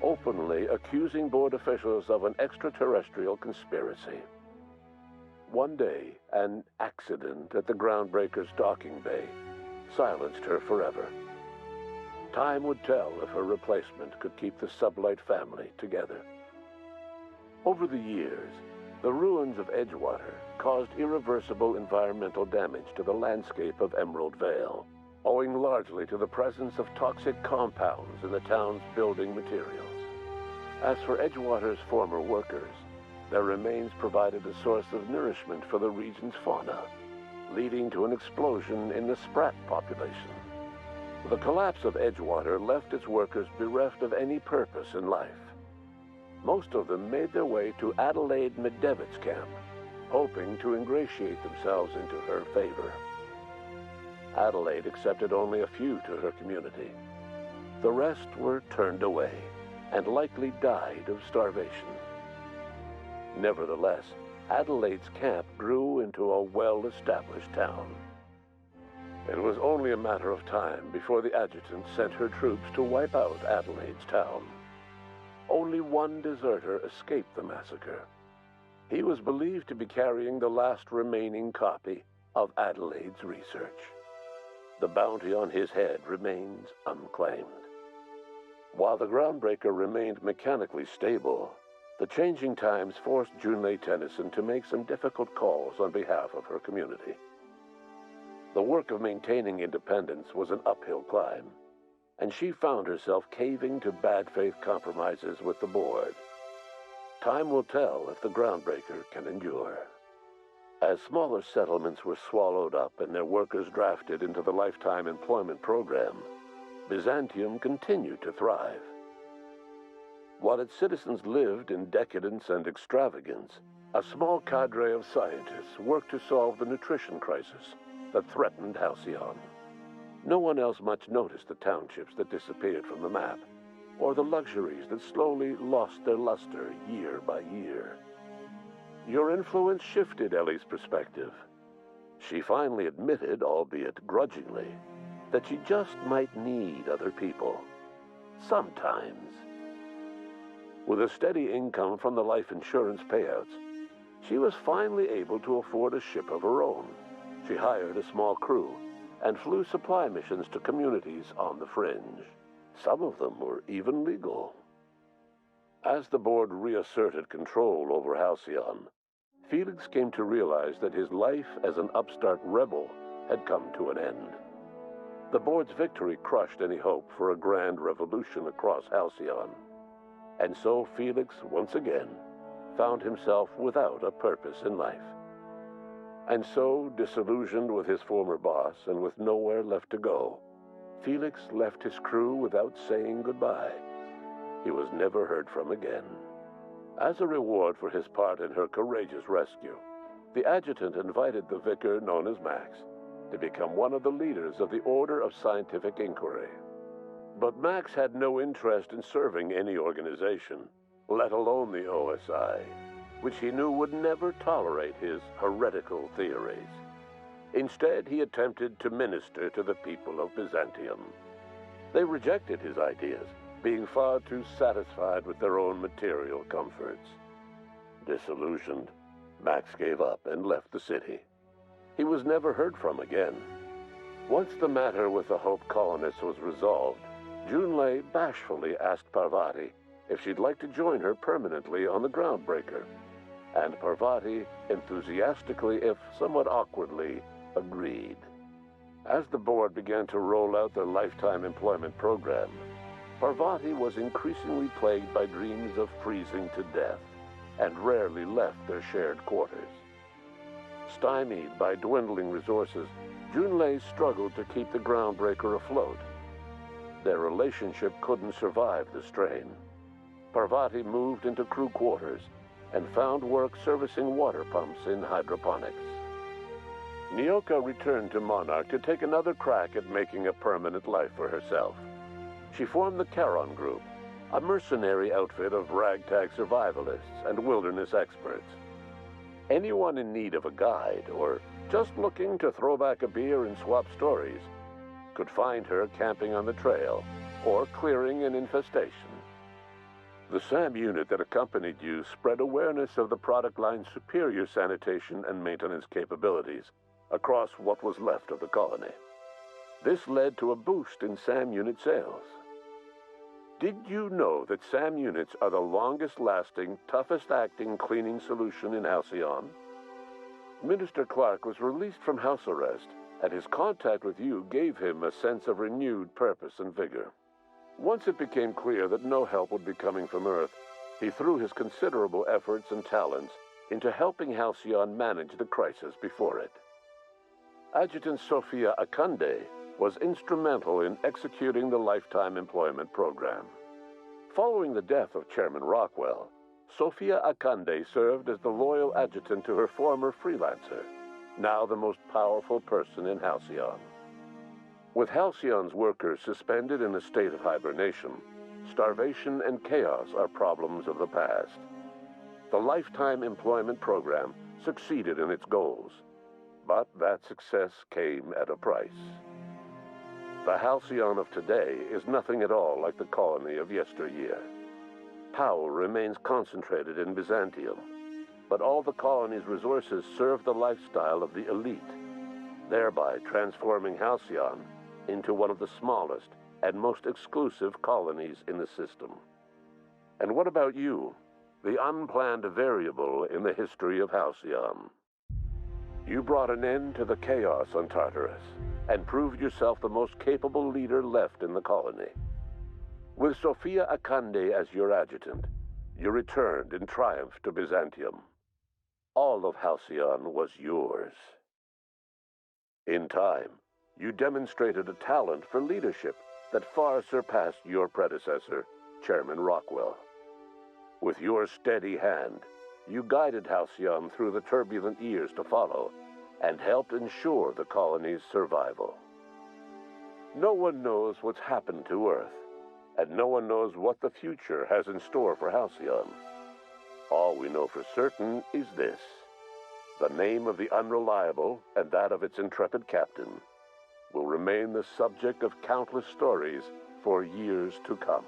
Speaker 5: openly accusing board officials of an extraterrestrial conspiracy. One day, an accident at the Groundbreaker's docking bay silenced her forever. Time would tell if her replacement could keep the sublight family together. Over the years, the ruins of Edgewater caused irreversible environmental damage to the landscape of Emerald Vale, owing largely to the presence of toxic compounds in the town's building materials. As for Edgewater's former workers, their remains provided a source of nourishment for the region's fauna, leading to an explosion in the sprat population. The collapse of Edgewater left its workers bereft of any purpose in life. Most of them made their way to Adelaide Medevitt's camp, hoping to ingratiate themselves into her favor. Adelaide accepted only a few to her community. The rest were turned away and likely died of starvation. Nevertheless, Adelaide's camp grew into a well-established town. It was only a matter of time before the adjutant sent her troops to wipe out Adelaide's town. Only one deserter escaped the massacre. He was believed to be carrying the last remaining copy of Adelaide's research. The bounty on his head remains unclaimed. While the Groundbreaker remained mechanically stable, the changing times forced Junlei Tennyson to make some difficult calls on behalf of her community. The work of maintaining independence was an uphill climb, and she found herself caving to bad faith compromises with the board. Time will tell if the Groundbreaker can endure. As smaller settlements were swallowed up and their workers drafted into the Lifetime Employment Program, Byzantium continued to thrive. While its citizens lived in decadence and extravagance, a small cadre of scientists worked to solve the nutrition crisis that threatened Halcyon. No one else much noticed the townships that disappeared from the map, or the luxuries that slowly lost their luster year by year. Your influence shifted Ellie's perspective. She finally admitted, albeit grudgingly, that she just might need other people. Sometimes. With a steady income from the life insurance payouts, she was finally able to afford a ship of her own. She hired a small crew and flew supply missions to communities on the fringe. Some of them were even legal. As the board reasserted control over Halcyon, Felix came to realize that his life as an upstart rebel had come to an end. The board's victory crushed any hope for a grand revolution across Halcyon. And so Felix, once again, found himself without a purpose in life. And so, disillusioned with his former boss and with nowhere left to go, Felix left his crew without saying goodbye. He was never heard from again. As a reward for his part in her courageous rescue, the adjutant invited the vicar known as Max to become one of the leaders of the Order of Scientific Inquiry. But Max had no interest in serving any organization, let alone the OSI, which he knew would never tolerate his heretical theories. Instead, he attempted to minister to the people of Byzantium. They rejected his ideas, being far too satisfied with their own material comforts. Disillusioned, Max gave up and left the city. He was never heard from again. Once the matter with the Hope colonists was resolved, Junlei bashfully asked Parvati if she'd like to join her permanently on the Groundbreaker, and Parvati enthusiastically, if somewhat awkwardly, agreed. As the board began to roll out their Lifetime Employment Program, Parvati was increasingly plagued by dreams of freezing to death, and rarely left their shared quarters. Stymied by dwindling resources, Junlei struggled to keep the Groundbreaker afloat. Their relationship couldn't survive the strain. Parvati moved into crew quarters and found work servicing water pumps in hydroponics. Nyoka returned to Monarch to take another crack at making a permanent life for herself. She formed the Charon Group, a mercenary outfit of ragtag survivalists and wilderness experts. Anyone in need of a guide or just looking to throw back a beer and swap stories could find her camping on the trail or clearing an infestation. The SAM unit that accompanied you spread awareness of the product line's superior sanitation and maintenance capabilities across what was left of the colony. This led to a boost in SAM unit sales. Did you know that SAM units are the longest-lasting, toughest-acting cleaning solution in Halcyon? Minister Clark was released from house arrest, and his contact with you gave him a sense of renewed purpose and vigor. Once it became clear that no help would be coming from Earth, he threw his considerable efforts and talents into helping Halcyon manage the crisis before it. Adjutant Sophia Akande was instrumental in executing the Lifetime Employment Program. Following the death of Chairman Rockwell, Sophia Akande served as the loyal adjutant to her former freelancer, now the most powerful person in Halcyon. With Halcyon's workers suspended in a state of hibernation, starvation and chaos are problems of the past. The Lifetime Employment Program succeeded in its goals, but that success came at a price. The Halcyon of today is nothing at all like the colony of yesteryear. Power remains concentrated in Byzantium, but all the colony's resources serve the lifestyle of the elite, thereby transforming Halcyon into one of the smallest and most exclusive colonies in the system. And what about you, the unplanned variable in the history of Halcyon? You brought an end to the chaos on Tartarus and proved yourself the most capable leader left in the colony. With Sophia Akande as your adjutant, you returned in triumph to Byzantium. All of Halcyon was yours. In time, you demonstrated a talent for leadership that far surpassed your predecessor, Chairman Rockwell. With your steady hand, you guided Halcyon through the turbulent years to follow and helped ensure the colony's survival. No one knows what's happened to Earth, and no one knows what the future has in store for Halcyon. All we know for certain is this: the name of the Unreliable and that of its intrepid captain will remain the subject of countless stories for years to come.